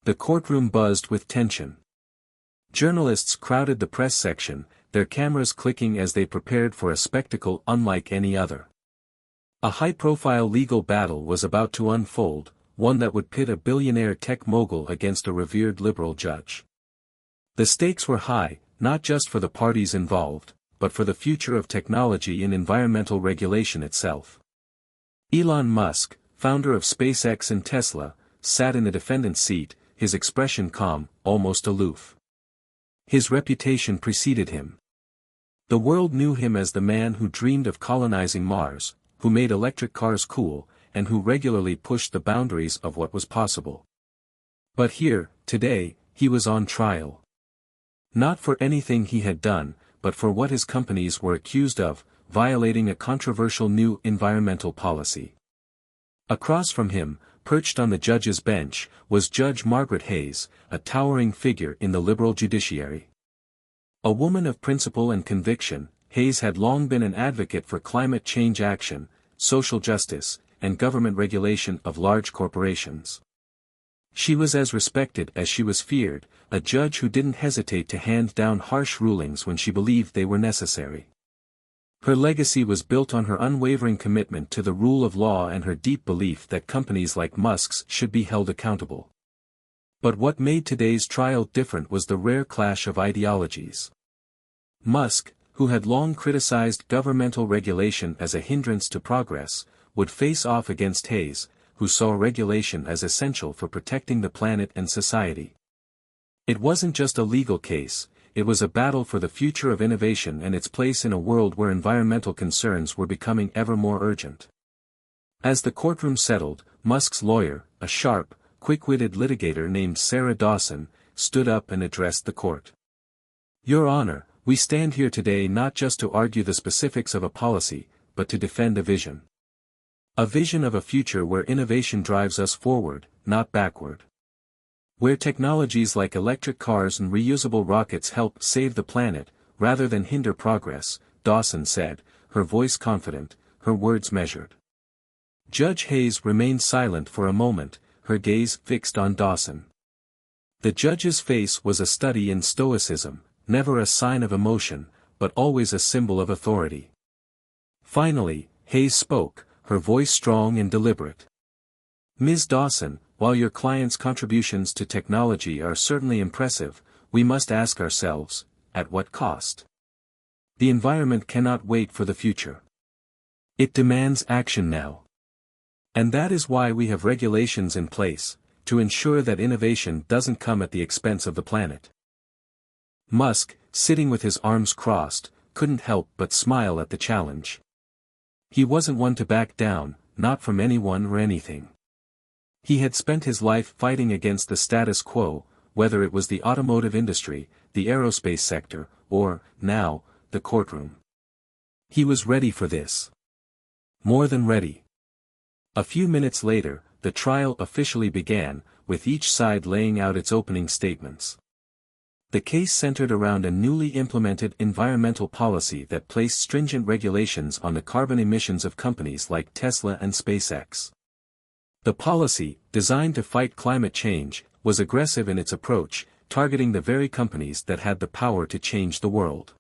The courtroom buzzed with tension. Journalists crowded the press section, their cameras clicking as they prepared for a spectacle unlike any other. A high-profile legal battle was about to unfold, one that would pit a billionaire tech mogul against a revered liberal judge. The stakes were high, not just for the parties involved, but for the future of technology and environmental regulation itself. Elon Musk, founder of SpaceX and Tesla, sat in the defendant's seat, his expression calm, almost aloof. His reputation preceded him. The world knew him as the man who dreamed of colonizing Mars, who made electric cars cool, and who regularly pushed the boundaries of what was possible. But here, today, he was on trial. Not for anything he had done, but for what his companies were accused of, violating a controversial new environmental policy. Across from him, perched on the judge's bench, was Judge Margaret Hayes, a towering figure in the liberal judiciary. A woman of principle and conviction, Hayes had long been an advocate for climate change action, social justice, and government regulation of large corporations. She was as respected as she was feared, a judge who didn't hesitate to hand down harsh rulings when she believed they were necessary. Her legacy was built on her unwavering commitment to the rule of law and her deep belief that companies like Musk's should be held accountable. But what made today's trial different was the rare clash of ideologies. Musk, who had long criticized governmental regulation as a hindrance to progress, would face off against Hayes, who saw regulation as essential for protecting the planet and society. It wasn't just a legal case, it was a battle for the future of innovation and its place in a world where environmental concerns were becoming ever more urgent. As the courtroom settled, Musk's lawyer, a sharp, quick-witted litigator named Sarah Dawson, stood up and addressed the court. "Your Honor, we stand here today not just to argue the specifics of a policy, but to defend a vision. A vision of a future where innovation drives us forward, not backward. Where technologies like electric cars and reusable rockets help save the planet, rather than hinder progress," Dawson said, her voice confident, her words measured. Judge Hayes remained silent for a moment, her gaze fixed on Dawson. The judge's face was a study in stoicism, never a sign of emotion, but always a symbol of authority. Finally, Hayes spoke, her voice strong and deliberate. "Ms. Dawson, while your client's contributions to technology are certainly impressive, we must ask ourselves, at what cost? The environment cannot wait for the future. It demands action now. And that is why we have regulations in place, to ensure that innovation doesn't come at the expense of the planet." Musk, sitting with his arms crossed, couldn't help but smile at the challenge. He wasn't one to back down, not from anyone or anything. He had spent his life fighting against the status quo, whether it was the automotive industry, the aerospace sector, or, now, the courtroom. He was ready for this. More than ready. A few minutes later, the trial officially began, with each side laying out its opening statements. The case centered around a newly implemented environmental policy that placed stringent regulations on the carbon emissions of companies like Tesla and SpaceX. The policy, designed to fight climate change, was aggressive in its approach, targeting the very companies that had the power to change the world.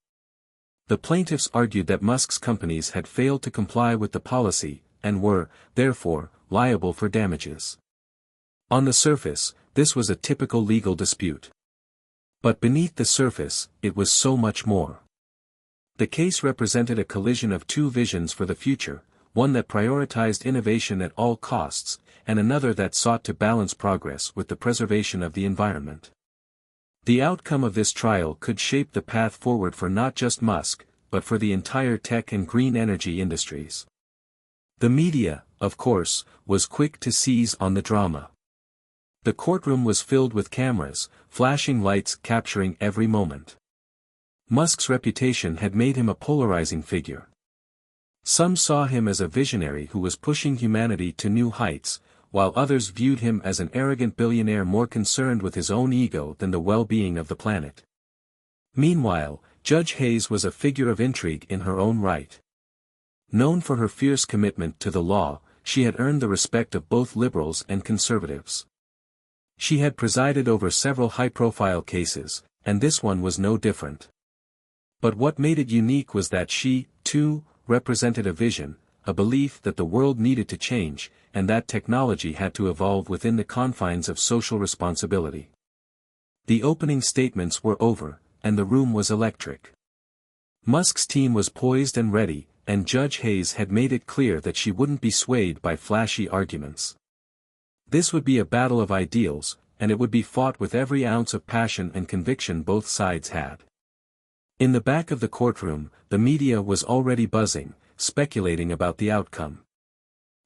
The plaintiffs argued that Musk's companies had failed to comply with the policy, and were, therefore, liable for damages. On the surface, this was a typical legal dispute. But beneath the surface, it was so much more. The case represented a collision of two visions for the future, one that prioritized innovation at all costs, and another that sought to balance progress with the preservation of the environment. The outcome of this trial could shape the path forward for not just Musk, but for the entire tech and green energy industries. The media, of course, was quick to seize on the drama. The courtroom was filled with cameras, flashing lights capturing every moment. Musk's reputation had made him a polarizing figure. Some saw him as a visionary who was pushing humanity to new heights, while others viewed him as an arrogant billionaire more concerned with his own ego than the well-being of the planet. Meanwhile, Judge Hayes was a figure of intrigue in her own right. Known for her fierce commitment to the law, she had earned the respect of both liberals and conservatives. She had presided over several high-profile cases, and this one was no different. But what made it unique was that she, too, represented a vision, a belief that the world needed to change, and that technology had to evolve within the confines of social responsibility. The opening statements were over, and the room was electric. Musk's team was poised and ready, and Judge Hayes had made it clear that she wouldn't be swayed by flashy arguments. This would be a battle of ideals, and it would be fought with every ounce of passion and conviction both sides had. In the back of the courtroom, the media was already buzzing, speculating about the outcome.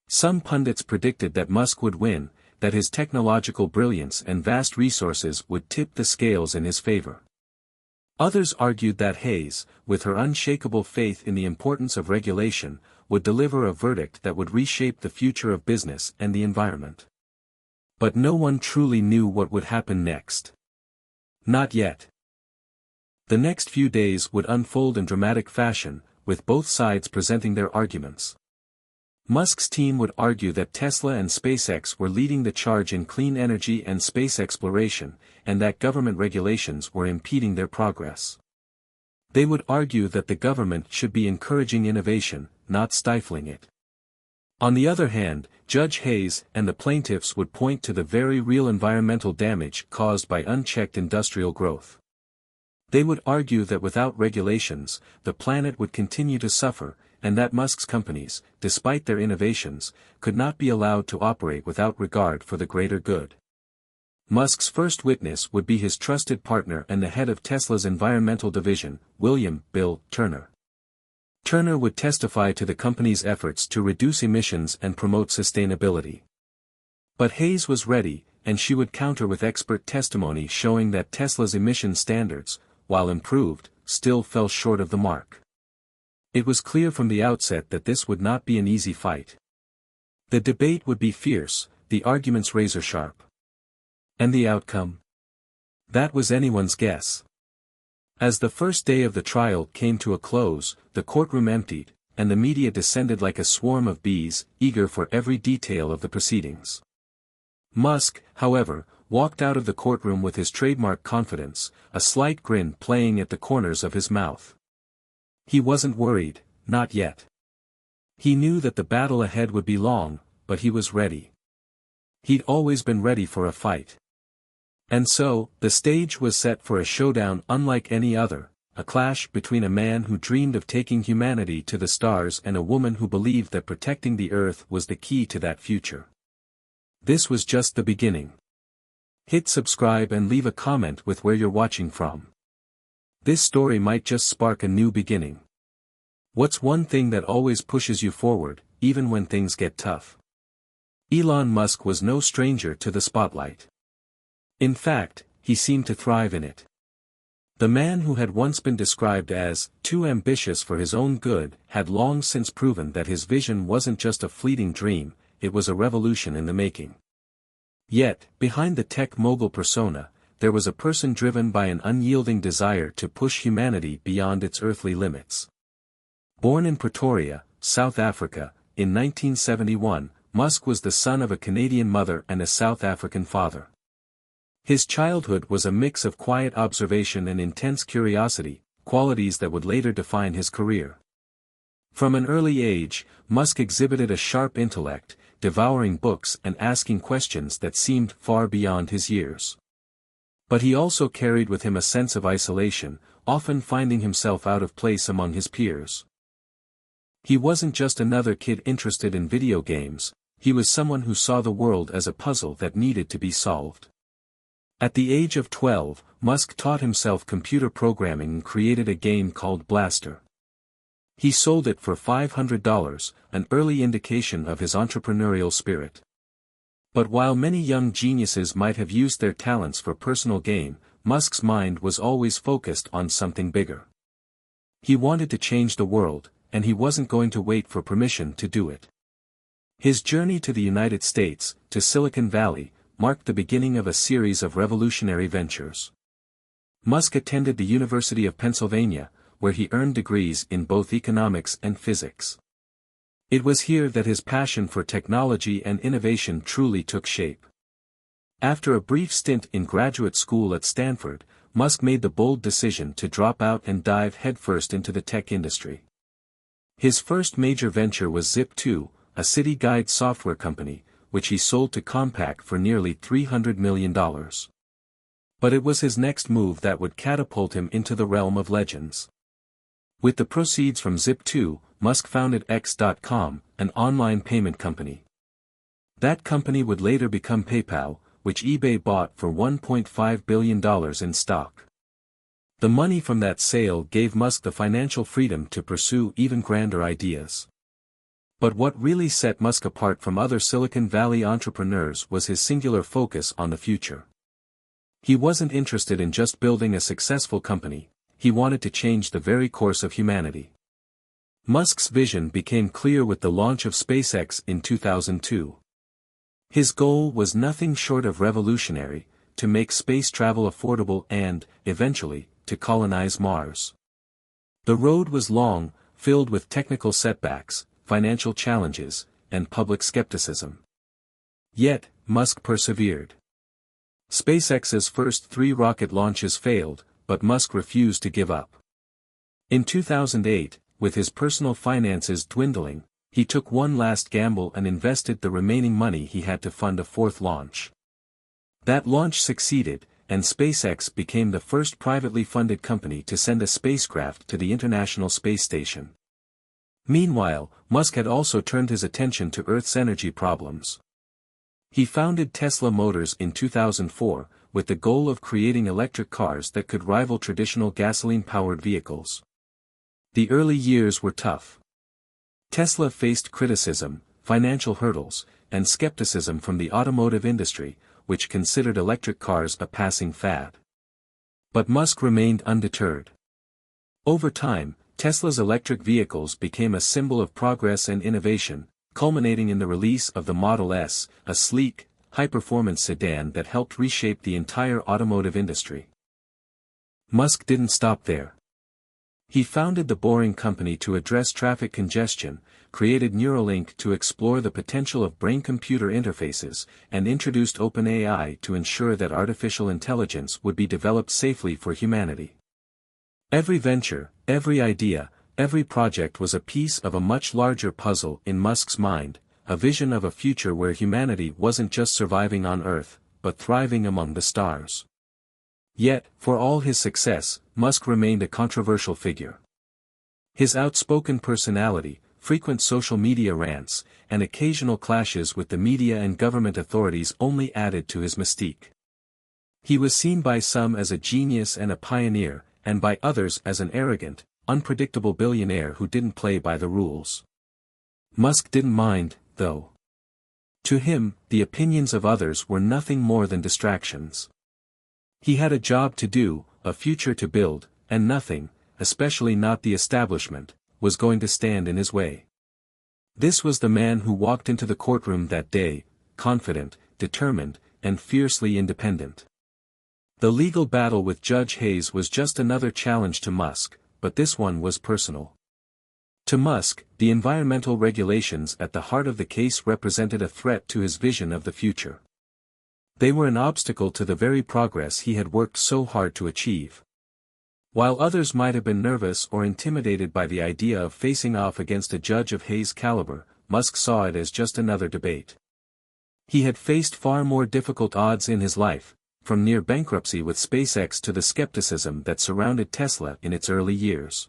Some pundits predicted that Musk would win, that his technological brilliance and vast resources would tip the scales in his favor. Others argued that Hayes, with her unshakable faith in the importance of regulation, would deliver a verdict that would reshape the future of business and the environment. But no one truly knew what would happen next. Not yet. The next few days would unfold in dramatic fashion, with both sides presenting their arguments. Musk's team would argue that Tesla and SpaceX were leading the charge in clean energy and space exploration, and that government regulations were impeding their progress. They would argue that the government should be encouraging innovation, not stifling it. On the other hand, Judge Hayes and the plaintiffs would point to the very real environmental damage caused by unchecked industrial growth. They would argue that without regulations, the planet would continue to suffer, and that Musk's companies, despite their innovations, could not be allowed to operate without regard for the greater good. Musk's first witness would be his trusted partner and the head of Tesla's environmental division, William "Bill" Turner. Turner would testify to the company's efforts to reduce emissions and promote sustainability. But Hayes was ready, and she would counter with expert testimony showing that Tesla's emission standards, while improved, still fell short of the mark. It was clear from the outset that this would not be an easy fight. The debate would be fierce, the arguments razor-sharp. And the outcome? That was anyone's guess. As the first day of the trial came to a close, the courtroom emptied, and the media descended like a swarm of bees, eager for every detail of the proceedings. Musk, however, walked out of the courtroom with his trademark confidence, a slight grin playing at the corners of his mouth. He wasn't worried, not yet. He knew that the battle ahead would be long, but he was ready. He'd always been ready for a fight. And so, the stage was set for a showdown unlike any other, a clash between a man who dreamed of taking humanity to the stars and a woman who believed that protecting the Earth was the key to that future. This was just the beginning. Hit subscribe and leave a comment with where you're watching from. This story might just spark a new beginning. What's one thing that always pushes you forward, even when things get tough? Elon Musk was no stranger to the spotlight. In fact, he seemed to thrive in it. The man who had once been described as too ambitious for his own good had long since proven that his vision wasn't just a fleeting dream, it was a revolution in the making. Yet, behind the tech mogul persona, there was a person driven by an unyielding desire to push humanity beyond its earthly limits. Born in Pretoria, South Africa, in 1971, Musk was the son of a Canadian mother and a South African father. His childhood was a mix of quiet observation and intense curiosity, qualities that would later define his career. From an early age, Musk exhibited a sharp intellect, devouring books and asking questions that seemed far beyond his years. But he also carried with him a sense of isolation, often finding himself out of place among his peers. He wasn't just another kid interested in video games, he was someone who saw the world as a puzzle that needed to be solved. At the age of 12, Musk taught himself computer programming and created a game called Blaster. He sold it for $500, an early indication of his entrepreneurial spirit. But while many young geniuses might have used their talents for personal gain, Musk's mind was always focused on something bigger. He wanted to change the world, and he wasn't going to wait for permission to do it. His journey to the United States, to Silicon Valley, marked the beginning of a series of revolutionary ventures. Musk attended the University of Pennsylvania, where he earned degrees in both economics and physics. It was here that his passion for technology and innovation truly took shape. After a brief stint in graduate school at Stanford, Musk made the bold decision to drop out and dive headfirst into the tech industry. His first major venture was Zip2, a city guide software company, which he sold to Compaq for nearly $300 million. But it was his next move that would catapult him into the realm of legends. With the proceeds from Zip2, Musk founded X.com, an online payment company. That company would later become PayPal, which eBay bought for $1.5 billion in stock. The money from that sale gave Musk the financial freedom to pursue even grander ideas. But what really set Musk apart from other Silicon Valley entrepreneurs was his singular focus on the future. He wasn't interested in just building a successful company, he wanted to change the very course of humanity. Musk's vision became clear with the launch of SpaceX in 2002. His goal was nothing short of revolutionary: to make space travel affordable and, eventually, to colonize Mars. The road was long, filled with technical setbacks, financial challenges, and public skepticism. Yet, Musk persevered. SpaceX's first 3 rocket launches failed, but Musk refused to give up. In 2008, with his personal finances dwindling, he took one last gamble and invested the remaining money he had to fund a 4th launch. That launch succeeded, and SpaceX became the first privately funded company to send a spacecraft to the International Space Station. Meanwhile, Musk had also turned his attention to Earth's energy problems. He founded Tesla Motors in 2004, with the goal of creating electric cars that could rival traditional gasoline-powered vehicles. The early years were tough. Tesla faced criticism, financial hurdles, and skepticism from the automotive industry, which considered electric cars a passing fad. But Musk remained undeterred. Over time, Tesla's electric vehicles became a symbol of progress and innovation, culminating in the release of the Model S, a sleek, high-performance sedan that helped reshape the entire automotive industry. Musk didn't stop there. He founded the Boring Company to address traffic congestion, created Neuralink to explore the potential of brain-computer interfaces, and introduced OpenAI to ensure that artificial intelligence would be developed safely for humanity. Every venture, every idea, every project was a piece of a much larger puzzle in Musk's mind, a vision of a future where humanity wasn't just surviving on Earth, but thriving among the stars. Yet, for all his success, Musk remained a controversial figure. His outspoken personality, frequent social media rants, and occasional clashes with the media and government authorities only added to his mystique. He was seen by some as a genius and a pioneer, and by others as an arrogant, unpredictable billionaire who didn't play by the rules. Musk didn't mind, though. To him, the opinions of others were nothing more than distractions. He had a job to do, a future to build, and nothing, especially not the establishment, was going to stand in his way. This was the man who walked into the courtroom that day, confident, determined, and fiercely independent. The legal battle with Judge Hayes was just another challenge to Musk, but this one was personal. To Musk, the environmental regulations at the heart of the case represented a threat to his vision of the future. They were an obstacle to the very progress he had worked so hard to achieve. While others might have been nervous or intimidated by the idea of facing off against a judge of Hayes' caliber, Musk saw it as just another debate. He had faced far more difficult odds in his life, from near bankruptcy with SpaceX to the skepticism that surrounded Tesla in its early years.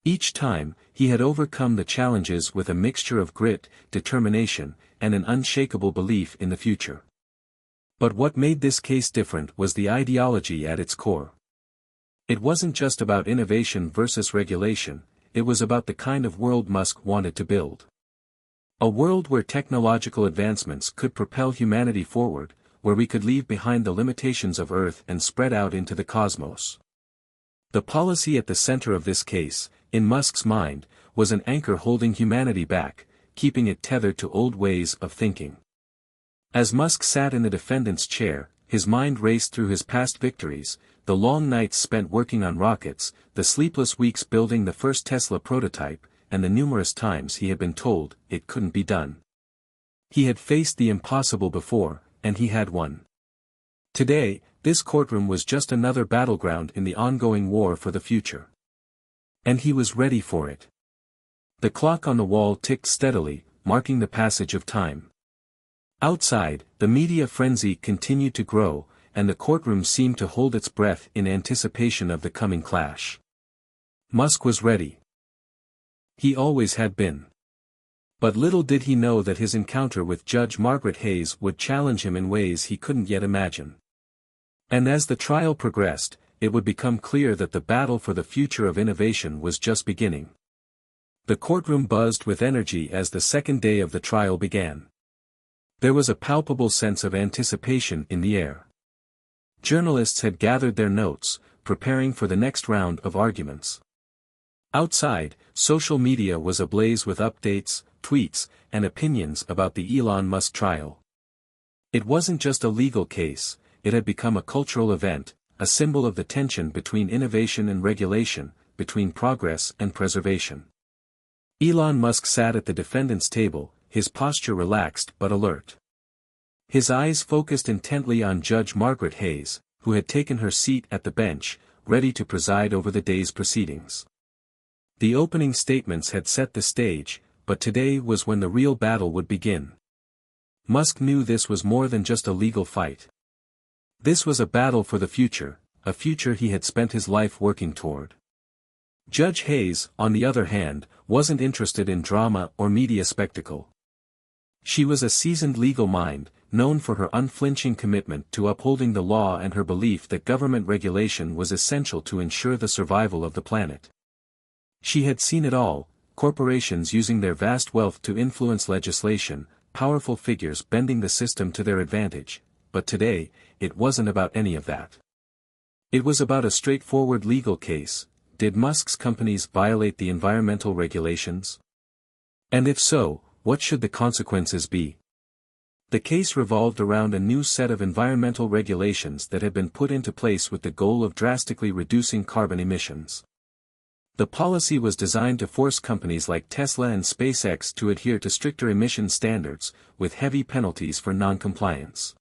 Each time, he had overcome the challenges with a mixture of grit, determination, and an unshakable belief in the future. But what made this case different was the ideology at its core. It wasn't just about innovation versus regulation, it was about the kind of world Musk wanted to build. A world where technological advancements could propel humanity forward, where we could leave behind the limitations of Earth and spread out into the cosmos. The policy at the center of this case, in Musk's mind, was an anchor holding humanity back, keeping it tethered to old ways of thinking. As Musk sat in the defendant's chair, his mind raced through his past victories, the long nights spent working on rockets, the sleepless weeks building the first Tesla prototype, and the numerous times he had been told it couldn't be done. He had faced the impossible before, and he had won. Today, this courtroom was just another battleground in the ongoing war for the future. And he was ready for it. The clock on the wall ticked steadily, marking the passage of time. Outside, the media frenzy continued to grow, and the courtroom seemed to hold its breath in anticipation of the coming clash. Musk was ready. He always had been. But little did he know that his encounter with Judge Margaret Hayes would challenge him in ways he couldn't yet imagine. And as the trial progressed, it would become clear that the battle for the future of innovation was just beginning. The courtroom buzzed with energy as the second day of the trial began. There was a palpable sense of anticipation in the air. Journalists had gathered their notes, preparing for the next round of arguments. Outside, social media was ablaze with updates, tweets, and opinions about the Elon Musk trial. It wasn't just a legal case, it had become a cultural event, a symbol of the tension between innovation and regulation, between progress and preservation. Elon Musk sat at the defendant's table, his posture relaxed but alert. His eyes focused intently on Judge Margaret Hayes, who had taken her seat at the bench, ready to preside over the day's proceedings. The opening statements had set the stage, but today was when the real battle would begin. Musk knew this was more than just a legal fight. This was a battle for the future, a future he had spent his life working toward. Judge Hayes, on the other hand, wasn't interested in drama or media spectacle. She was a seasoned legal mind, known for her unflinching commitment to upholding the law and her belief that government regulation was essential to ensure the survival of the planet. She had seen it all, corporations using their vast wealth to influence legislation, powerful figures bending the system to their advantage, but today, it wasn't about any of that. It was about a straightforward legal case: did Musk's companies violate the environmental regulations? And if so, what should the consequences be? The case revolved around a new set of environmental regulations that had been put into place with the goal of drastically reducing carbon emissions. The policy was designed to force companies like Tesla and SpaceX to adhere to stricter emission standards, with heavy penalties for non-compliance.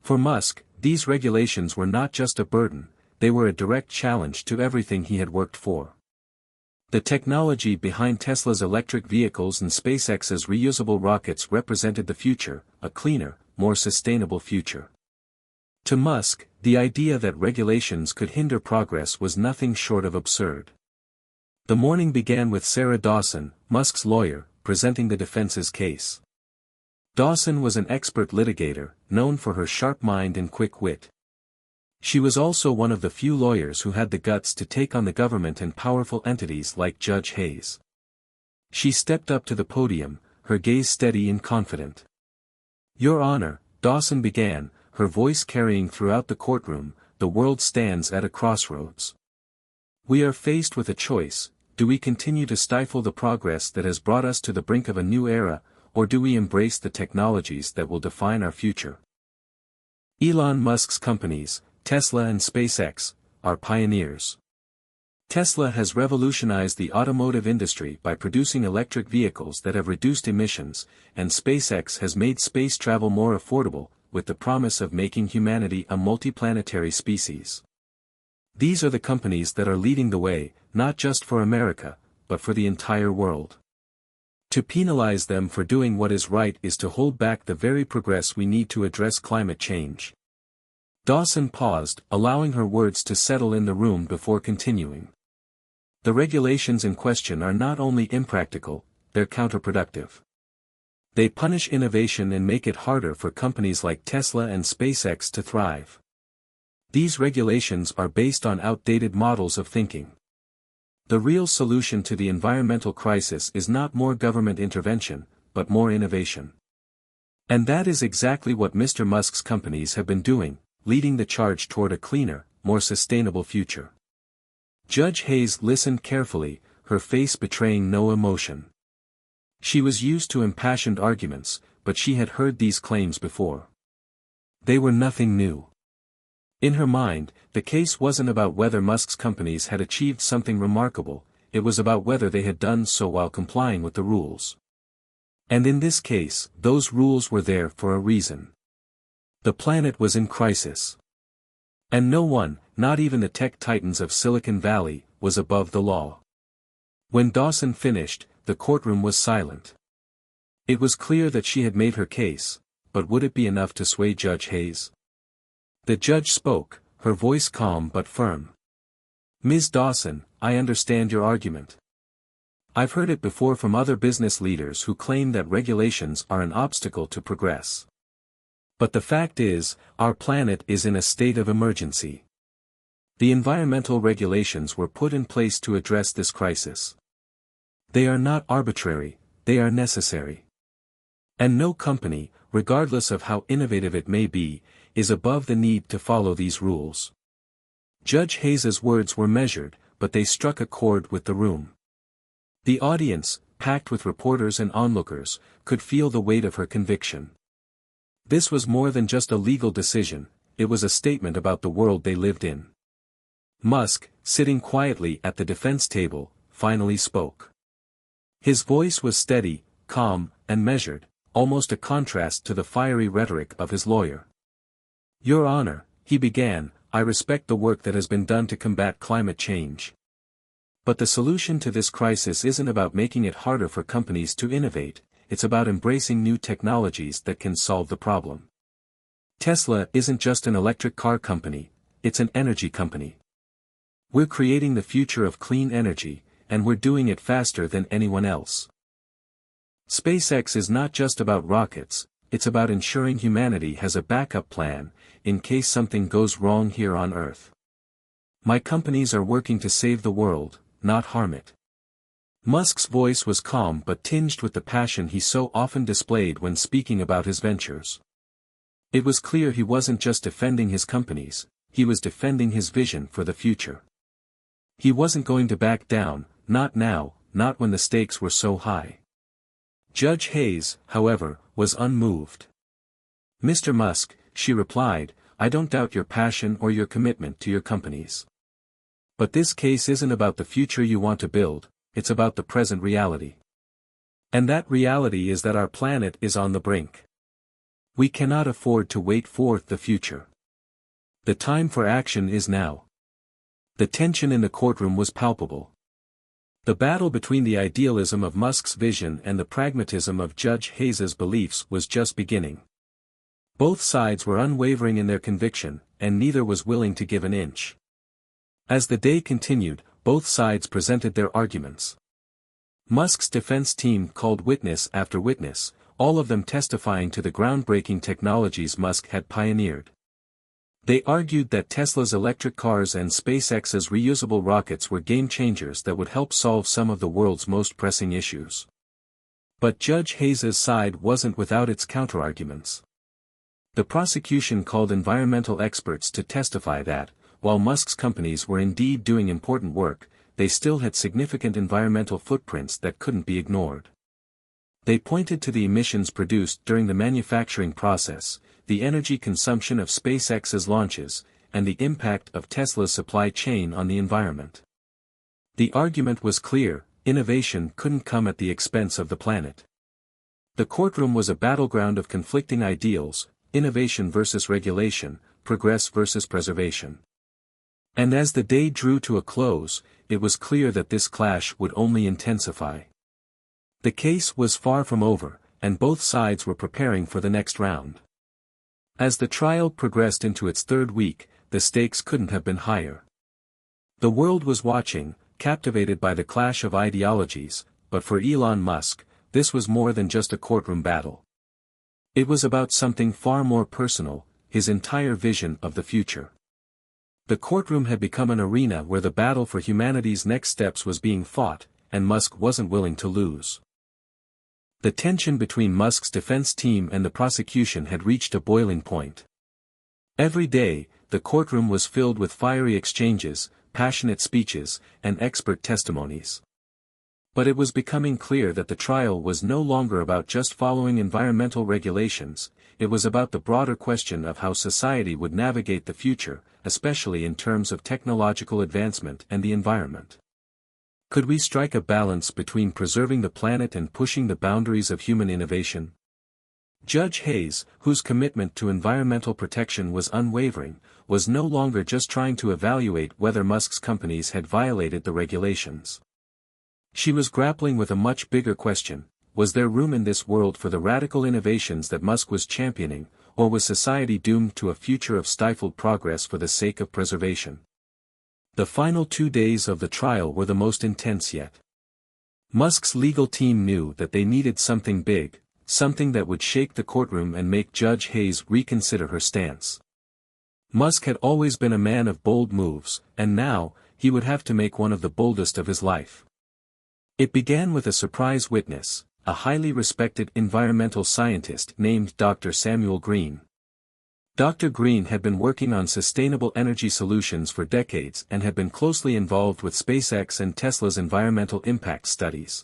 For Musk, these regulations were not just a burden, they were a direct challenge to everything he had worked for. The technology behind Tesla's electric vehicles and SpaceX's reusable rockets represented the future, a cleaner, more sustainable future. To Musk, the idea that regulations could hinder progress was nothing short of absurd. The morning began with Sarah Dawson, Musk's lawyer, presenting the defense's case. Dawson was an expert litigator, known for her sharp mind and quick wit. She was also one of the few lawyers who had the guts to take on the government and powerful entities like Judge Hayes. She stepped up to the podium, her gaze steady and confident. "Your Honor," Dawson began, her voice carrying throughout the courtroom, "the world stands at a crossroads. We are faced with a choice: do we continue to stifle the progress that has brought us to the brink of a new era, or do we embrace the technologies that will define our future? Elon Musk's companies, Tesla and SpaceX, are pioneers. Tesla has revolutionized the automotive industry by producing electric vehicles that have reduced emissions, and SpaceX has made space travel more affordable, with the promise of making humanity a multiplanetary species. These are the companies that are leading the way, not just for America, but for the entire world. To penalize them for doing what is right is to hold back the very progress we need to address climate change." Dawson paused, allowing her words to settle in the room before continuing. "The regulations in question are not only impractical, they're counterproductive. They punish innovation and make it harder for companies like Tesla and SpaceX to thrive. These regulations are based on outdated models of thinking. The real solution to the environmental crisis is not more government intervention, but more innovation. And that is exactly what Mr. Musk's companies have been doing, leading the charge toward a cleaner, more sustainable future." Judge Hayes listened carefully, her face betraying no emotion. She was used to impassioned arguments, but she had heard these claims before. They were nothing new. In her mind, the case wasn't about whether Musk's companies had achieved something remarkable, it was about whether they had done so while complying with the rules. And in this case, those rules were there for a reason. The planet was in crisis. And no one, not even the tech titans of Silicon Valley, was above the law. When Dawson finished, the courtroom was silent. It was clear that she had made her case, but would it be enough to sway Judge Hayes? The judge spoke, her voice calm but firm. "Ms. Dawson, I understand your argument. I've heard it before from other business leaders who claim that regulations are an obstacle to progress. But the fact is, our planet is in a state of emergency. The environmental regulations were put in place to address this crisis. They are not arbitrary, they are necessary. And no company, regardless of how innovative it may be, is above the need to follow these rules." Judge Hayes's words were measured, but they struck a chord with the room. The audience, packed with reporters and onlookers, could feel the weight of her conviction. This was more than just a legal decision, it was a statement about the world they lived in. Musk, sitting quietly at the defense table, finally spoke. His voice was steady, calm, and measured, almost a contrast to the fiery rhetoric of his lawyer. "Your Honor," he began, "I respect the work that has been done to combat climate change. But the solution to this crisis isn't about making it harder for companies to innovate, it's about embracing new technologies that can solve the problem. Tesla isn't just an electric car company, it's an energy company. We're creating the future of clean energy, and we're doing it faster than anyone else. SpaceX is not just about rockets, it's about ensuring humanity has a backup plan, in case something goes wrong here on Earth. My companies are working to save the world, not harm it." Musk's voice was calm but tinged with the passion he so often displayed when speaking about his ventures. It was clear he wasn't just defending his companies, he was defending his vision for the future. He wasn't going to back down, not now, not when the stakes were so high. Judge Hayes, however, was unmoved. "Mr. Musk," she replied, "I don't doubt your passion or your commitment to your companies. But this case isn't about the future you want to build, it's about the present reality. And that reality is that our planet is on the brink. We cannot afford to wait for the future. The time for action is now." The tension in the courtroom was palpable. The battle between the idealism of Musk's vision and the pragmatism of Judge Hayes's beliefs was just beginning. Both sides were unwavering in their conviction, and neither was willing to give an inch. As the day continued, both sides presented their arguments. Musk's defense team called witness after witness, all of them testifying to the groundbreaking technologies Musk had pioneered. They argued that Tesla's electric cars and SpaceX's reusable rockets were game-changers that would help solve some of the world's most pressing issues. But Judge Hayes's side wasn't without its counterarguments. The prosecution called environmental experts to testify that, while Musk's companies were indeed doing important work, they still had significant environmental footprints that couldn't be ignored. They pointed to the emissions produced during the manufacturing process, the energy consumption of SpaceX's launches, and the impact of Tesla's supply chain on the environment. The argument was clear, innovation couldn't come at the expense of the planet. The courtroom was a battleground of conflicting ideals, innovation versus regulation, progress versus preservation. And as the day drew to a close, it was clear that this clash would only intensify. The case was far from over, and both sides were preparing for the next round. As the trial progressed into its third week, the stakes couldn't have been higher. The world was watching, captivated by the clash of ideologies, but for Elon Musk, this was more than just a courtroom battle. It was about something far more personal, his entire vision of the future. The courtroom had become an arena where the battle for humanity's next steps was being fought, and Musk wasn't willing to lose. The tension between Musk's defense team and the prosecution had reached a boiling point. Every day, the courtroom was filled with fiery exchanges, passionate speeches, and expert testimonies. But it was becoming clear that the trial was no longer about just following environmental regulations, it was about the broader question of how society would navigate the future, especially in terms of technological advancement and the environment. Could we strike a balance between preserving the planet and pushing the boundaries of human innovation? Judge Hayes, whose commitment to environmental protection was unwavering, was no longer just trying to evaluate whether Musk's companies had violated the regulations. She was grappling with a much bigger question: was there room in this world for the radical innovations that Musk was championing, or was society doomed to a future of stifled progress for the sake of preservation? The final 2 days of the trial were the most intense yet. Musk's legal team knew that they needed something big, something that would shake the courtroom and make Judge Hayes reconsider her stance. Musk had always been a man of bold moves, and now, he would have to make one of the boldest of his life. It began with a surprise witness, a highly respected environmental scientist named Dr. Samuel Green. Dr. Green had been working on sustainable energy solutions for decades and had been closely involved with SpaceX and Tesla's environmental impact studies.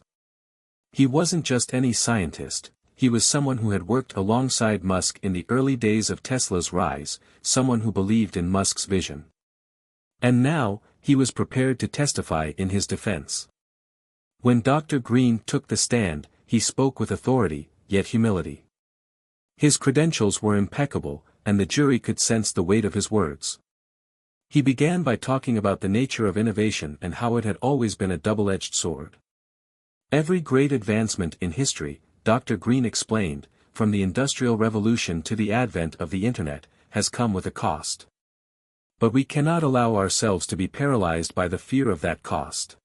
He wasn't just any scientist, he was someone who had worked alongside Musk in the early days of Tesla's rise, someone who believed in Musk's vision. And now, he was prepared to testify in his defense. When Dr. Green took the stand, he spoke with authority, yet humility. His credentials were impeccable, and the jury could sense the weight of his words. He began by talking about the nature of innovation and how it had always been a double-edged sword. Every great advancement in history, Dr. Green explained, from the Industrial Revolution to the advent of the Internet, has come with a cost. But we cannot allow ourselves to be paralyzed by the fear of that cost.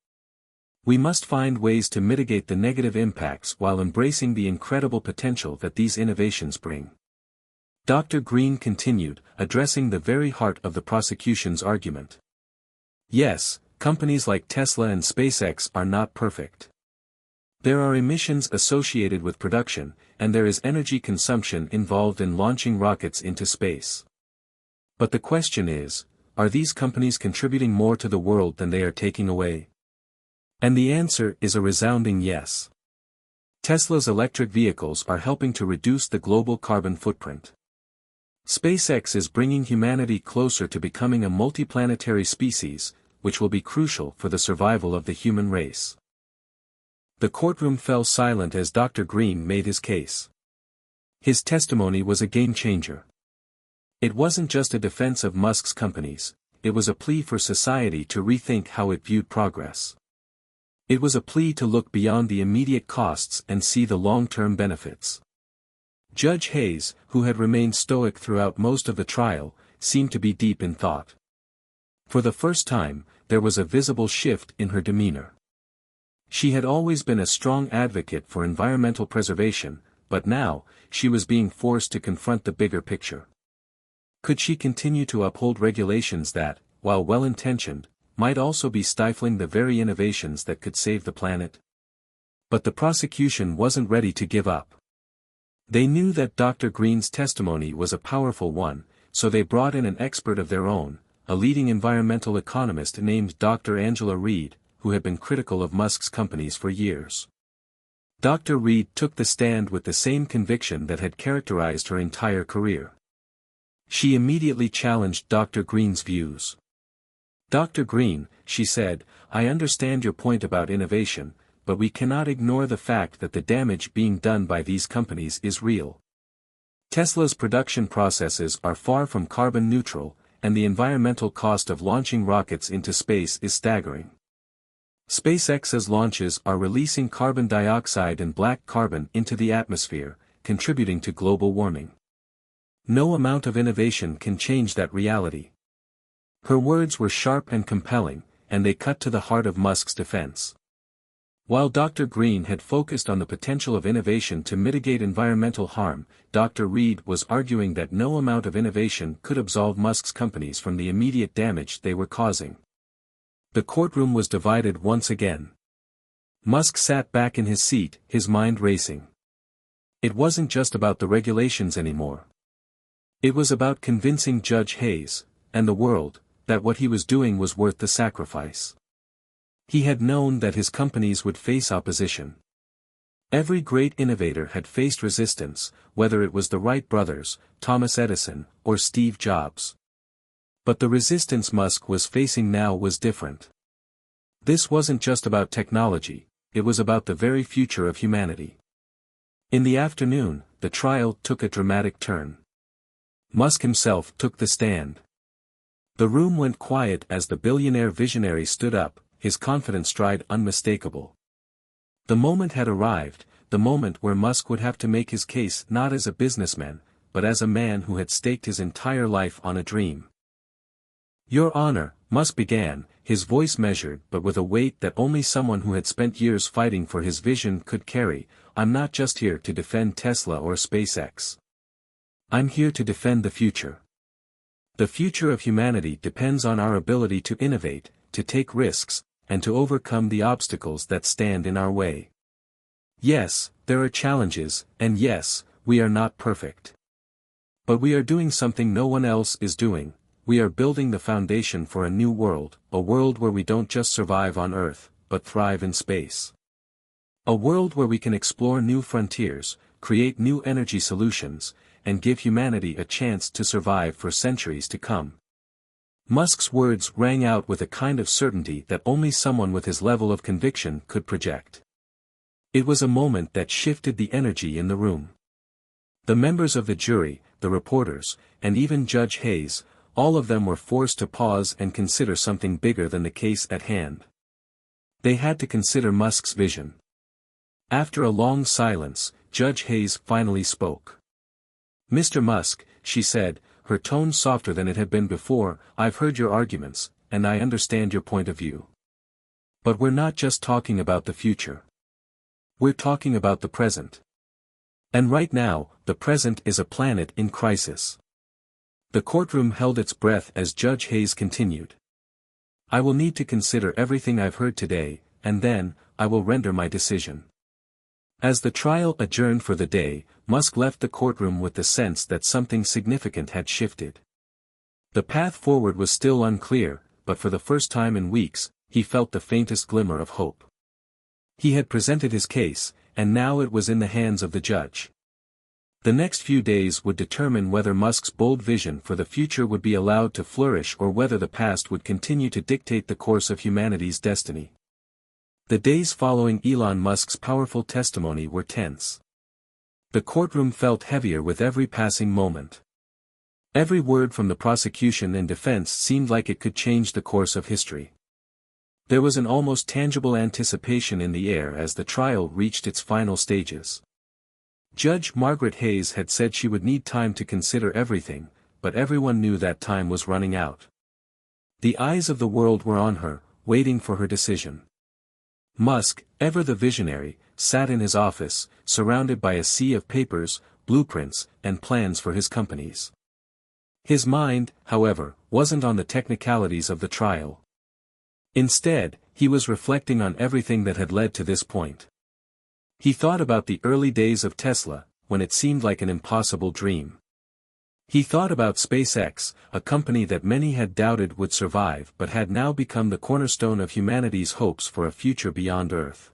We must find ways to mitigate the negative impacts while embracing the incredible potential that these innovations bring. Dr. Green continued, addressing the very heart of the prosecution's argument. Yes, companies like Tesla and SpaceX are not perfect. There are emissions associated with production, and there is energy consumption involved in launching rockets into space. But the question is, are these companies contributing more to the world than they are taking away? And the answer is a resounding yes. Tesla's electric vehicles are helping to reduce the global carbon footprint. SpaceX is bringing humanity closer to becoming a multiplanetary species, which will be crucial for the survival of the human race. The courtroom fell silent as Dr. Green made his case. His testimony was a game-changer. It wasn't just a defense of Musk's companies, it was a plea for society to rethink how it viewed progress. It was a plea to look beyond the immediate costs and see the long-term benefits. Judge Hayes, who had remained stoic throughout most of the trial, seemed to be deep in thought. For the first time, there was a visible shift in her demeanor. She had always been a strong advocate for environmental preservation, but now, she was being forced to confront the bigger picture. Could she continue to uphold regulations that, while well-intentioned, might also be stifling the very innovations that could save the planet? But the prosecution wasn't ready to give up. They knew that Dr. Green's testimony was a powerful one, so they brought in an expert of their own, a leading environmental economist named Dr. Angela Reed, who had been critical of Musk's companies for years. Dr. Reed took the stand with the same conviction that had characterized her entire career. She immediately challenged Dr. Green's views. Dr. Green, she said, I understand your point about innovation, but we cannot ignore the fact that the damage being done by these companies is real. Tesla's production processes are far from carbon neutral, and the environmental cost of launching rockets into space is staggering. SpaceX's launches are releasing carbon dioxide and black carbon into the atmosphere, contributing to global warming. No amount of innovation can change that reality. Her words were sharp and compelling, and they cut to the heart of Musk's defense. While Dr. Green had focused on the potential of innovation to mitigate environmental harm, Dr. Reed was arguing that no amount of innovation could absolve Musk's companies from the immediate damage they were causing. The courtroom was divided once again. Musk sat back in his seat, his mind racing. It wasn't just about the regulations anymore. It was about convincing Judge Hayes, and the world, that what he was doing was worth the sacrifice. He had known that his companies would face opposition. Every great innovator had faced resistance, whether it was the Wright brothers, Thomas Edison, or Steve Jobs. But the resistance Musk was facing now was different. This wasn't just about technology, it was about the very future of humanity. In the afternoon, the trial took a dramatic turn. Musk himself took the stand. The room went quiet as the billionaire visionary stood up, his confident stride unmistakable. The moment had arrived, the moment where Musk would have to make his case not as a businessman, but as a man who had staked his entire life on a dream. "Your Honor," Musk began, his voice measured but with a weight that only someone who had spent years fighting for his vision could carry, "I'm not just here to defend Tesla or SpaceX. I'm here to defend the future. The future of humanity depends on our ability to innovate, to take risks, and to overcome the obstacles that stand in our way. Yes, there are challenges, and yes, we are not perfect. But we are doing something no one else is doing. We are building the foundation for a new world, a world where we don't just survive on Earth, but thrive in space. A world where we can explore new frontiers, create new energy solutions, and give humanity a chance to survive for centuries to come." Musk's words rang out with a kind of certainty that only someone with his level of conviction could project. It was a moment that shifted the energy in the room. The members of the jury, the reporters, and even Judge Hayes, all of them were forced to pause and consider something bigger than the case at hand. They had to consider Musk's vision. After a long silence, Judge Hayes finally spoke. "Mr. Musk," she said, her tone softer than it had been before, "I've heard your arguments, and I understand your point of view. But we're not just talking about the future. We're talking about the present. And right now, the present is a planet in crisis." The courtroom held its breath as Judge Hayes continued. "I will need to consider everything I've heard today, and then, I will render my decision." As the trial adjourned for the day, Musk left the courtroom with the sense that something significant had shifted. The path forward was still unclear, but for the first time in weeks, he felt the faintest glimmer of hope. He had presented his case, and now it was in the hands of the judge. The next few days would determine whether Musk's bold vision for the future would be allowed to flourish or whether the past would continue to dictate the course of humanity's destiny. The days following Elon Musk's powerful testimony were tense. The courtroom felt heavier with every passing moment. Every word from the prosecution and defense seemed like it could change the course of history. There was an almost tangible anticipation in the air as the trial reached its final stages. Judge Margaret Hayes had said she would need time to consider everything, but everyone knew that time was running out. The eyes of the world were on her, waiting for her decision. Musk, ever the visionary, sat in his office, surrounded by a sea of papers, blueprints, and plans for his companies. His mind, however, wasn't on the technicalities of the trial. Instead, he was reflecting on everything that had led to this point. He thought about the early days of Tesla, when it seemed like an impossible dream. He thought about SpaceX, a company that many had doubted would survive but had now become the cornerstone of humanity's hopes for a future beyond Earth.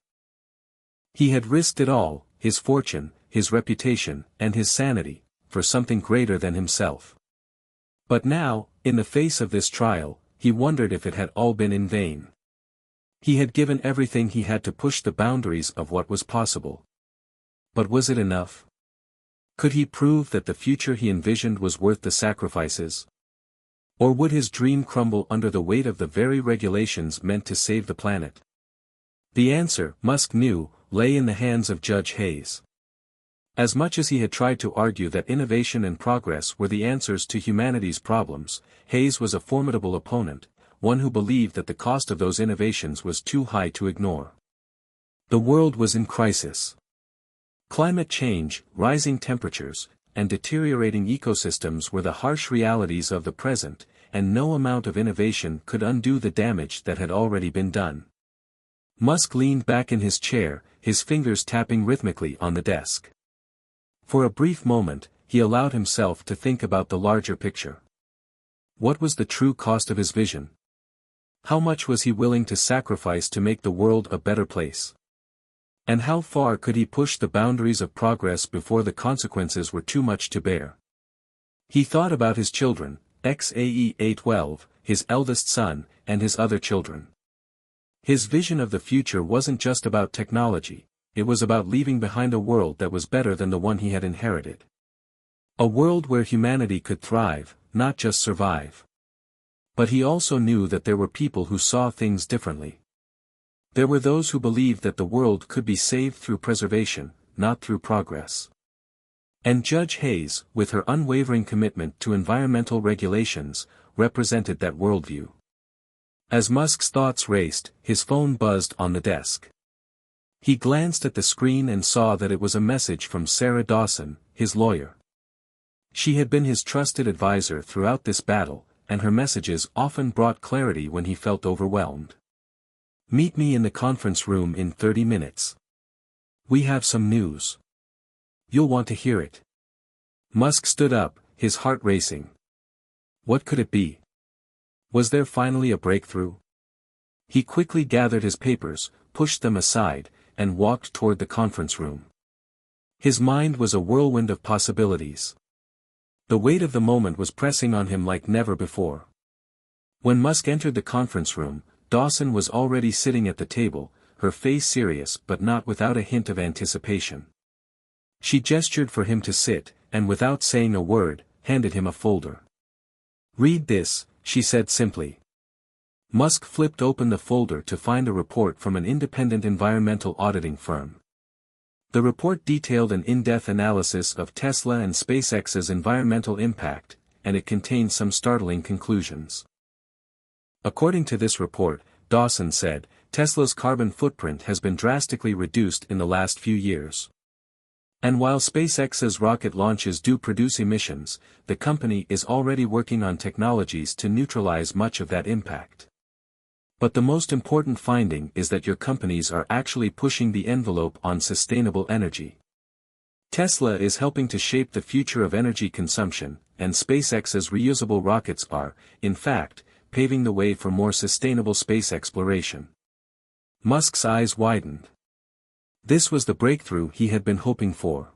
He had risked it all, his fortune, his reputation, and his sanity, for something greater than himself. But now, in the face of this trial, he wondered if it had all been in vain. He had given everything he had to push the boundaries of what was possible. But was it enough? Could he prove that the future he envisioned was worth the sacrifices? Or would his dream crumble under the weight of the very regulations meant to save the planet? The answer, Musk knew, lay in the hands of Judge Hayes. As much as he had tried to argue that innovation and progress were the answers to humanity's problems, Hayes was a formidable opponent, one who believed that the cost of those innovations was too high to ignore. The world was in crisis. Climate change, rising temperatures, and deteriorating ecosystems were the harsh realities of the present, and no amount of innovation could undo the damage that had already been done. Musk leaned back in his chair, his fingers tapping rhythmically on the desk. For a brief moment, he allowed himself to think about the larger picture. What was the true cost of his vision? How much was he willing to sacrifice to make the world a better place? And how far could he push the boundaries of progress before the consequences were too much to bear? He thought about his children, XAE-A12, his eldest son, and his other children. His vision of the future wasn't just about technology, it was about leaving behind a world that was better than the one he had inherited. A world where humanity could thrive, not just survive. But he also knew that there were people who saw things differently. There were those who believed that the world could be saved through preservation, not through progress. And Judge Hayes, with her unwavering commitment to environmental regulations, represented that worldview. As Musk's thoughts raced, his phone buzzed on the desk. He glanced at the screen and saw that it was a message from Sarah Dawson, his lawyer. She had been his trusted advisor throughout this battle, and her messages often brought clarity when he felt overwhelmed. "Meet me in the conference room in 30 minutes. We have some news. You'll want to hear it." Musk stood up, his heart racing. What could it be? Was there finally a breakthrough? He quickly gathered his papers, pushed them aside, and walked toward the conference room. His mind was a whirlwind of possibilities. The weight of the moment was pressing on him like never before. When Musk entered the conference room, Dawson was already sitting at the table, her face serious but not without a hint of anticipation. She gestured for him to sit, and without saying a word, handed him a folder. "Read this," she said simply. Musk flipped open the folder to find a report from an independent environmental auditing firm. The report detailed an in-depth analysis of Tesla and SpaceX's environmental impact, and it contained some startling conclusions. According to this report, Dawson said, Tesla's carbon footprint has been drastically reduced in the last few years. And while SpaceX's rocket launches do produce emissions, the company is already working on technologies to neutralize much of that impact. But the most important finding is that your companies are actually pushing the envelope on sustainable energy. Tesla is helping to shape the future of energy consumption, and SpaceX's reusable rockets are, in fact, paving the way for more sustainable space exploration. Musk's eyes widened. This was the breakthrough he had been hoping for.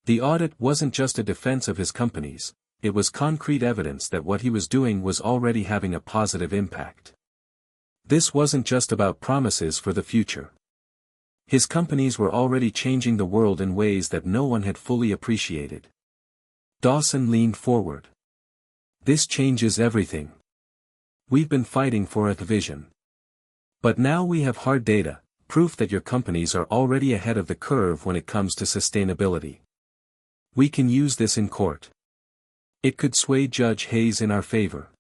The audit wasn't just a defense of his companies, it was concrete evidence that what he was doing was already having a positive impact. This wasn't just about promises for the future. His companies were already changing the world in ways that no one had fully appreciated. Dawson leaned forward. "This changes everything. We've been fighting for a vision. But now we have hard data, proof that your companies are already ahead of the curve when it comes to sustainability. We can use this in court. It could sway Judge Hayes in our favor."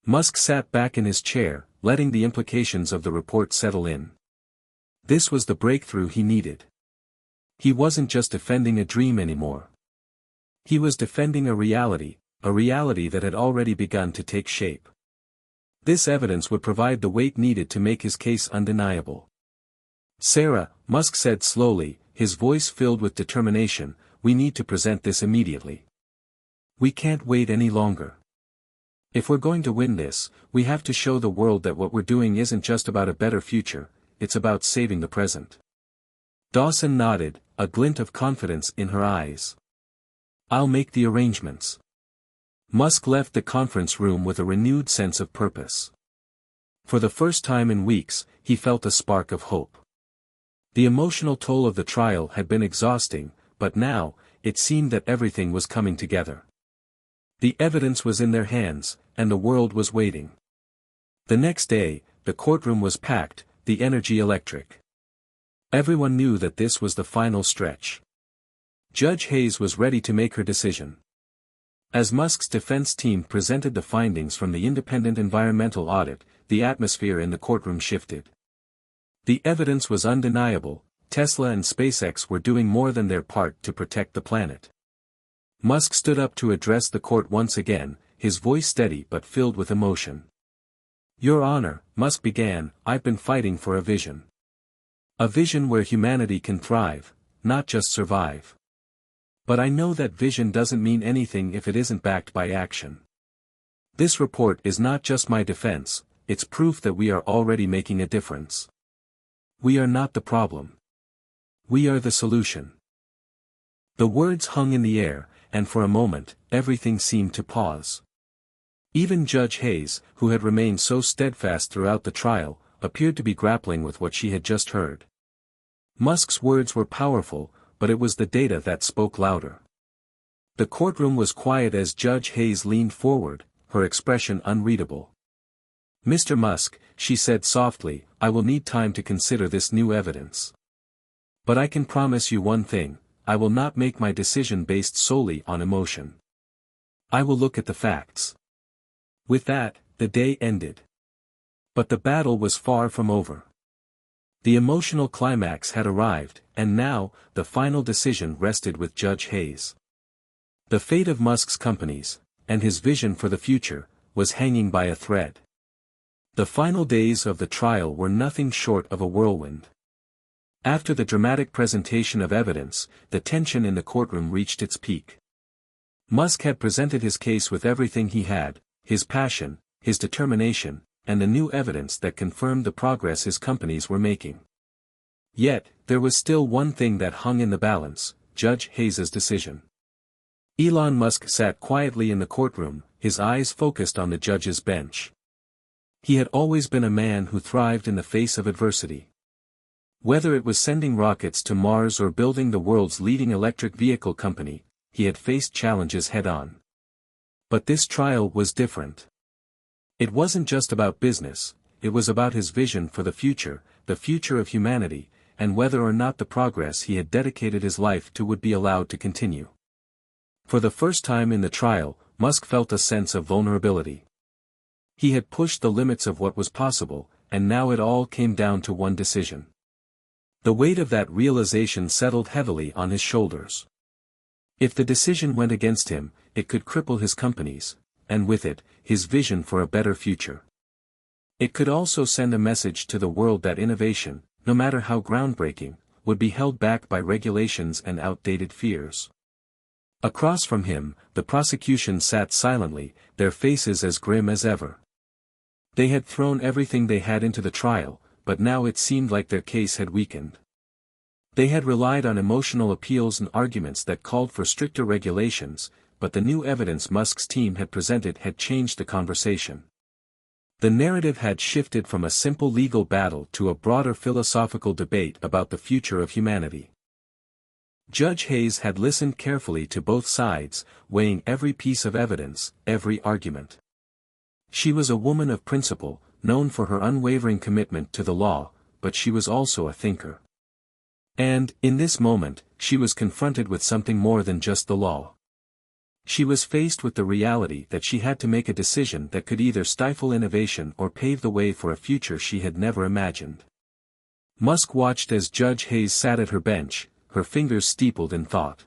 Musk sat back in his chair, letting the implications of the report settle in. This was the breakthrough he needed. He wasn't just defending a dream anymore. He was defending a reality that had already begun to take shape. This evidence would provide the weight needed to make his case undeniable. "Sarah," Musk said slowly, his voice filled with determination, "we need to present this immediately. We can't wait any longer. If we're going to win this, we have to show the world that what we're doing isn't just about a better future, it's about saving the present." Dawson nodded, a glint of confidence in her eyes. "I'll make the arrangements." Musk left the conference room with a renewed sense of purpose. For the first time in weeks, he felt a spark of hope. The emotional toll of the trial had been exhausting, but now, it seemed that everything was coming together. The evidence was in their hands, and the world was waiting. The next day, the courtroom was packed, the energy electric. Everyone knew that this was the final stretch. Judge Hayes was ready to make her decision. As Musk's defense team presented the findings from the independent environmental audit, the atmosphere in the courtroom shifted. The evidence was undeniable, Tesla and SpaceX were doing more than their part to protect the planet. Musk stood up to address the court once again, his voice steady but filled with emotion. "Your Honor," Musk began, "I've been fighting for a vision. A vision where humanity can thrive, not just survive. But I know that vision doesn't mean anything if it isn't backed by action. This report is not just my defense, it's proof that we are already making a difference. We are not the problem. We are the solution." The words hung in the air, and for a moment, everything seemed to pause. Even Judge Hayes, who had remained so steadfast throughout the trial, appeared to be grappling with what she had just heard. Musk's words were powerful, but it was the data that spoke louder. The courtroom was quiet as Judge Hayes leaned forward, her expression unreadable. "Mr. Musk," she said softly, "I will need time to consider this new evidence. But I can promise you one thing, I will not make my decision based solely on emotion. I will look at the facts." With that, the day ended. But the battle was far from over. The emotional climax had arrived, and now, the final decision rested with Judge Hayes. The fate of Musk's companies, and his vision for the future, was hanging by a thread. The final days of the trial were nothing short of a whirlwind. After the dramatic presentation of evidence, the tension in the courtroom reached its peak. Musk had presented his case with everything he had, his passion, his determination, and the new evidence that confirmed the progress his companies were making. Yet, there was still one thing that hung in the balance: Judge Hayes's decision. Elon Musk sat quietly in the courtroom, his eyes focused on the judge's bench. He had always been a man who thrived in the face of adversity. Whether it was sending rockets to Mars or building the world's leading electric vehicle company, he had faced challenges head-on. But this trial was different. It wasn't just about business, it was about his vision for the future of humanity, and whether or not the progress he had dedicated his life to would be allowed to continue. For the first time in the trial, Musk felt a sense of vulnerability. He had pushed the limits of what was possible, and now it all came down to one decision. The weight of that realization settled heavily on his shoulders. If the decision went against him, it could cripple his companies, and with it, his vision for a better future. It could also send a message to the world that innovation, no matter how groundbreaking, would be held back by regulations and outdated fears. Across from him, the prosecution sat silently, their faces as grim as ever. They had thrown everything they had into the trial, but now it seemed like their case had weakened. They had relied on emotional appeals and arguments that called for stricter regulations, but the new evidence Musk's team had presented had changed the conversation. The narrative had shifted from a simple legal battle to a broader philosophical debate about the future of humanity. Judge Hayes had listened carefully to both sides, weighing every piece of evidence, every argument. She was a woman of principle, known for her unwavering commitment to the law, but she was also a thinker. And, in this moment, she was confronted with something more than just the law. She was faced with the reality that she had to make a decision that could either stifle innovation or pave the way for a future she had never imagined. Musk watched as Judge Hayes sat at her bench, her fingers steepled in thought.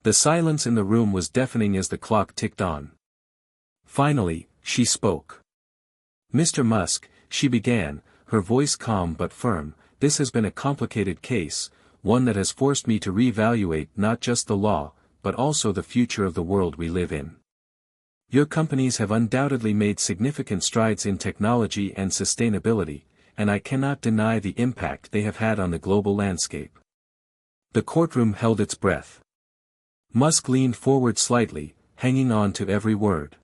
The silence in the room was deafening as the clock ticked on. Finally, she spoke. "Mr. Musk," she began, her voice calm but firm, "this has been a complicated case, one that has forced me to reevaluate not just the law, but also the future of the world we live in. Your companies have undoubtedly made significant strides in technology and sustainability, and I cannot deny the impact they have had on the global landscape." The courtroom held its breath. Musk leaned forward slightly, hanging on to every word.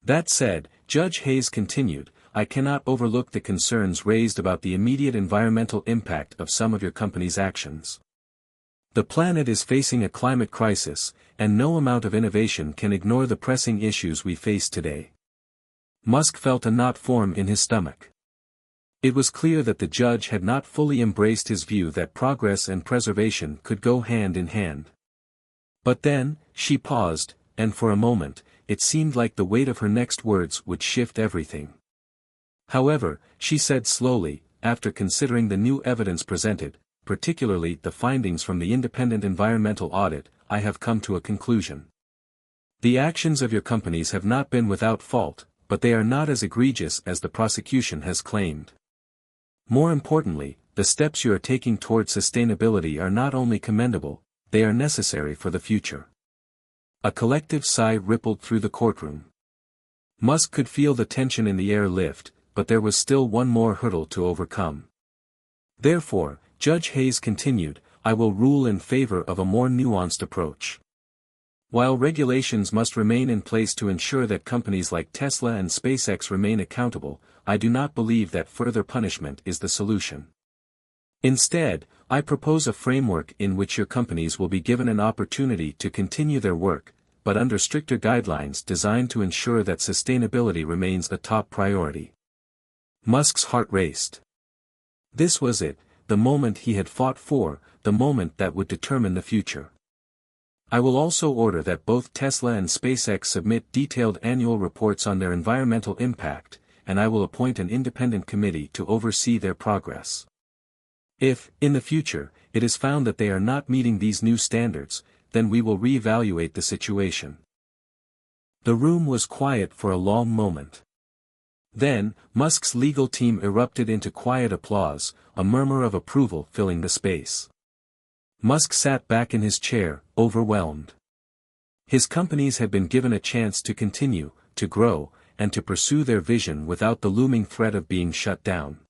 "That said," Judge Hayes continued, "I cannot overlook the concerns raised about the immediate environmental impact of some of your company's actions. The planet is facing a climate crisis, and no amount of innovation can ignore the pressing issues we face today." Musk felt a knot form in his stomach. It was clear that the judge had not fully embraced his view that progress and preservation could go hand in hand. But then, she paused, and for a moment, it seemed like the weight of her next words would shift everything. "However," she said slowly, after considering the new evidence presented, particularly the findings from the independent environmental audit, "I have come to a conclusion. The actions of your companies have not been without fault, but they are not as egregious as the prosecution has claimed. More importantly, the steps you are taking toward sustainability are not only commendable, they are necessary for the future." A collective sigh rippled through the courtroom. Musk could feel the tension in the air lift, but there was still one more hurdle to overcome. "Therefore," Judge Hayes continued, "I will rule in favor of a more nuanced approach. While regulations must remain in place to ensure that companies like Tesla and SpaceX remain accountable, I do not believe that further punishment is the solution. Instead, I propose a framework in which your companies will be given an opportunity to continue their work, but under stricter guidelines designed to ensure that sustainability remains a top priority. Musk's heart raced. This was it, the moment he had fought for, the moment that would determine the future. I will also order that both Tesla and SpaceX submit detailed annual reports on their environmental impact, and I will appoint an independent committee to oversee their progress. If, in the future, it is found that they are not meeting these new standards, then we will re-evaluate the situation. The room was quiet for a long moment. Then, Musk's legal team erupted into quiet applause, a murmur of approval filling the space. Musk sat back in his chair, overwhelmed. His companies had been given a chance to continue, to grow, and to pursue their vision without the looming threat of being shut down.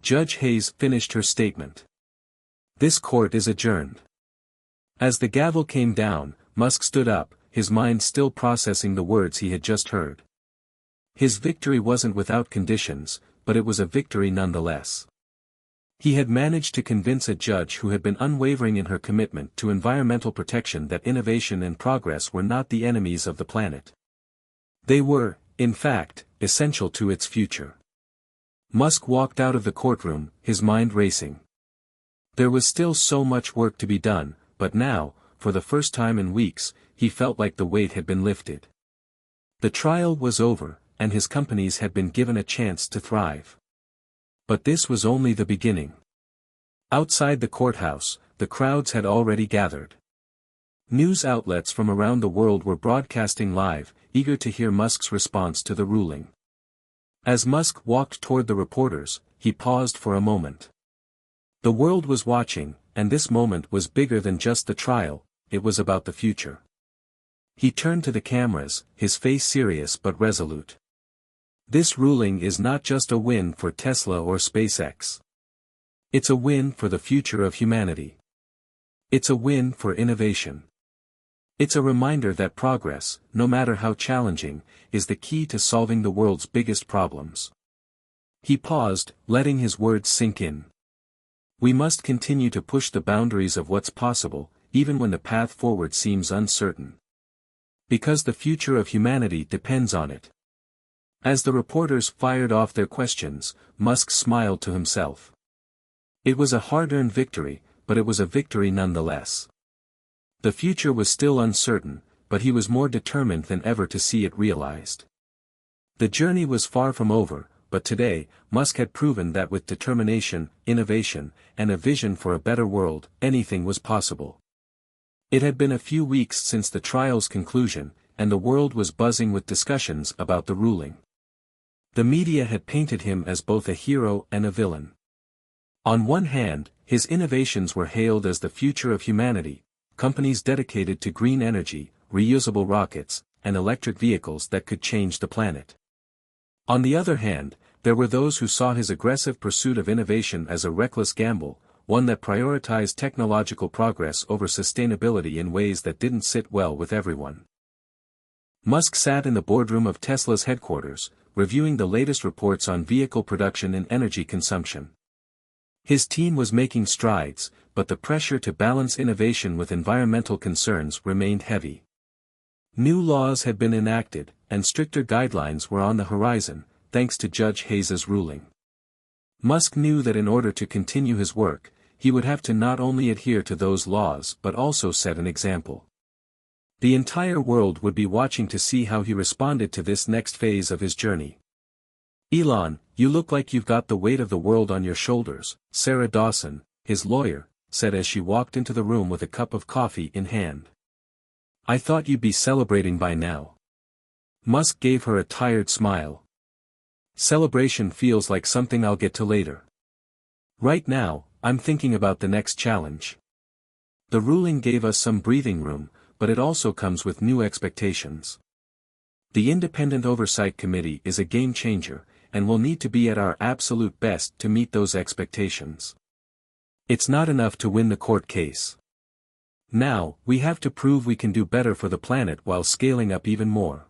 Judge Hayes finished her statement. This court is adjourned. As the gavel came down, Musk stood up, his mind still processing the words he had just heard. His victory wasn't without conditions, but it was a victory nonetheless. He had managed to convince a judge who had been unwavering in her commitment to environmental protection that innovation and progress were not the enemies of the planet. They were, in fact, essential to its future. Musk walked out of the courtroom, his mind racing. There was still so much work to be done, but now, for the first time in weeks, he felt like the weight had been lifted. The trial was over, and his companies had been given a chance to thrive. But this was only the beginning. Outside the courthouse, the crowds had already gathered. News outlets from around the world were broadcasting live, eager to hear Musk's response to the ruling. As Musk walked toward the reporters, he paused for a moment. The world was watching, and this moment was bigger than just the trial, it was about the future. He turned to the cameras, his face serious but resolute. This ruling is not just a win for Tesla or SpaceX. It's a win for the future of humanity. It's a win for innovation. It's a reminder that progress, no matter how challenging, is the key to solving the world's biggest problems. He paused, letting his words sink in. We must continue to push the boundaries of what's possible, even when the path forward seems uncertain. Because the future of humanity depends on it. As the reporters fired off their questions, Musk smiled to himself. It was a hard-earned victory, but it was a victory nonetheless. The future was still uncertain, but he was more determined than ever to see it realized. The journey was far from over, but today, Musk had proven that with determination, innovation, and a vision for a better world, anything was possible. It had been a few weeks since the trial's conclusion, and the world was buzzing with discussions about the ruling. The media had painted him as both a hero and a villain. On one hand, his innovations were hailed as the future of humanity, companies dedicated to green energy, reusable rockets, and electric vehicles that could change the planet. On the other hand, there were those who saw his aggressive pursuit of innovation as a reckless gamble, one that prioritized technological progress over sustainability in ways that didn't sit well with everyone. Musk sat in the boardroom of Tesla's headquarters, reviewing the latest reports on vehicle production and energy consumption. His team was making strides, but the pressure to balance innovation with environmental concerns remained heavy. New laws had been enacted, and stricter guidelines were on the horizon, thanks to Judge Hayes's ruling. Musk knew that in order to continue his work, he would have to not only adhere to those laws but also set an example. The entire world would be watching to see how he responded to this next phase of his journey. "Elon, you look like you've got the weight of the world on your shoulders," Sarah Dawson, his lawyer, said as she walked into the room with a cup of coffee in hand. "I thought you'd be celebrating by now." Musk gave her a tired smile. "Celebration feels like something I'll get to later. Right now, I'm thinking about the next challenge. The ruling gave us some breathing room, but it also comes with new expectations. The Independent Oversight Committee is a game changer, and we'll need to be at our absolute best to meet those expectations. It's not enough to win the court case. Now, we have to prove we can do better for the planet while scaling up even more."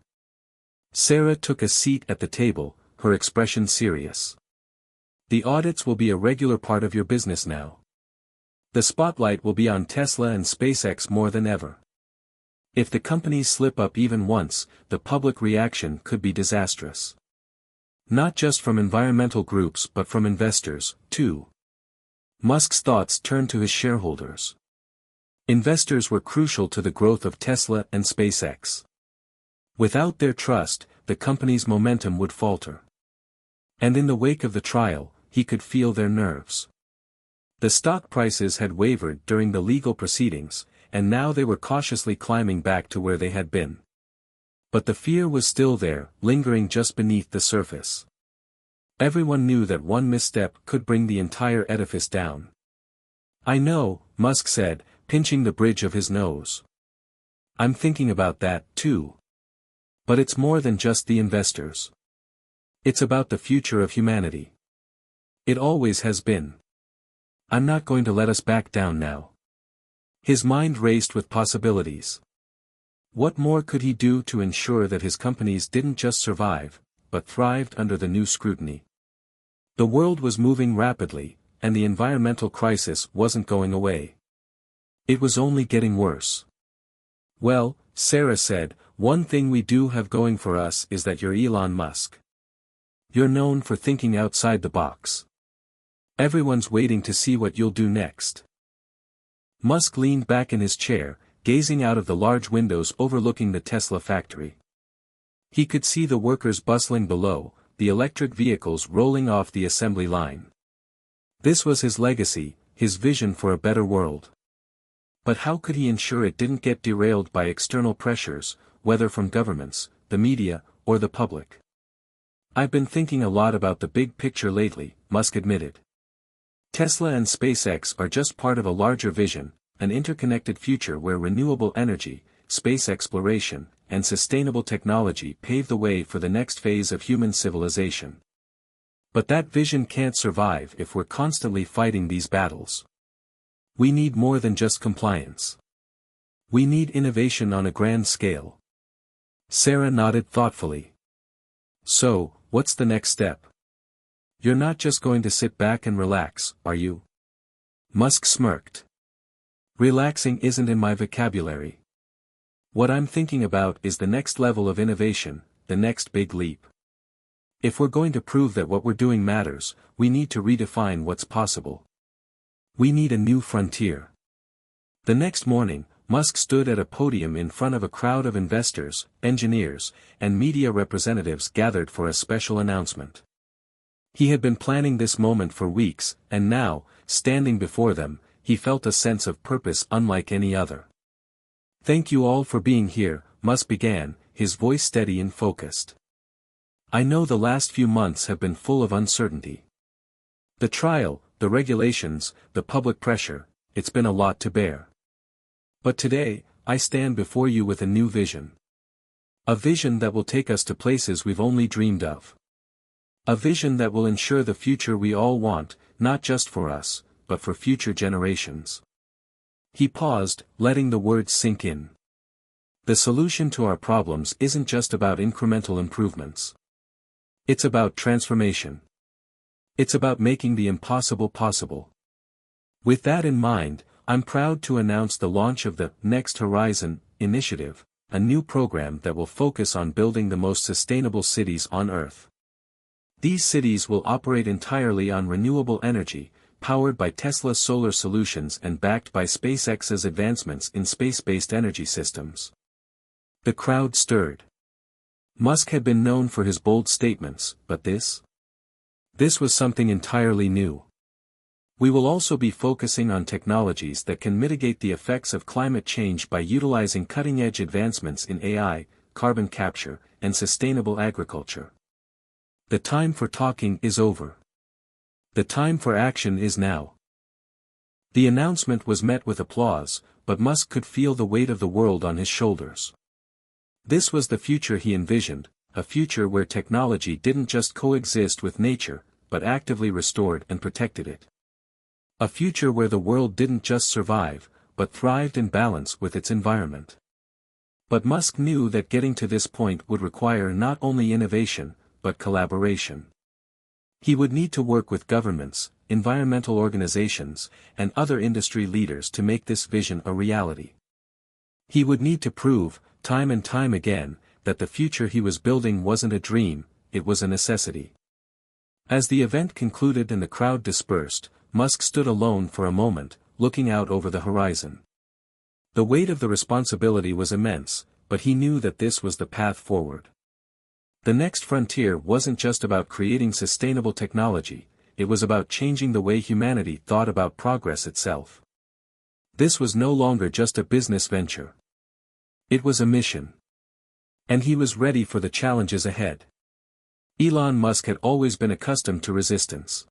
Sarah took a seat at the table, her expression serious. The audits will be a regular part of your business now. The spotlight will be on Tesla and SpaceX more than ever. If the companies slip up even once, the public reaction could be disastrous. Not just from environmental groups but from investors, too. Musk's thoughts turned to his shareholders. Investors were crucial to the growth of Tesla and SpaceX. Without their trust, the company's momentum would falter. And in the wake of the trial, he could feel their nerves. The stock prices had wavered during the legal proceedings, and now they were cautiously climbing back to where they had been. But the fear was still there, lingering just beneath the surface. Everyone knew that one misstep could bring the entire edifice down. "I know," Musk said, pinching the bridge of his nose. "I'm thinking about that, too. But it's more than just the investors. It's about the future of humanity. It always has been. I'm not going to let us back down now." His mind raced with possibilities. What more could he do to ensure that his companies didn't just survive, but thrived under the new scrutiny? The world was moving rapidly, and the environmental crisis wasn't going away. It was only getting worse. "Well," Sarah said, "one thing we do have going for us is that you're Elon Musk. You're known for thinking outside the box. Everyone's waiting to see what you'll do next." Musk leaned back in his chair, gazing out of the large windows overlooking the Tesla factory. He could see the workers bustling below, the electric vehicles rolling off the assembly line. This was his legacy, his vision for a better world. But how could he ensure it didn't get derailed by external pressures, whether from governments, the media, or the public? "I've been thinking a lot about the big picture lately," Musk admitted. "Tesla and SpaceX are just part of a larger vision, an interconnected future where renewable energy, space exploration, and sustainable technology pave the way for the next phase of human civilization. But that vision can't survive if we're constantly fighting these battles. We need more than just compliance. We need innovation on a grand scale." Sarah nodded thoughtfully. "So, what's the next step? You're not just going to sit back and relax, are you?" Musk smirked. "Relaxing isn't in my vocabulary. What I'm thinking about is the next level of innovation, the next big leap. If we're going to prove that what we're doing matters, we need to redefine what's possible. We need a new frontier." The next morning, Musk stood at a podium in front of a crowd of investors, engineers, and media representatives gathered for a special announcement. He had been planning this moment for weeks, and now, standing before them, he felt a sense of purpose unlike any other. "Thank you all for being here," Musk began, his voice steady and focused. "I know the last few months have been full of uncertainty. The trial, the regulations, the public pressure, it's been a lot to bear. But today, I stand before you with a new vision. A vision that will take us to places we've only dreamed of. A vision that will ensure the future we all want, not just for us, but for future generations." He paused, letting the words sink in. "The solution to our problems isn't just about incremental improvements. It's about transformation. It's about making the impossible possible. With that in mind, I'm proud to announce the launch of the Next Horizon initiative, a new program that will focus on building the most sustainable cities on Earth. These cities will operate entirely on renewable energy, powered by Tesla's solar solutions and backed by SpaceX's advancements in space-based energy systems." The crowd stirred. Musk had been known for his bold statements, but this was something entirely new. "We will also be focusing on technologies that can mitigate the effects of climate change by utilizing cutting-edge advancements in AI, carbon capture, and sustainable agriculture. The time for talking is over. The time for action is now." The announcement was met with applause, but Musk could feel the weight of the world on his shoulders. This was the future he envisioned, a future where technology didn't just coexist with nature, but actively restored and protected it. A future where the world didn't just survive, but thrived in balance with its environment. But Musk knew that getting to this point would require not only innovation, but collaboration. He would need to work with governments, environmental organizations, and other industry leaders to make this vision a reality. He would need to prove, time and time again, that the future he was building wasn't a dream, it was a necessity. As the event concluded and the crowd dispersed, Musk stood alone for a moment, looking out over the horizon. The weight of the responsibility was immense, but he knew that this was the path forward. The next frontier wasn't just about creating sustainable technology, it was about changing the way humanity thought about progress itself. This was no longer just a business venture. It was a mission. And he was ready for the challenges ahead. Elon Musk had always been accustomed to resistance.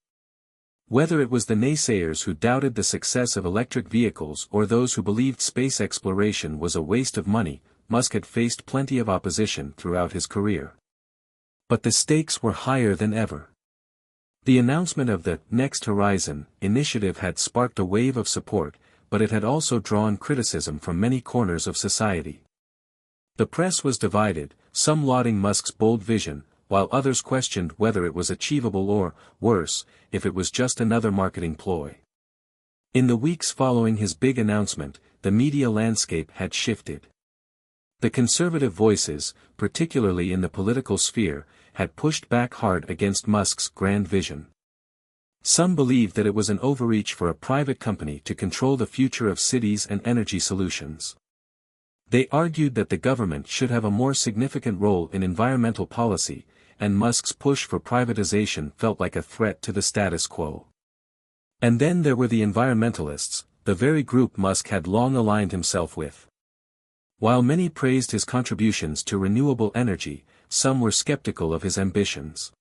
Whether it was the naysayers who doubted the success of electric vehicles or those who believed space exploration was a waste of money, Musk had faced plenty of opposition throughout his career. But the stakes were higher than ever. The announcement of the Next Horizon initiative had sparked a wave of support, but it had also drawn criticism from many corners of society. The press was divided, some lauding Musk's bold vision, while others questioned whether it was achievable or, worse, if it was just another marketing ploy. In the weeks following his big announcement, the media landscape had shifted. The conservative voices, particularly in the political sphere, had pushed back hard against Musk's grand vision. Some believed that it was an overreach for a private company to control the future of cities and energy solutions. They argued that the government should have a more significant role in environmental policy, and Musk's push for privatization felt like a threat to the status quo. And then there were the environmentalists, the very group Musk had long aligned himself with. While many praised his contributions to renewable energy, some were skeptical of his ambitions.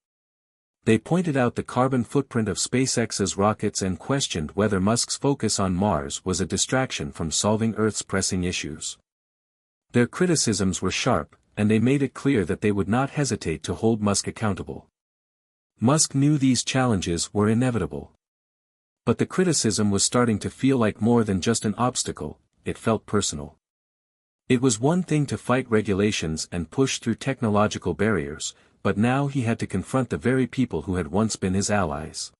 They pointed out the carbon footprint of SpaceX's rockets and questioned whether Musk's focus on Mars was a distraction from solving Earth's pressing issues. Their criticisms were sharp, and they made it clear that they would not hesitate to hold Musk accountable. Musk knew these challenges were inevitable. But the criticism was starting to feel like more than just an obstacle, it felt personal. It was one thing to fight regulations and push through technological barriers, but now he had to confront the very people who had once been his allies.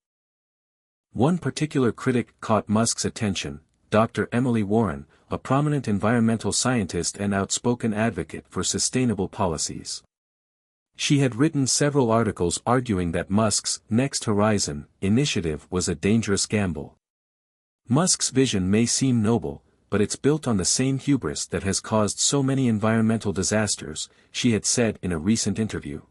One particular critic caught Musk's attention, Dr. Emily Warren, a prominent environmental scientist and outspoken advocate for sustainable policies. She had written several articles arguing that Musk's Next Horizon initiative was a dangerous gamble. Musk's vision may seem noble, but it's built on the same hubris that has caused so many environmental disasters, she had said in a recent interview.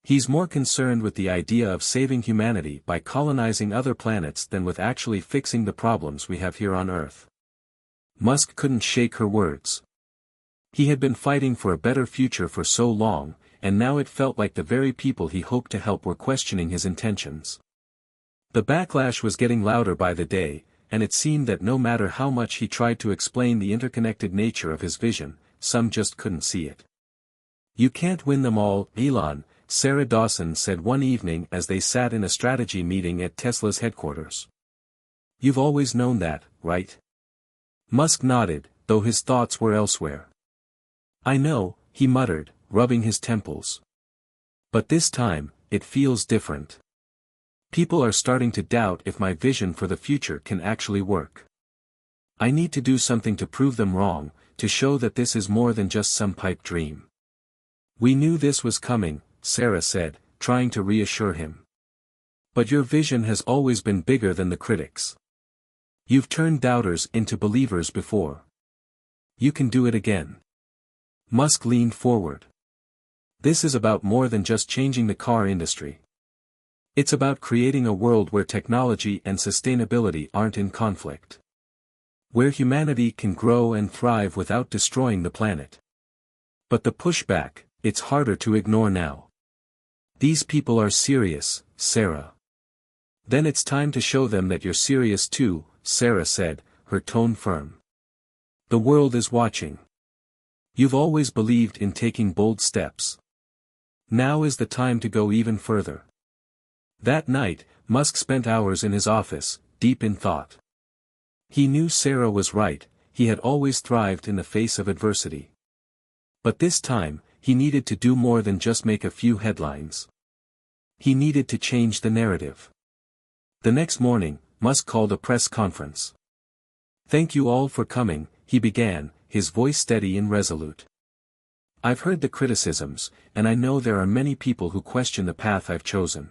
He's more concerned with the idea of saving humanity by colonizing other planets than with actually fixing the problems we have here on Earth. Musk couldn't shake her words. He had been fighting for a better future for so long, and now it felt like the very people he hoped to help were questioning his intentions. The backlash was getting louder by the day, and it seemed that no matter how much he tried to explain the interconnected nature of his vision, some just couldn't see it. "You can't win them all, Elon," Sarah Dawson said one evening as they sat in a strategy meeting at Tesla's headquarters. "You've always known that, right?" Musk nodded, though his thoughts were elsewhere. "I know," he muttered, rubbing his temples. "But this time, it feels different. People are starting to doubt if my vision for the future can actually work. I need to do something to prove them wrong, to show that this is more than just some pipe dream." "We knew this was coming," Sarah said, trying to reassure him. "But your vision has always been bigger than the critics. You've turned doubters into believers before. You can do it again." Musk leaned forward. "This is about more than just changing the car industry. It's about creating a world where technology and sustainability aren't in conflict. Where humanity can grow and thrive without destroying the planet. But the pushback, it's harder to ignore now. These people are serious, Sarah." "Then it's time to show them that you're serious too," Sarah said, her tone firm. "The world is watching. You've always believed in taking bold steps. Now is the time to go even further." That night, Musk spent hours in his office, deep in thought. He knew Sarah was right, he had always thrived in the face of adversity. But this time, he needed to do more than just make a few headlines. He needed to change the narrative. The next morning, Musk called a press conference. "Thank you all for coming," he began, his voice steady and resolute. "I've heard the criticisms, and I know there are many people who question the path I've chosen.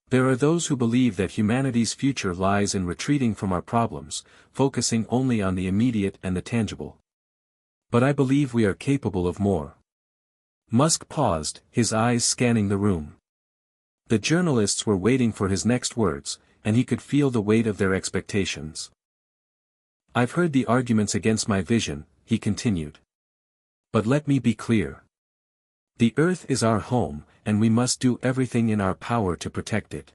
There are those who believe that humanity's future lies in retreating from our problems, focusing only on the immediate and the tangible. But I believe we are capable of more." Musk paused, his eyes scanning the room. The journalists were waiting for his next words, and he could feel the weight of their expectations. "I've heard the arguments against my vision," he continued. "But let me be clear. The Earth is our home, and we must do everything in our power to protect it.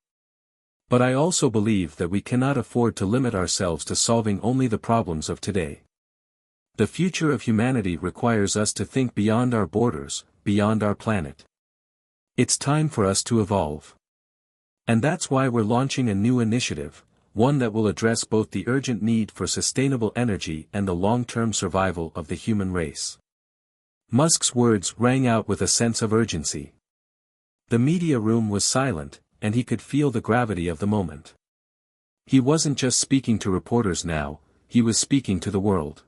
But I also believe that we cannot afford to limit ourselves to solving only the problems of today. The future of humanity requires us to think beyond our borders, beyond our planet. It's time for us to evolve. And that's why we're launching a new initiative, one that will address both the urgent need for sustainable energy and the long-term survival of the human race." Musk's words rang out with a sense of urgency. The media room was silent, and he could feel the gravity of the moment. He wasn't just speaking to reporters now, he was speaking to the world.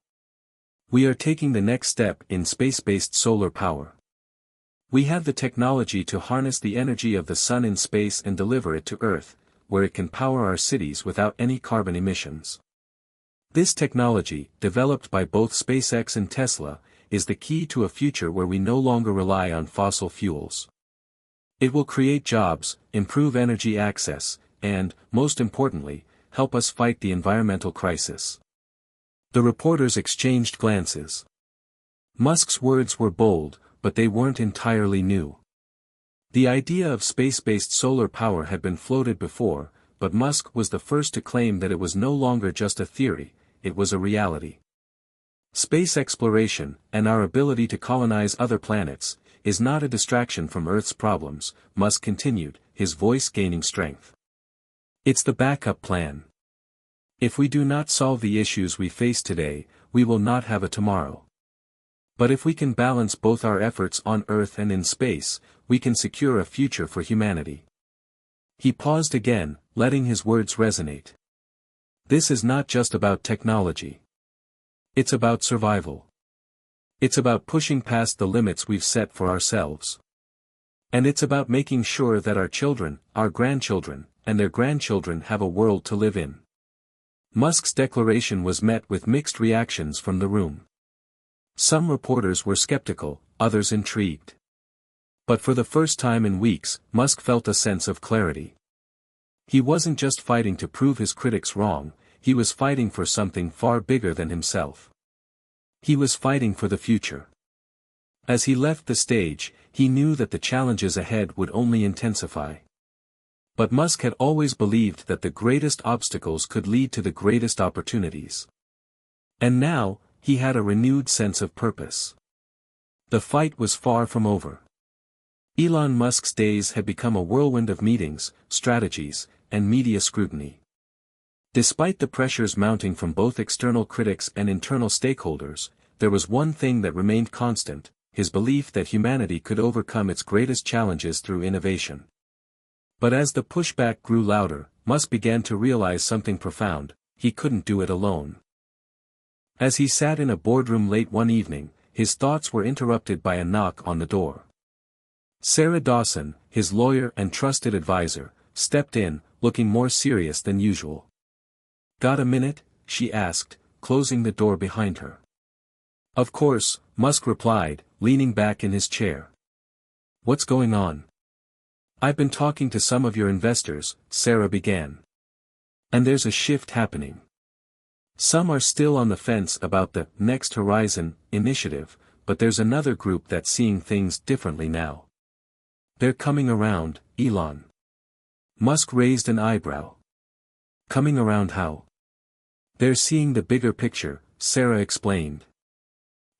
"We are taking the next step in space-based solar power. We have the technology to harness the energy of the sun in space and deliver it to Earth, where it can power our cities without any carbon emissions. This technology, developed by both SpaceX and Tesla, is the key to a future where we no longer rely on fossil fuels. It will create jobs, improve energy access, and, most importantly, help us fight the environmental crisis." The reporters exchanged glances. Musk's words were bold, but they weren't entirely new. The idea of space-based solar power had been floated before, but Musk was the first to claim that it was no longer just a theory, it was a reality. "Space exploration, and our ability to colonize other planets, is not a distraction from Earth's problems," Musk continued, his voice gaining strength. "It's the backup plan. If we do not solve the issues we face today, we will not have a tomorrow. But if we can balance both our efforts on Earth and in space, we can secure a future for humanity." He paused again, letting his words resonate. "This is not just about technology. It's about survival. It's about pushing past the limits we've set for ourselves. And it's about making sure that our children, our grandchildren, and their grandchildren have a world to live in." Musk's declaration was met with mixed reactions from the room. Some reporters were skeptical, others intrigued. But for the first time in weeks, Musk felt a sense of clarity. He wasn't just fighting to prove his critics wrong, he was fighting for something far bigger than himself. He was fighting for the future. As he left the stage, he knew that the challenges ahead would only intensify. But Musk had always believed that the greatest obstacles could lead to the greatest opportunities. And now, he had a renewed sense of purpose. The fight was far from over. Elon Musk's days had become a whirlwind of meetings, strategies, and media scrutiny. Despite the pressures mounting from both external critics and internal stakeholders, there was one thing that remained constant: his belief that humanity could overcome its greatest challenges through innovation. But as the pushback grew louder, Musk began to realize something profound: he couldn't do it alone. As he sat in a boardroom late one evening, his thoughts were interrupted by a knock on the door. Sarah Dawson, his lawyer and trusted advisor, stepped in, looking more serious than usual. "Got a minute?" she asked, closing the door behind her. "Of course," Musk replied, leaning back in his chair. "What's going on?" "I've been talking to some of your investors," Sarah began. "And there's a shift happening. Some are still on the fence about the Next Horizon initiative, but there's another group that's seeing things differently now. They're coming around, Elon." Musk raised an eyebrow. "Coming around how?" "They're seeing the bigger picture," Sarah explained.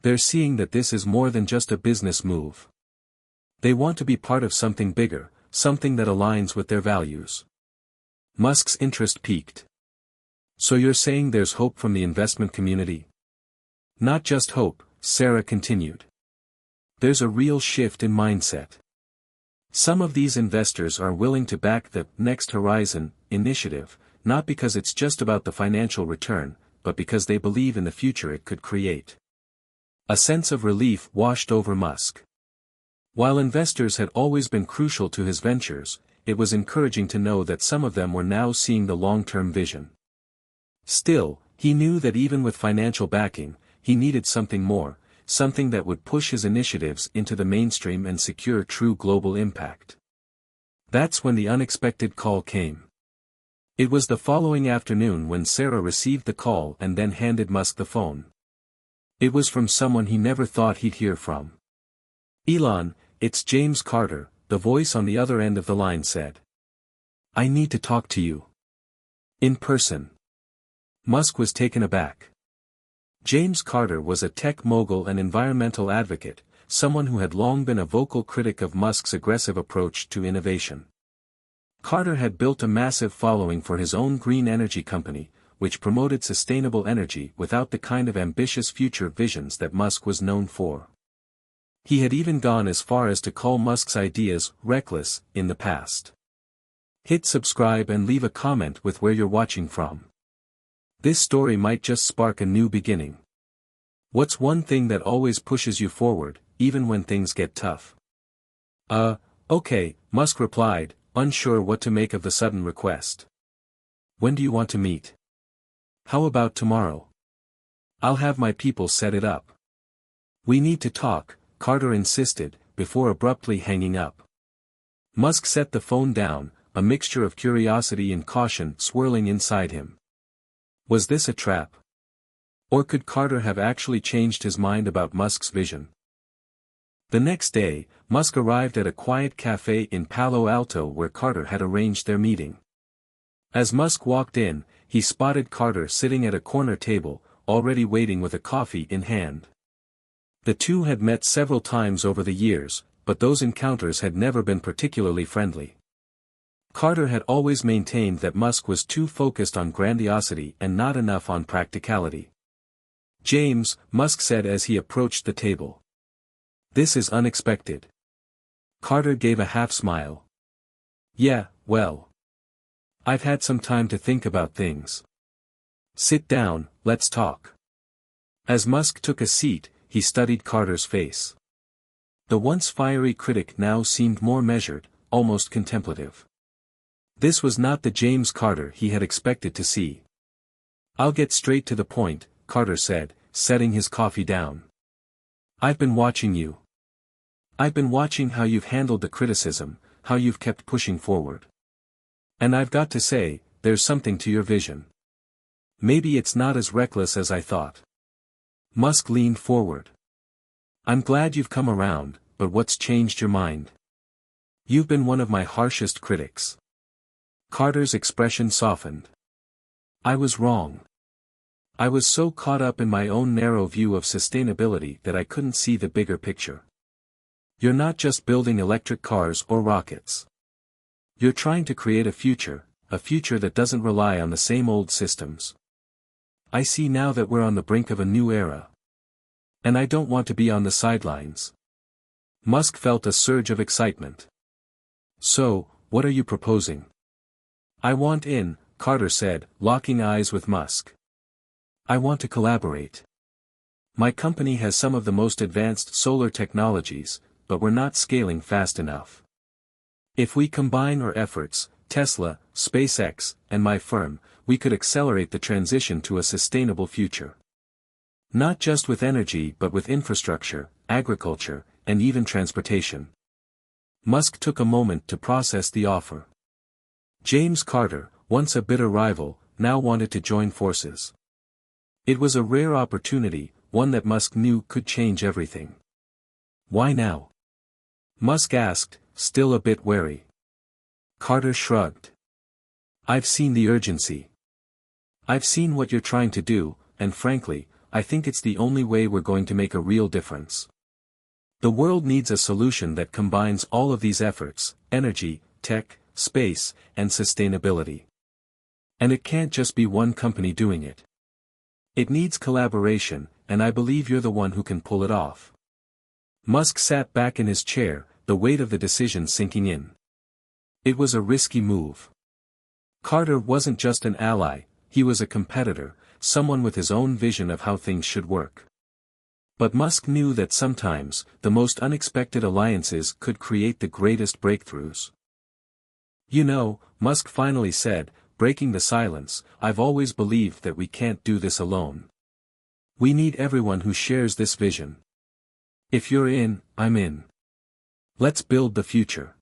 "They're seeing that this is more than just a business move. They want to be part of something bigger, something that aligns with their values." Musk's interest piqued. "So you're saying there's hope from the investment community?" "Not just hope," Sarah continued. "There's a real shift in mindset. Some of these investors are willing to back the Next Horizon initiative, not because it's just about the financial return, but because they believe in the future it could create. A sense of relief washed over Musk. While investors had always been crucial to his ventures, it was encouraging to know that some of them were now seeing the long-term vision. Still, he knew that even with financial backing, he needed something more, something that would push his initiatives into the mainstream and secure true global impact. That's when the unexpected call came. It was the following afternoon when Sarah received the call and then handed Musk the phone. It was from someone he never thought he'd hear from. "Elon, it's James Carter," the voice on the other end of the line said. "I need to talk to you. In person." Musk was taken aback. James Carter was a tech mogul and environmental advocate, someone who had long been a vocal critic of Musk's aggressive approach to innovation. Carter had built a massive following for his own green energy company, which promoted sustainable energy without the kind of ambitious future visions that Musk was known for. He had even gone as far as to call Musk's ideas reckless in the past. Hit subscribe and leave a comment with where you're watching from. This story might just spark a new beginning. What's one thing that always pushes you forward, even when things get tough? Okay, Musk replied, unsure what to make of the sudden request. "When do you want to meet?" "How about tomorrow? I'll have my people set it up." "We need to talk," Carter insisted, before abruptly hanging up. Musk set the phone down, a mixture of curiosity and caution swirling inside him. Was this a trap? Or could Carter have actually changed his mind about Musk's vision? The next day, Musk arrived at a quiet cafe in Palo Alto where Carter had arranged their meeting. As Musk walked in, he spotted Carter sitting at a corner table, already waiting with a coffee in hand. The two had met several times over the years, but those encounters had never been particularly friendly. Carter had always maintained that Musk was too focused on grandiosity and not enough on practicality. "James," Musk said as he approached the table. "This is unexpected." Carter gave a half-smile. "Yeah, well. I've had some time to think about things. Sit down, let's talk." As Musk took a seat, he studied Carter's face. The once fiery critic now seemed more measured, almost contemplative. This was not the James Carter he had expected to see. "I'll get straight to the point," Carter said, setting his coffee down. "I've been watching you. I've been watching how you've handled the criticism, how you've kept pushing forward. And I've got to say, there's something to your vision. Maybe it's not as reckless as I thought." Musk leaned forward. "I'm glad you've come around, but what's changed your mind? You've been one of my harshest critics." Carter's expression softened. "I was wrong. I was so caught up in my own narrow view of sustainability that I couldn't see the bigger picture. You're not just building electric cars or rockets. You're trying to create a future that doesn't rely on the same old systems. I see now that we're on the brink of a new era. And I don't want to be on the sidelines." Musk felt a surge of excitement. "So, what are you proposing?" "I want in," Carter said, locking eyes with Musk. "I want to collaborate. My company has some of the most advanced solar technologies, but we're not scaling fast enough. If we combine our efforts, Tesla, SpaceX, and my firm, we could accelerate the transition to a sustainable future. Not just with energy but with infrastructure, agriculture, and even transportation." Musk took a moment to process the offer. James Carter, once a bitter rival, now wanted to join forces. It was a rare opportunity, one that Musk knew could change everything. "Why now?" Musk asked, still a bit wary. Carter shrugged. "I've seen the urgency. I've seen what you're trying to do, and frankly, I think it's the only way we're going to make a real difference. The world needs a solution that combines all of these efforts: energy, tech, space, and sustainability. And it can't just be one company doing it. It needs collaboration, and I believe you're the one who can pull it off." Musk sat back in his chair, the weight of the decision sinking in. It was a risky move. Carter wasn't just an ally, he was a competitor, someone with his own vision of how things should work. But Musk knew that sometimes, the most unexpected alliances could create the greatest breakthroughs. "You know," Musk finally said, breaking the silence, "I've always believed that we can't do this alone. We need everyone who shares this vision. If you're in, I'm in. Let's build the future."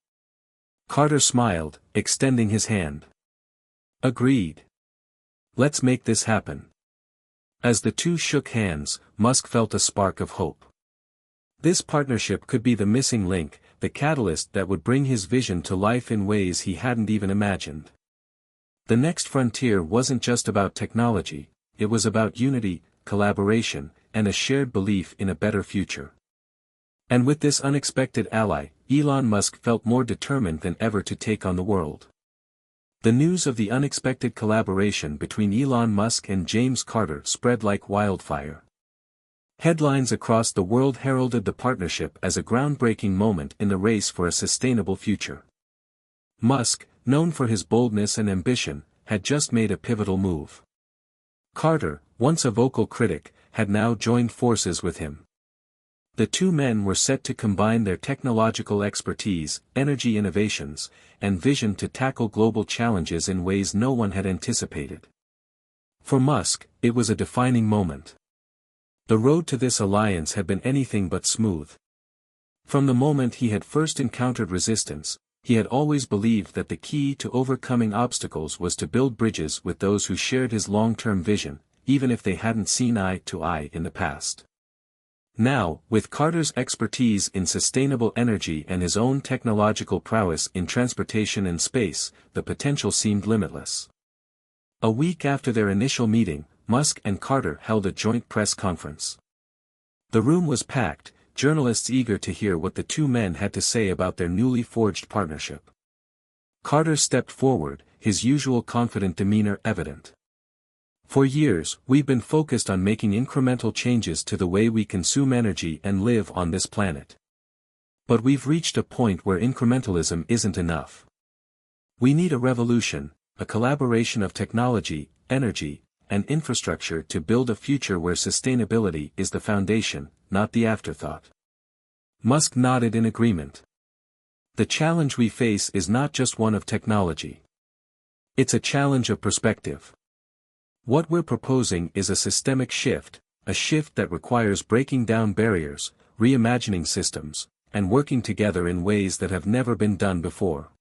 Carter smiled, extending his hand. "Agreed. Let's make this happen." As the two shook hands, Musk felt a spark of hope. This partnership could be the missing link, the catalyst that would bring his vision to life in ways he hadn't even imagined. The next frontier wasn't just about technology, it was about unity, collaboration, and a shared belief in a better future. And with this unexpected ally, Elon Musk felt more determined than ever to take on the world. The news of the unexpected collaboration between Elon Musk and James Carter spread like wildfire. Headlines across the world heralded the partnership as a groundbreaking moment in the race for a sustainable future. Musk, known for his boldness and ambition, had just made a pivotal move. Carter, once a vocal critic, had now joined forces with him. The two men were set to combine their technological expertise, energy innovations, and vision to tackle global challenges in ways no one had anticipated. For Musk, it was a defining moment. The road to this alliance had been anything but smooth. From the moment he had first encountered resistance, he had always believed that the key to overcoming obstacles was to build bridges with those who shared his long-term vision, even if they hadn't seen eye to eye in the past. Now, with Carter's expertise in sustainable energy and his own technological prowess in transportation and space, the potential seemed limitless. A week after their initial meeting, Musk and Carter held a joint press conference. The room was packed, journalists eager to hear what the two men had to say about their newly forged partnership. Carter stepped forward, his usual confident demeanor evident. "For years, we've been focused on making incremental changes to the way we consume energy and live on this planet. But we've reached a point where incrementalism isn't enough. We need a revolution, a collaboration of technology, energy, and infrastructure to build a future where sustainability is the foundation, not the afterthought." Musk nodded in agreement. "The challenge we face is not just one of technology. It's a challenge of perspective. What we're proposing is a systemic shift, a shift that requires breaking down barriers, reimagining systems, and working together in ways that have never been done before."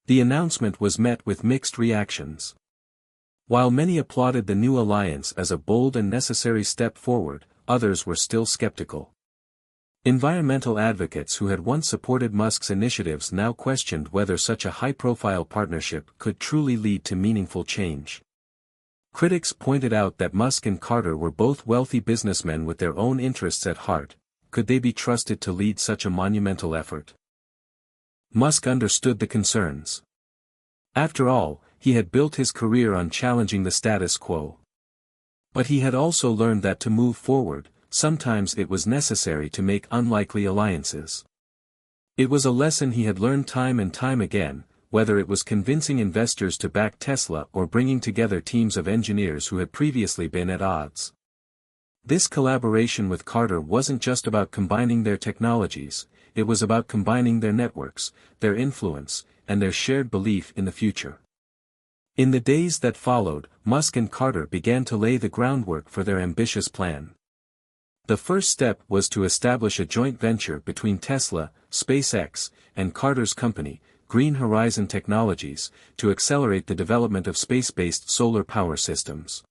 The announcement was met with mixed reactions. While many applauded the new alliance as a bold and necessary step forward, others were still skeptical. Environmental advocates who had once supported Musk's initiatives now questioned whether such a high-profile partnership could truly lead to meaningful change. Critics pointed out that Musk and Carter were both wealthy businessmen with their own interests at heart. Could they be trusted to lead such a monumental effort? Musk understood the concerns. After all, he had built his career on challenging the status quo. But he had also learned that to move forward, sometimes it was necessary to make unlikely alliances. It was a lesson he had learned time and time again, whether it was convincing investors to back Tesla or bringing together teams of engineers who had previously been at odds. This collaboration with Carter wasn't just about combining their technologies, it was about combining their networks, their influence, and their shared belief in the future. In the days that followed, Musk and Carter began to lay the groundwork for their ambitious plan. The first step was to establish a joint venture between Tesla, SpaceX, and Carter's company, Green Horizon Technologies, to accelerate the development of space-based solar power systems.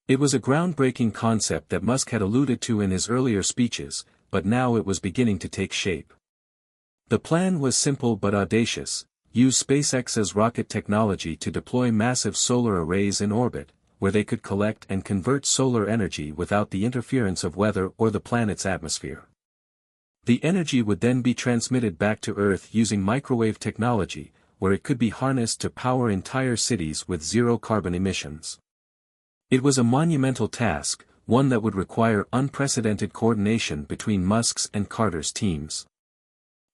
It was a groundbreaking concept that Musk had alluded to in his earlier speeches, but now it was beginning to take shape. The plan was simple but audacious: use SpaceX's rocket technology to deploy massive solar arrays in orbit, where they could collect and convert solar energy without the interference of weather or the planet's atmosphere. The energy would then be transmitted back to Earth using microwave technology, where it could be harnessed to power entire cities with zero carbon emissions. It was a monumental task, one that would require unprecedented coordination between Musk's and Carter's teams.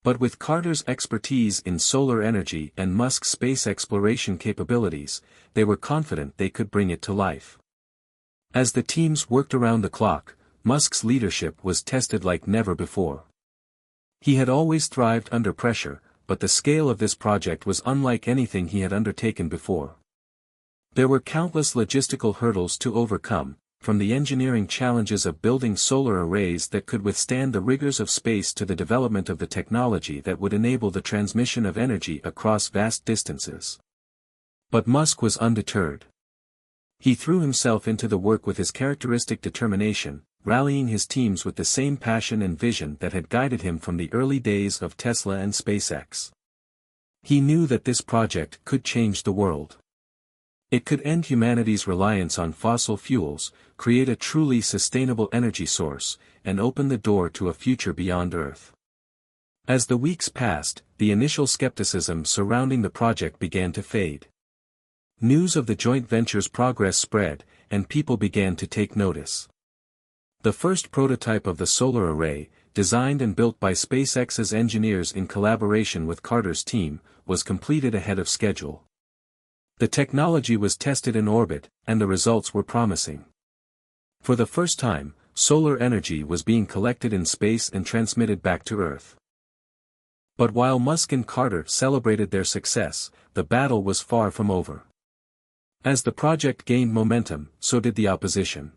But with Carter's expertise in solar energy and Musk's space exploration capabilities, they were confident they could bring it to life. As the teams worked around the clock, Musk's leadership was tested like never before. He had always thrived under pressure, but the scale of this project was unlike anything he had undertaken before. There were countless logistical hurdles to overcome, from the engineering challenges of building solar arrays that could withstand the rigors of space to the development of the technology that would enable the transmission of energy across vast distances. But Musk was undeterred. He threw himself into the work with his characteristic determination, rallying his teams with the same passion and vision that had guided him from the early days of Tesla and SpaceX. He knew that this project could change the world. It could end humanity's reliance on fossil fuels, create a truly sustainable energy source, and open the door to a future beyond Earth. As the weeks passed, the initial skepticism surrounding the project began to fade. News of the joint venture's progress spread, and people began to take notice. The first prototype of the solar array, designed and built by SpaceX's engineers in collaboration with Carter's team, was completed ahead of schedule. The technology was tested in orbit, and the results were promising. For the first time, solar energy was being collected in space and transmitted back to Earth. But while Musk and Carter celebrated their success, the battle was far from over. As the project gained momentum, so did the opposition.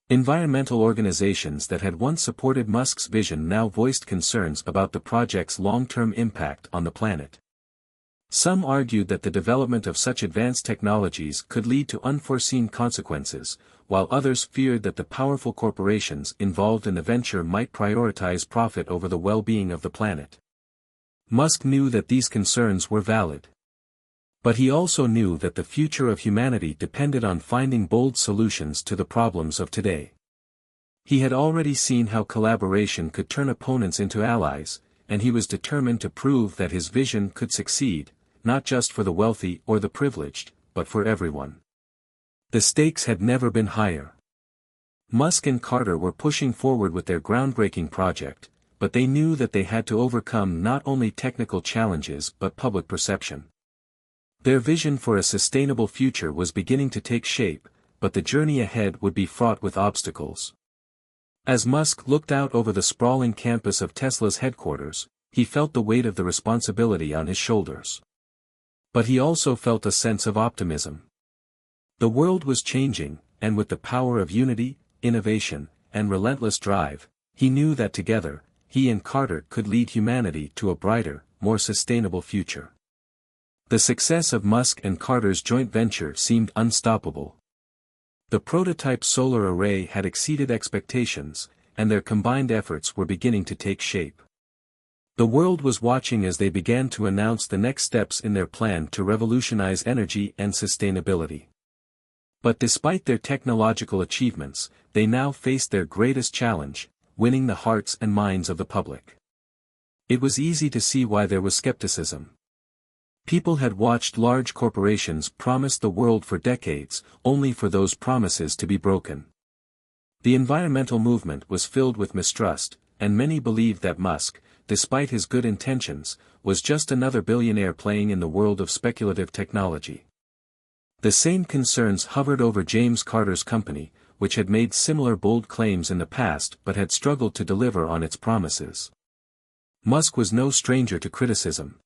Environmental organizations that had once supported Musk's vision now voiced concerns about the project's long-term impact on the planet. Some argued that the development of such advanced technologies could lead to unforeseen consequences, while others feared that the powerful corporations involved in the venture might prioritize profit over the well-being of the planet. Musk knew that these concerns were valid. But he also knew that the future of humanity depended on finding bold solutions to the problems of today. He had already seen how collaboration could turn opponents into allies, and he was determined to prove that his vision could succeed, not just for the wealthy or the privileged, but for everyone. The stakes had never been higher. Musk and Carter were pushing forward with their groundbreaking project, but they knew that they had to overcome not only technical challenges but public perception. Their vision for a sustainable future was beginning to take shape, but the journey ahead would be fraught with obstacles. As Musk looked out over the sprawling campus of Tesla's headquarters, he felt the weight of the responsibility on his shoulders. But he also felt a sense of optimism. The world was changing, and with the power of unity, innovation, and relentless drive, he knew that together, he and Carter could lead humanity to a brighter, more sustainable future. The success of Musk and Carter's joint venture seemed unstoppable. The prototype solar array had exceeded expectations, and their combined efforts were beginning to take shape. The world was watching as they began to announce the next steps in their plan to revolutionize energy and sustainability. But despite their technological achievements, they now faced their greatest challenge, winning the hearts and minds of the public. It was easy to see why there was skepticism. People had watched large corporations promise the world for decades, only for those promises to be broken. The environmental movement was filled with mistrust, and many believed that Musk, despite his good intentions, was just another billionaire playing in the world of speculative technology. The same concerns hovered over James Carter's company, which had made similar bold claims in the past but had struggled to deliver on its promises. Musk was no stranger to criticism.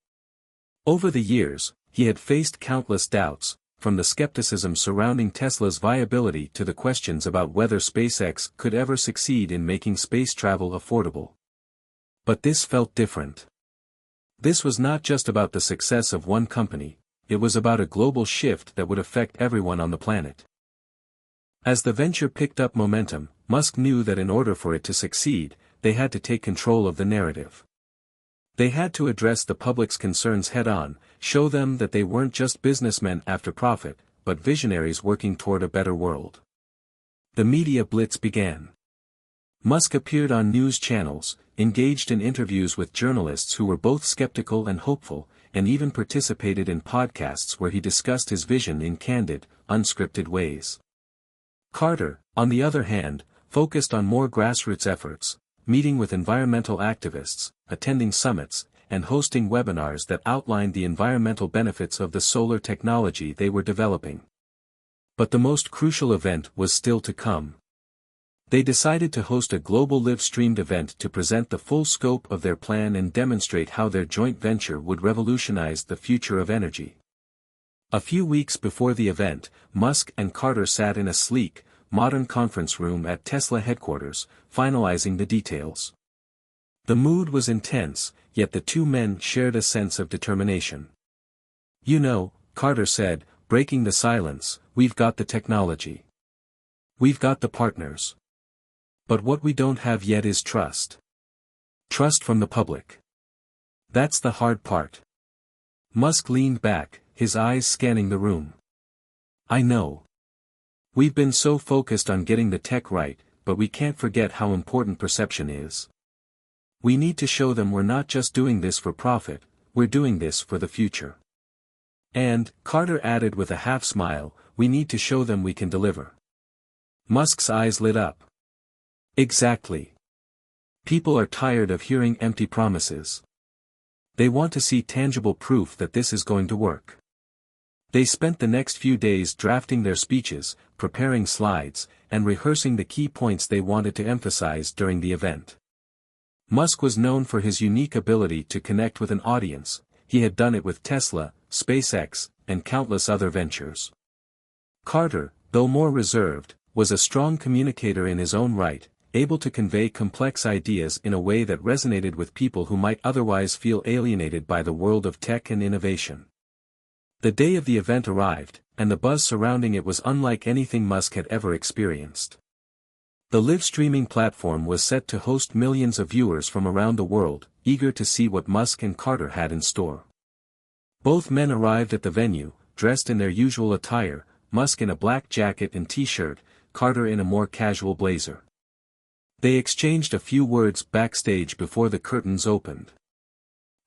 Over the years, he had faced countless doubts, from the skepticism surrounding Tesla's viability to the questions about whether SpaceX could ever succeed in making space travel affordable. But this felt different. This was not just about the success of one company, it was about a global shift that would affect everyone on the planet. As the venture picked up momentum, Musk knew that in order for it to succeed, they had to take control of the narrative. They had to address the public's concerns head-on, show them that they weren't just businessmen after profit, but visionaries working toward a better world. The media blitz began. Musk appeared on news channels, engaged in interviews with journalists who were both skeptical and hopeful, and even participated in podcasts where he discussed his vision in candid, unscripted ways. Carter, on the other hand, focused on more grassroots efforts, meeting with environmental activists, attending summits, and hosting webinars that outlined the environmental benefits of the solar technology they were developing. But the most crucial event was still to come. They decided to host a global live-streamed event to present the full scope of their plan and demonstrate how their joint venture would revolutionize the future of energy. A few weeks before the event, Musk and Carter sat in a sleek, modern conference room at Tesla headquarters, finalizing the details. The mood was intense, yet the two men shared a sense of determination. "You know," Carter said, breaking the silence, "we've got the technology. We've got the partners. But what we don't have yet is trust. Trust from the public. That's the hard part." Musk leaned back, his eyes scanning the room. "I know. We've been so focused on getting the tech right, but we can't forget how important perception is. We need to show them we're not just doing this for profit, we're doing this for the future. And," Carter added with a half-smile, "we need to show them we can deliver." Musk's eyes lit up. "Exactly. People are tired of hearing empty promises. They want to see tangible proof that this is going to work." They spent the next few days drafting their speeches, preparing slides, and rehearsing the key points they wanted to emphasize during the event. Musk was known for his unique ability to connect with an audience. He had done it with Tesla, SpaceX, and countless other ventures. Carter, though more reserved, was a strong communicator in his own right, able to convey complex ideas in a way that resonated with people who might otherwise feel alienated by the world of tech and innovation. The day of the event arrived, and the buzz surrounding it was unlike anything Musk had ever experienced. The live streaming platform was set to host millions of viewers from around the world, eager to see what Musk and Carter had in store. Both men arrived at the venue, dressed in their usual attire, Musk in a black jacket and t-shirt, Carter in a more casual blazer. They exchanged a few words backstage before the curtains opened.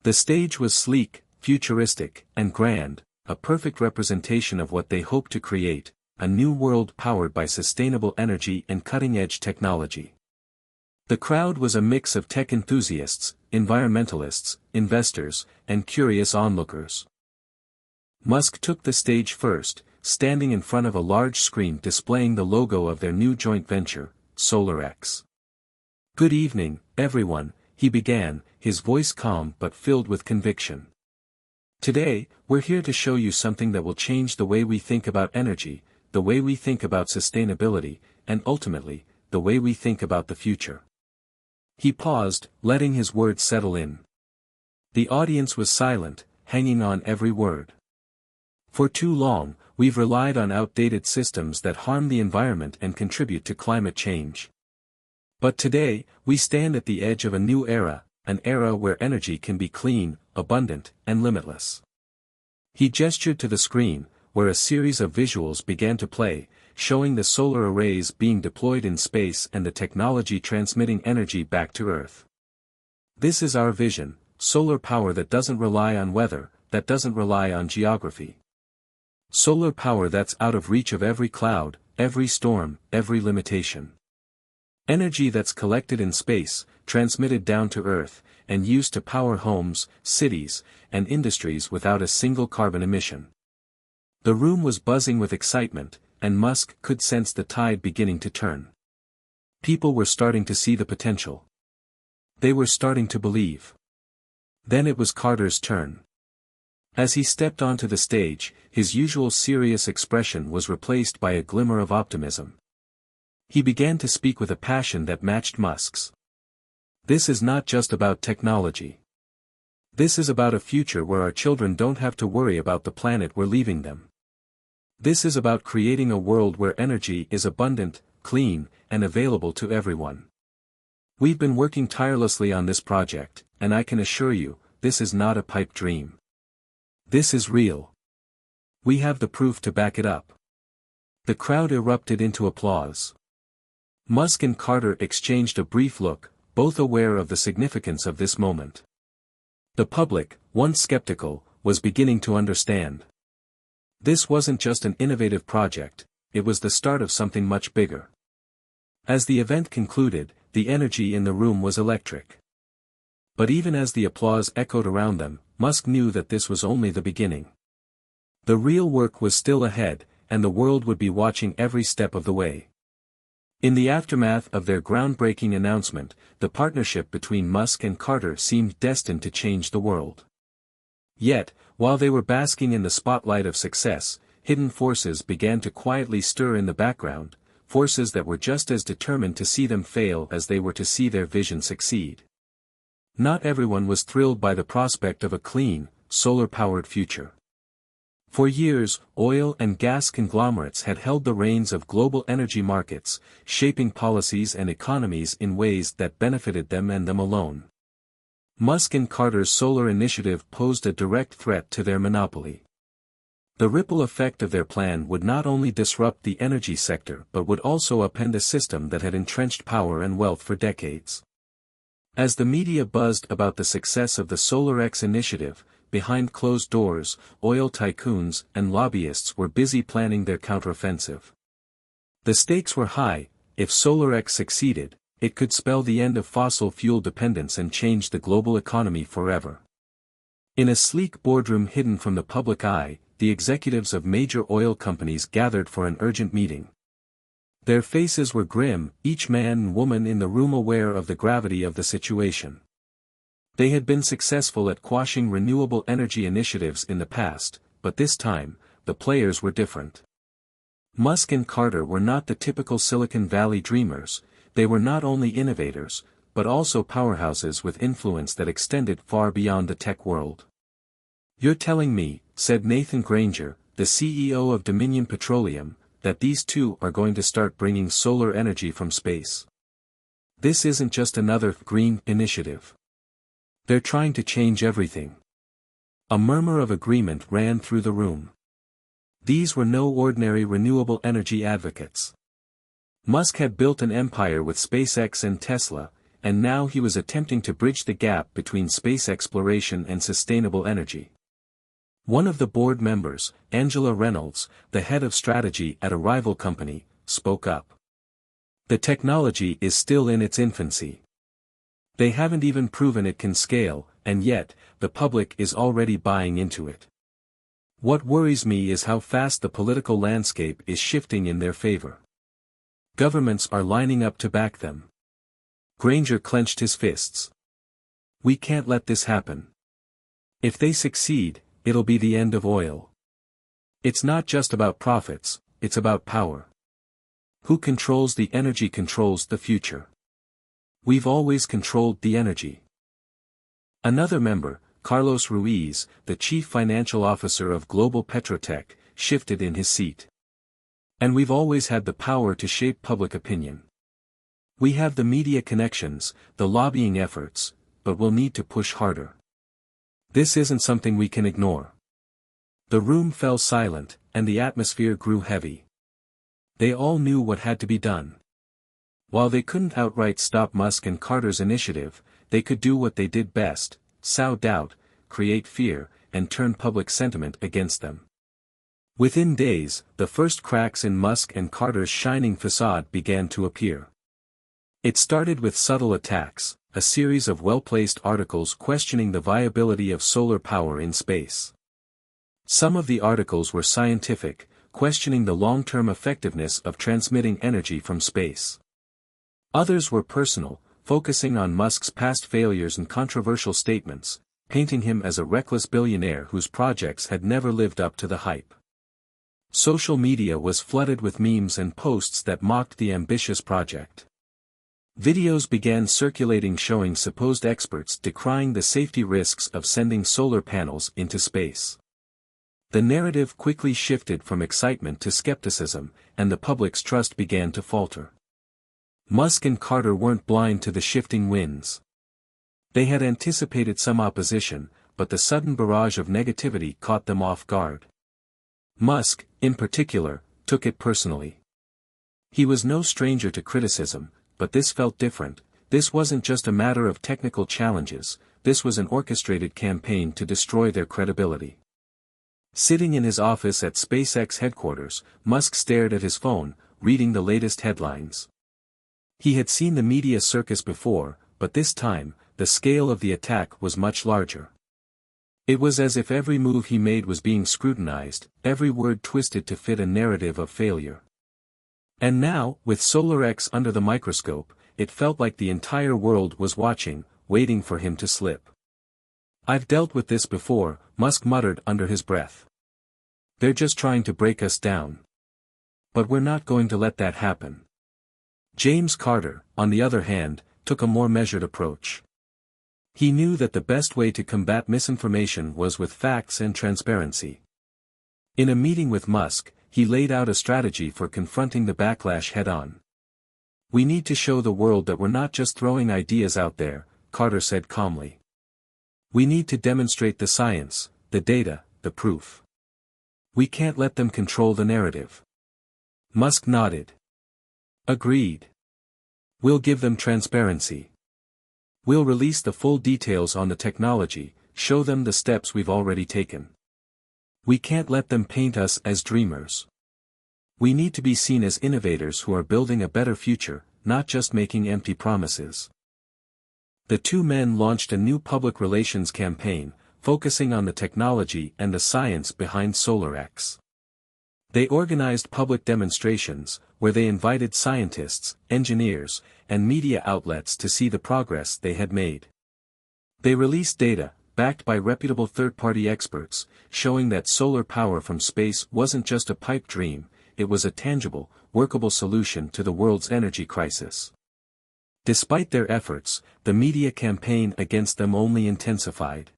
The stage was sleek, futuristic, and grand, a perfect representation of what they hoped to create, a new world powered by sustainable energy and cutting-edge technology. The crowd was a mix of tech enthusiasts, environmentalists, investors, and curious onlookers. Musk took the stage first, standing in front of a large screen displaying the logo of their new joint venture, SolarX. "Good evening, everyone," he began, his voice calm but filled with conviction. "Today, we're here to show you something that will change the way we think about energy, the way we think about sustainability, and ultimately, the way we think about the future." He paused, letting his words settle in. The audience was silent, hanging on every word. "For too long, we've relied on outdated systems that harm the environment and contribute to climate change. But today, we stand at the edge of a new era, an era where energy can be clean, abundant, and limitless." He gestured to the screen, where a series of visuals began to play, showing the solar arrays being deployed in space and the technology transmitting energy back to Earth. "This is our vision, solar power that doesn't rely on weather, that doesn't rely on geography. Solar power that's out of reach of every cloud, every storm, every limitation. Energy that's collected in space, transmitted down to Earth, and used to power homes, cities, and industries without a single carbon emission." The room was buzzing with excitement, and Musk could sense the tide beginning to turn. People were starting to see the potential. They were starting to believe. Then it was Carter's turn. As he stepped onto the stage, his usual serious expression was replaced by a glimmer of optimism. He began to speak with a passion that matched Musk's. "This is not just about technology. This is about a future where our children don't have to worry about the planet we're leaving them. This is about creating a world where energy is abundant, clean, and available to everyone. We've been working tirelessly on this project, and I can assure you, this is not a pipe dream. This is real. We have the proof to back it up." The crowd erupted into applause. Musk and Carter exchanged a brief look, both aware of the significance of this moment. The public, once skeptical, was beginning to understand. This wasn't just an innovative project, it was the start of something much bigger. As the event concluded, the energy in the room was electric. But even as the applause echoed around them, Musk knew that this was only the beginning. The real work was still ahead, and the world would be watching every step of the way. In the aftermath of their groundbreaking announcement, the partnership between Musk and Carter seemed destined to change the world. Yet, while they were basking in the spotlight of success, hidden forces began to quietly stir in the background, forces that were just as determined to see them fail as they were to see their vision succeed. Not everyone was thrilled by the prospect of a clean, solar-powered future. For years, oil and gas conglomerates had held the reins of global energy markets, shaping policies and economies in ways that benefited them and them alone. Musk and Carter's solar initiative posed a direct threat to their monopoly. The ripple effect of their plan would not only disrupt the energy sector but would also upend a system that had entrenched power and wealth for decades. As the media buzzed about the success of the SolarX initiative, behind closed doors, oil tycoons and lobbyists were busy planning their counteroffensive. The stakes were high. If SolarX succeeded, it could spell the end of fossil fuel dependence and change the global economy forever. In a sleek boardroom hidden from the public eye, the executives of major oil companies gathered for an urgent meeting. Their faces were grim, each man and woman in the room aware of the gravity of the situation. They had been successful at quashing renewable energy initiatives in the past, but this time, the players were different. Musk and Carter were not the typical Silicon Valley dreamers. They were not only innovators, but also powerhouses with influence that extended far beyond the tech world. "You're telling me," said Nathan Granger, the CEO of Dominion Petroleum, "that these two are going to start bringing solar energy from space? This isn't just another green initiative. They're trying to change everything." A murmur of agreement ran through the room. These were no ordinary renewable energy advocates. Musk had built an empire with SpaceX and Tesla, and now he was attempting to bridge the gap between space exploration and sustainable energy. One of the board members, Angela Reynolds, the head of strategy at a rival company, spoke up. "The technology is still in its infancy. They haven't even proven it can scale, and yet, the public is already buying into it. What worries me is how fast the political landscape is shifting in their favor. Governments are lining up to back them." Granger clenched his fists. "We can't let this happen. If they succeed, it'll be the end of oil. It's not just about profits, it's about power. Who controls the energy controls the future. We've always controlled the energy." Another member, Carlos Ruiz, the chief financial officer of Global Petrotech, shifted in his seat. "And we've always had the power to shape public opinion. We have the media connections, the lobbying efforts, but we'll need to push harder. This isn't something we can ignore." The room fell silent, and the atmosphere grew heavy. They all knew what had to be done. While they couldn't outright stop Musk and Carter's initiative, they could do what they did best: sow doubt, create fear, and turn public sentiment against them. Within days, the first cracks in Musk and Carter's shining facade began to appear. It started with subtle attacks, a series of well-placed articles questioning the viability of solar power in space. Some of the articles were scientific, questioning the long-term effectiveness of transmitting energy from space. Others were personal, focusing on Musk's past failures and controversial statements, painting him as a reckless billionaire whose projects had never lived up to the hype. Social media was flooded with memes and posts that mocked the ambitious project. Videos began circulating showing supposed experts decrying the safety risks of sending solar panels into space. The narrative quickly shifted from excitement to skepticism, and the public's trust began to falter. Musk and Carter weren't blind to the shifting winds. They had anticipated some opposition, but the sudden barrage of negativity caught them off guard. Musk, in particular, took it personally. He was no stranger to criticism, but this felt different. This wasn't just a matter of technical challenges, this was an orchestrated campaign to destroy their credibility. Sitting in his office at SpaceX headquarters, Musk stared at his phone, reading the latest headlines. He had seen the media circus before, but this time, the scale of the attack was much larger. It was as if every move he made was being scrutinized, every word twisted to fit a narrative of failure. And now, with SolarX under the microscope, it felt like the entire world was watching, waiting for him to slip. "I've dealt with this before," Musk muttered under his breath. "They're just trying to break us down. But we're not going to let that happen." James Carter, on the other hand, took a more measured approach. He knew that the best way to combat misinformation was with facts and transparency. In a meeting with Musk, he laid out a strategy for confronting the backlash head-on. "We need to show the world that we're not just throwing ideas out there," Carter said calmly. "We need to demonstrate the science, the data, the proof. We can't let them control the narrative." Musk nodded. "Agreed. We'll give them transparency. We'll release the full details on the technology, show them the steps we've already taken. We can't let them paint us as dreamers. We need to be seen as innovators who are building a better future, not just making empty promises." The two men launched a new public relations campaign, focusing on the technology and the science behind SolarX. They organized public demonstrations, where they invited scientists, engineers, and media outlets to see the progress they had made. They released data, backed by reputable third-party experts, showing that solar power from space wasn't just a pipe dream, it was a tangible, workable solution to the world's energy crisis. Despite their efforts, the media campaign against them only intensified.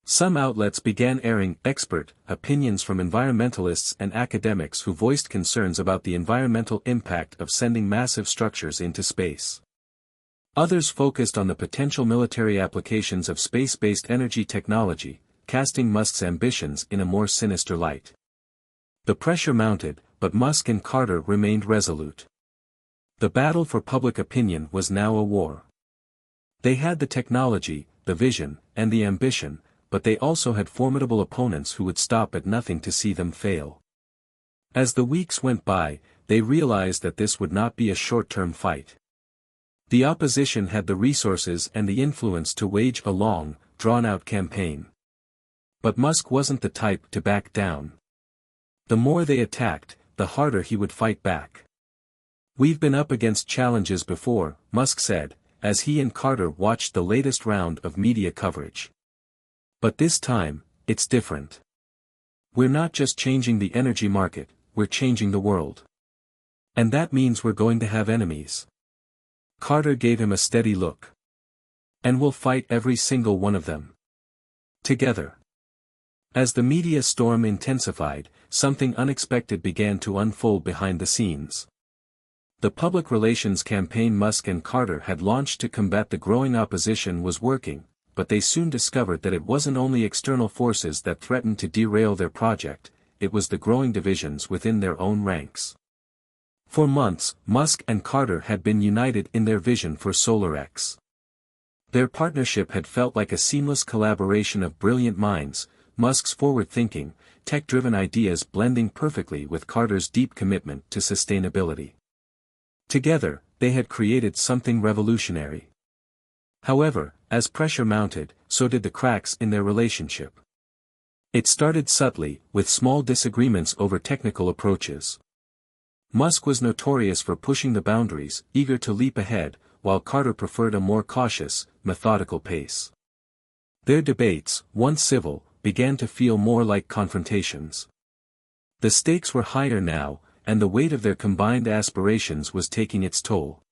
Some outlets began airing expert opinions from environmentalists and academics who voiced concerns about the environmental impact of sending massive structures into space. Others focused on the potential military applications of space-based energy technology, casting Musk's ambitions in a more sinister light. The pressure mounted, but Musk and Carter remained resolute. The battle for public opinion was now a war. They had the technology, the vision, and the ambition, but they also had formidable opponents who would stop at nothing to see them fail. As the weeks went by, they realized that this would not be a short-term fight. The opposition had the resources and the influence to wage a long, drawn-out campaign. But Musk wasn't the type to back down. The more they attacked, the harder he would fight back. "We've been up against challenges before," Musk said, as he and Carter watched the latest round of media coverage. "But this time, it's different. We're not just changing the energy market, we're changing the world. And that means we're going to have enemies." Carter gave him a steady look. "And we'll fight every single one of them. Together." As the media storm intensified, something unexpected began to unfold behind the scenes. The public relations campaign Musk and Carter had launched to combat the growing opposition was working, but they soon discovered that it wasn't only external forces that threatened to derail their project, it was the growing divisions within their own ranks. For months, Musk and Carter had been united in their vision for SolarX. Their partnership had felt like a seamless collaboration of brilliant minds, Musk's forward-thinking, tech-driven ideas blending perfectly with Carter's deep commitment to sustainability. Together, they had created something revolutionary. However, as pressure mounted, so did the cracks in their relationship. It started subtly, with small disagreements over technical approaches. Musk was notorious for pushing the boundaries, eager to leap ahead, while Carter preferred a more cautious, methodical pace. Their debates, once civil, began to feel more like confrontations. The stakes were higher now, and the weight of their combined aspirations was taking its toll.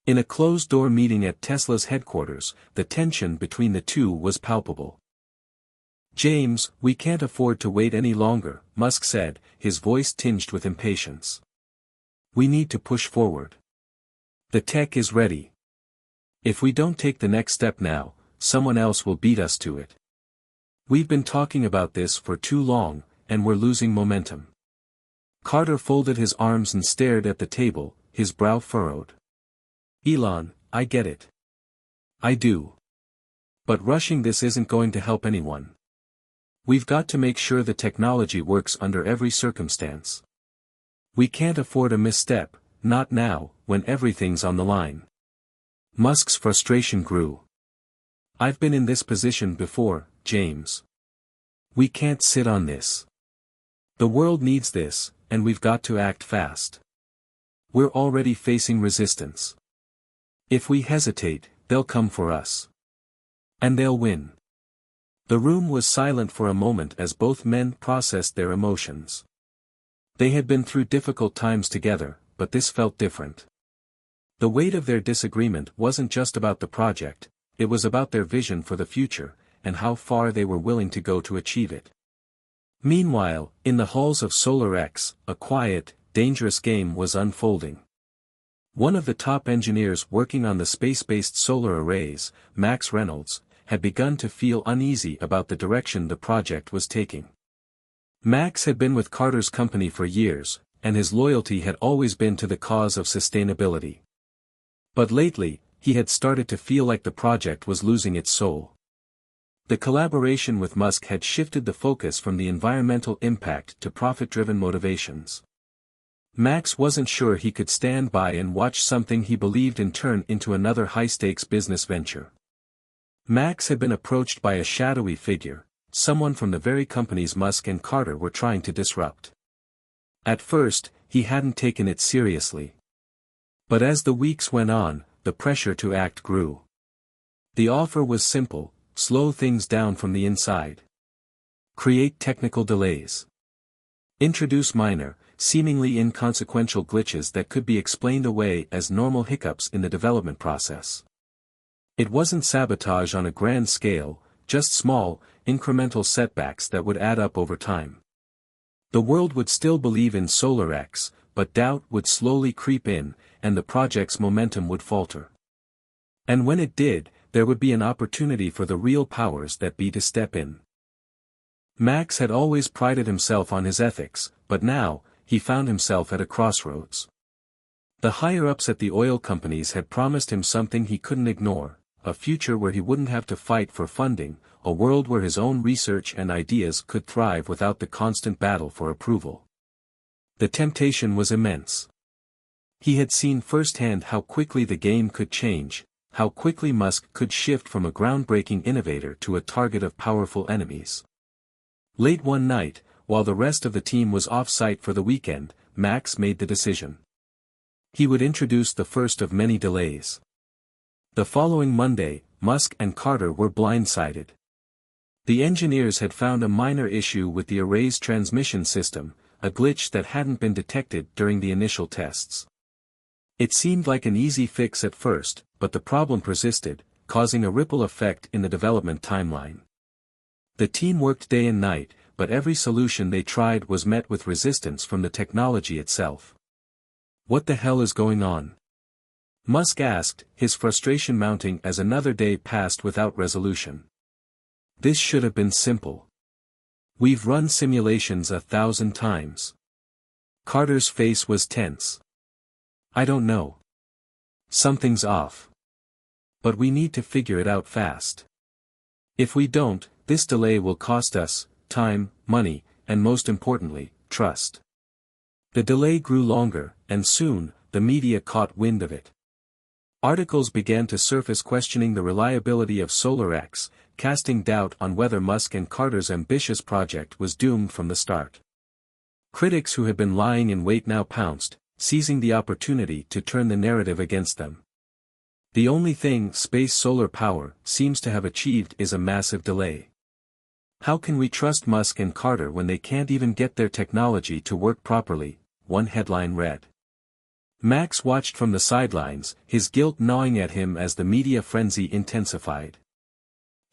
In a closed-door meeting at Tesla's headquarters, the tension between the two was palpable. "James, we can't afford to wait any longer," Musk said, his voice tinged with impatience. "We need to push forward. The tech is ready. If we don't take the next step now, someone else will beat us to it. We've been talking about this for too long, and we're losing momentum." Carter folded his arms and stared at the table, his brow furrowed. "Elon, I get it. I do. But rushing this isn't going to help anyone. We've got to make sure the technology works under every circumstance. We can't afford a misstep, not now, when everything's on the line. Musk's frustration grew. I've been in this position before, James. We can't sit on this. The world needs this, and we've got to act fast. We're already facing resistance. If we hesitate, they'll come for us. And they'll win. The room was silent for a moment as both men processed their emotions. They had been through difficult times together, but this felt different. The weight of their disagreement wasn't just about the project, it was about their vision for the future, and how far they were willing to go to achieve it. Meanwhile, in the halls of Solar X, a quiet, dangerous game was unfolding. One of the top engineers working on the space-based solar arrays, Max Reynolds, had begun to feel uneasy about the direction the project was taking. Max had been with Carter's company for years, and his loyalty had always been to the cause of sustainability. But lately, he had started to feel like the project was losing its soul. The collaboration with Musk had shifted the focus from the environmental impact to profit-driven motivations. Max wasn't sure he could stand by and watch something he believed in turn into another high-stakes business venture. Max had been approached by a shadowy figure, someone from the very companies Musk and Carter were trying to disrupt. At first, he hadn't taken it seriously. But as the weeks went on, the pressure to act grew. The offer was simple: slow things down from the inside. Create technical delays. Introduce minor, seemingly inconsequential glitches that could be explained away as normal hiccups in the development process. It wasn't sabotage on a grand scale, just small, incremental setbacks that would add up over time. The world would still believe in Solar X, but doubt would slowly creep in, and the project's momentum would falter. And when it did, there would be an opportunity for the real powers that be to step in. Max had always prided himself on his ethics, but now, he found himself at a crossroads. The higher-ups at the oil companies had promised him something he couldn't ignore: a future where he wouldn't have to fight for funding, a world where his own research and ideas could thrive without the constant battle for approval. The temptation was immense. He had seen firsthand how quickly the game could change, how quickly Musk could shift from a groundbreaking innovator to a target of powerful enemies. Late one night, while the rest of the team was off-site for the weekend, Max made the decision. He would introduce the first of many delays. The following Monday, Musk and Carter were blindsided. The engineers had found a minor issue with the array's transmission system, a glitch that hadn't been detected during the initial tests. It seemed like an easy fix at first, but the problem persisted, causing a ripple effect in the development timeline. The team worked day and night, but every solution they tried was met with resistance from the technology itself. What the hell is going on? Musk asked, his frustration mounting as another day passed without resolution. This should have been simple. We've run simulations 1,000 times. Carter's face was tense. I don't know. Something's off. But we need to figure it out fast. If we don't, this delay will cost us time, money, and most importantly, trust. The delay grew longer, and soon, the media caught wind of it. Articles began to surface questioning the reliability of Solar X, casting doubt on whether Musk and Carter's ambitious project was doomed from the start. Critics who had been lying in wait now pounced, seizing the opportunity to turn the narrative against them. The only thing space solar power seems to have achieved is a massive delay. How can we trust Musk and Carter when they can't even get their technology to work properly? One headline read. Max watched from the sidelines, his guilt gnawing at him as the media frenzy intensified.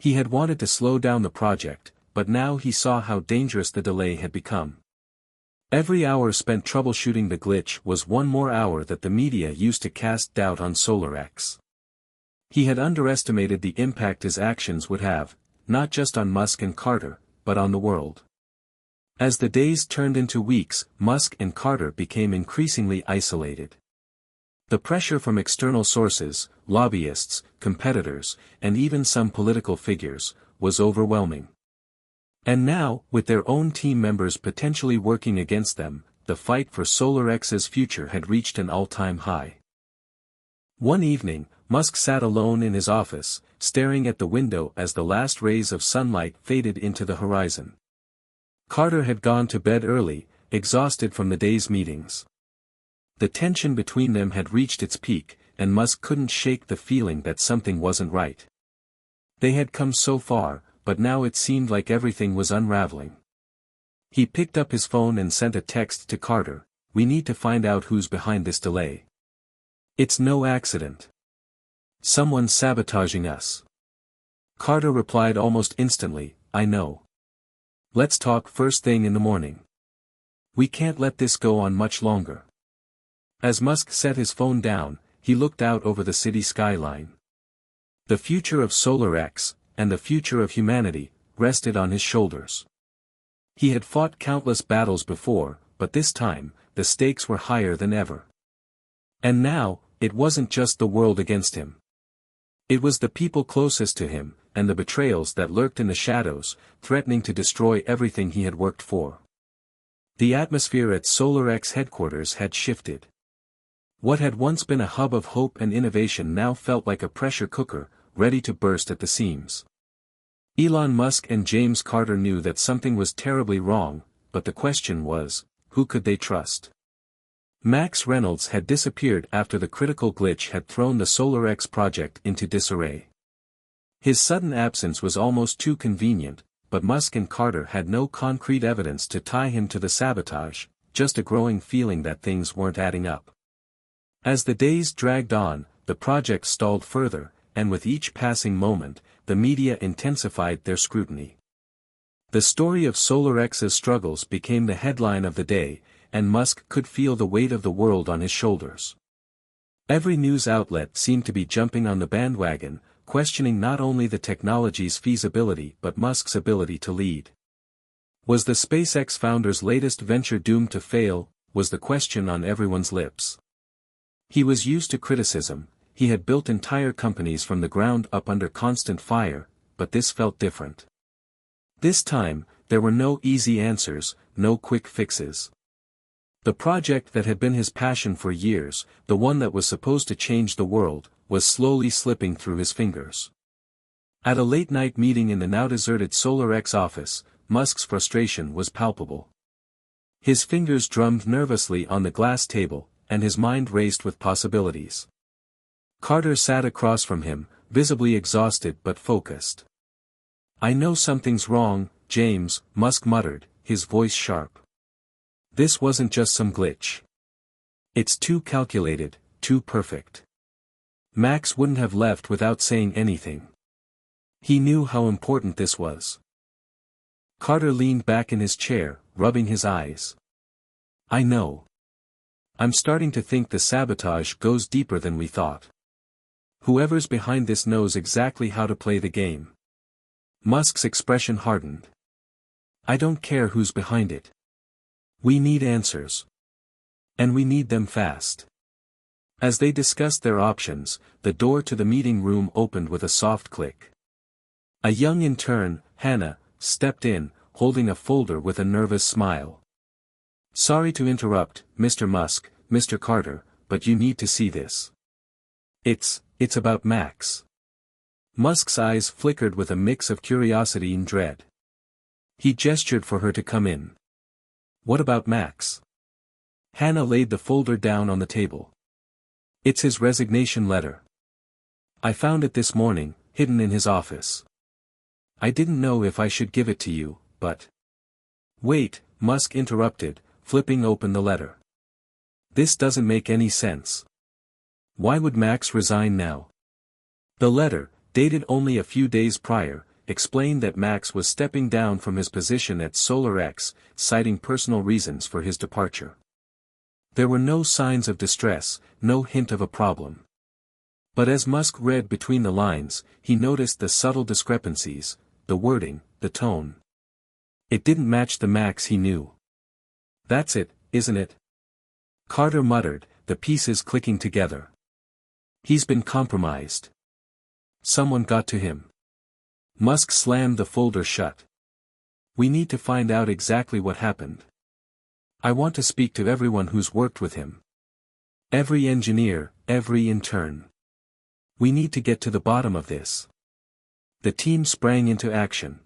He had wanted to slow down the project, but now he saw how dangerous the delay had become. Every hour spent troubleshooting the glitch was one more hour that the media used to cast doubt on Solar X. He had underestimated the impact his actions would have, not just on Musk and Carter, but on the world. As the days turned into weeks, Musk and Carter became increasingly isolated. The pressure from external sources, lobbyists, competitors, and even some political figures, was overwhelming. And now, with their own team members potentially working against them, the fight for SolarX's future had reached an all-time high. One evening, Musk sat alone in his office, staring at the window as the last rays of sunlight faded into the horizon. Carter had gone to bed early, exhausted from the day's meetings. The tension between them had reached its peak, and Musk couldn't shake the feeling that something wasn't right. They had come so far, but now it seemed like everything was unraveling. He picked up his phone and sent a text to Carter, "We need to find out who's behind this delay. It's no accident. Someone's sabotaging us." Carter replied almost instantly, "I know. Let's talk first thing in the morning. We can't let this go on much longer." As Musk set his phone down, he looked out over the city skyline. The future of SolarX, and the future of humanity, rested on his shoulders. He had fought countless battles before, but this time, the stakes were higher than ever. And now, it wasn't just the world against him. It was the people closest to him, and the betrayals that lurked in the shadows, threatening to destroy everything he had worked for. The atmosphere at SolarX headquarters had shifted. What had once been a hub of hope and innovation now felt like a pressure cooker, ready to burst at the seams. Elon Musk and James Carter knew that something was terribly wrong, but the question was, who could they trust? Max Reynolds had disappeared after the critical glitch had thrown the SolarX project into disarray. His sudden absence was almost too convenient, but Musk and Carter had no concrete evidence to tie him to the sabotage, just a growing feeling that things weren't adding up. As the days dragged on, the project stalled further, and with each passing moment, the media intensified their scrutiny. The story of SolarX's struggles became the headline of the day, and Musk could feel the weight of the world on his shoulders. Every news outlet seemed to be jumping on the bandwagon, questioning not only the technology's feasibility but Musk's ability to lead. Was the SpaceX founder's latest venture doomed to fail, was the question on everyone's lips. He was used to criticism. He had built entire companies from the ground up under constant fire, but this felt different. This time, there were no easy answers, no quick fixes. The project that had been his passion for years, the one that was supposed to change the world, was slowly slipping through his fingers. At a late-night meeting in the now-deserted SolarX office, Musk's frustration was palpable. His fingers drummed nervously on the glass table, and his mind raced with possibilities. Carter sat across from him, visibly exhausted but focused. "I know something's wrong, James," Musk muttered, his voice sharp. "This wasn't just some glitch. It's too calculated, too perfect." Max wouldn't have left without saying anything. He knew how important this was. Carter leaned back in his chair, rubbing his eyes. "I know. I'm starting to think the sabotage goes deeper than we thought. Whoever's behind this knows exactly how to play the game." Musk's expression hardened. "I don't care who's behind it. We need answers. And we need them fast." As they discussed their options, the door to the meeting room opened with a soft click. A young intern, Hannah, stepped in, holding a folder with a nervous smile. "Sorry to interrupt, Mr. Musk, Mr. Carter, but you need to see this. It's about Max." Musk's eyes flickered with a mix of curiosity and dread. He gestured for her to come in. "What about Max?" Hannah laid the folder down on the table. "It's his resignation letter. I found it this morning, hidden in his office. I didn't know if I should give it to you, but—" "Wait," Musk interrupted, flipping open the letter. "This doesn't make any sense. Why would Max resign now?" The letter, dated only a few days prior, explained that Max was stepping down from his position at SolarX, citing personal reasons for his departure. There were no signs of distress, no hint of a problem. But as Musk read between the lines, he noticed the subtle discrepancies, the wording, the tone. It didn't match the Max he knew. "That's it, isn't it?" Carter muttered, the pieces clicking together. "He's been compromised. Someone got to him." Musk slammed the folder shut. "We need to find out exactly what happened. I want to speak to everyone who's worked with him. Every engineer, every intern. We need to get to the bottom of this. The team sprang into action.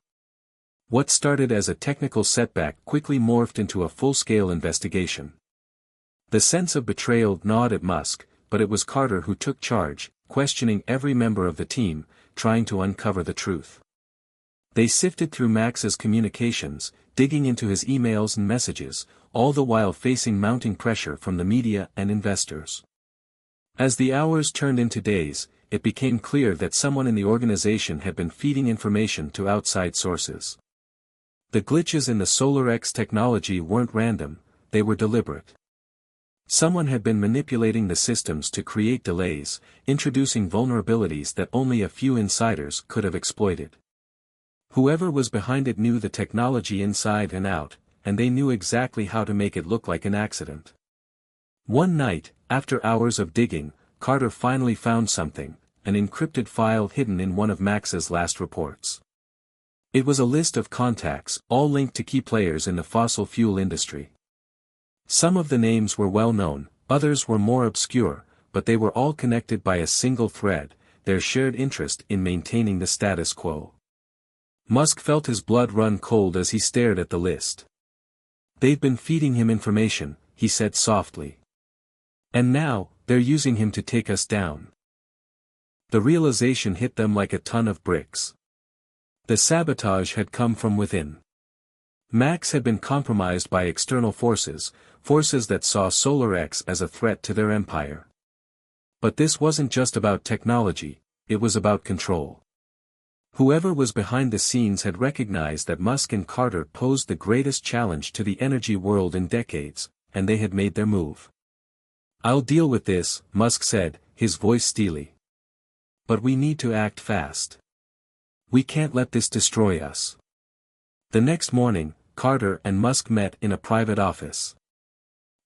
What started as a technical setback quickly morphed into a full-scale investigation. The sense of betrayal gnawed at Musk, but it was Carter who took charge, questioning every member of the team, trying to uncover the truth. They sifted through Max's communications, digging into his emails and messages, all the while facing mounting pressure from the media and investors. As the hours turned into days, it became clear that someone in the organization had been feeding information to outside sources. The glitches in the SolarX technology weren't random, they were deliberate. Someone had been manipulating the systems to create delays, introducing vulnerabilities that only a few insiders could have exploited. Whoever was behind it knew the technology inside and out, and they knew exactly how to make it look like an accident. One night, after hours of digging, Carter finally found something, an encrypted file hidden in one of Max's last reports. It was a list of contacts, all linked to key players in the fossil fuel industry. Some of the names were well known, others were more obscure, but they were all connected by a single thread, their shared interest in maintaining the status quo. Musk felt his blood run cold as he stared at the list. "They've been feeding him information," he said softly. "And now, they're using him to take us down." The realization hit them like a ton of bricks. The sabotage had come from within. Max had been compromised by external forces, forces that saw SolarX as a threat to their empire. But this wasn't just about technology, it was about control. Whoever was behind the scenes had recognized that Musk and Carter posed the greatest challenge to the energy world in decades, and they had made their move. "I'll deal with this," Musk said, his voice steely. "But we need to act fast. We can't let this destroy us." The next morning, Carter and Musk met in a private office.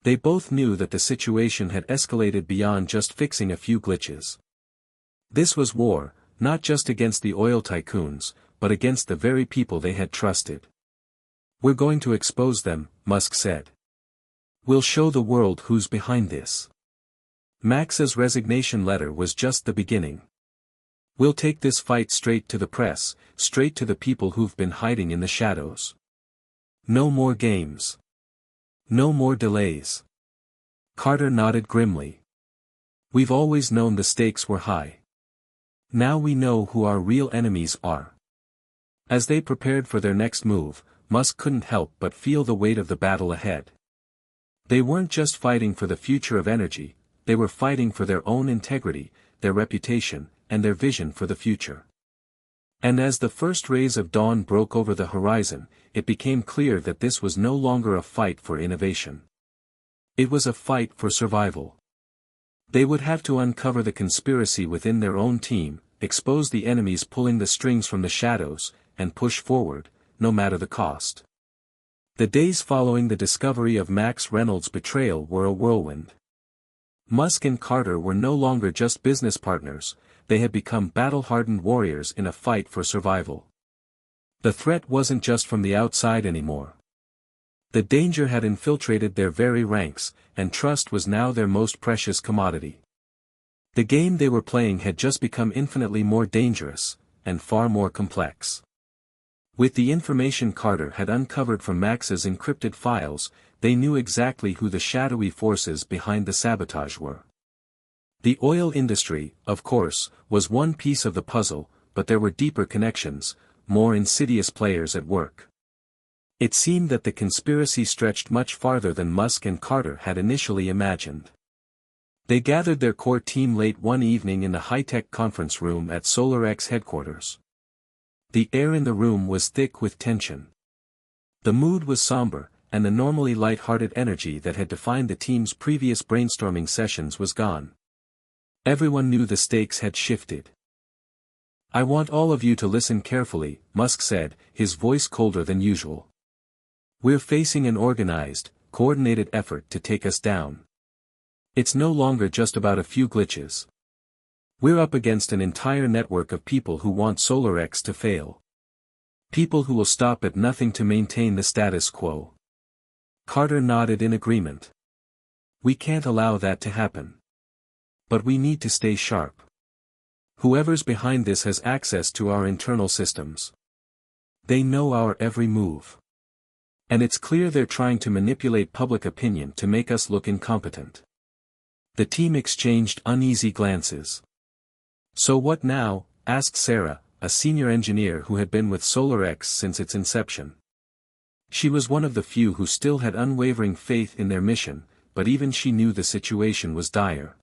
They both knew that the situation had escalated beyond just fixing a few glitches. This was war, not just against the oil tycoons, but against the very people they had trusted. "We're going to expose them," Musk said. "We'll show the world who's behind this." Max's resignation letter was just the beginning. "We'll take this fight straight to the press, straight to the people who've been hiding in the shadows. No more games. No more delays." Carter nodded grimly. "We've always known the stakes were high. Now we know who our real enemies are." As they prepared for their next move, Musk couldn't help but feel the weight of the battle ahead. They weren't just fighting for the future of energy, they were fighting for their own integrity, their reputation, and their vision for the future. And as the first rays of dawn broke over the horizon, it became clear that this was no longer a fight for innovation. It was a fight for survival. They would have to uncover the conspiracy within their own team, expose the enemies pulling the strings from the shadows, and push forward, no matter the cost. The days following the discovery of Max Reynolds' betrayal were a whirlwind. Musk and Carter were no longer just business partners, they had become battle-hardened warriors in a fight for survival. The threat wasn't just from the outside anymore. The danger had infiltrated their very ranks, and trust was now their most precious commodity. The game they were playing had just become infinitely more dangerous, and far more complex. With the information Carter had uncovered from Max's encrypted files, they knew exactly who the shadowy forces behind the sabotage were. The oil industry, of course, was one piece of the puzzle, but there were deeper connections, more insidious players at work. It seemed that the conspiracy stretched much farther than Musk and Carter had initially imagined. They gathered their core team late one evening in the high-tech conference room at SolarX headquarters. The air in the room was thick with tension. The mood was somber, and the normally light-hearted energy that had defined the team's previous brainstorming sessions was gone. Everyone knew the stakes had shifted. "I want all of you to listen carefully," Musk said, his voice colder than usual. "We're facing an organized, coordinated effort to take us down. It's no longer just about a few glitches. We're up against an entire network of people who want SolarX to fail. People who will stop at nothing to maintain the status quo. Carter nodded in agreement. We can't allow that to happen. But we need to stay sharp. Whoever's behind this has access to our internal systems. They know our every move. And it's clear they're trying to manipulate public opinion to make us look incompetent. The team exchanged uneasy glances. So what now? Asked Sarah, a senior engineer who had been with SolarX since its inception. She was one of the few who still had unwavering faith in their mission, but even she knew the situation was dire.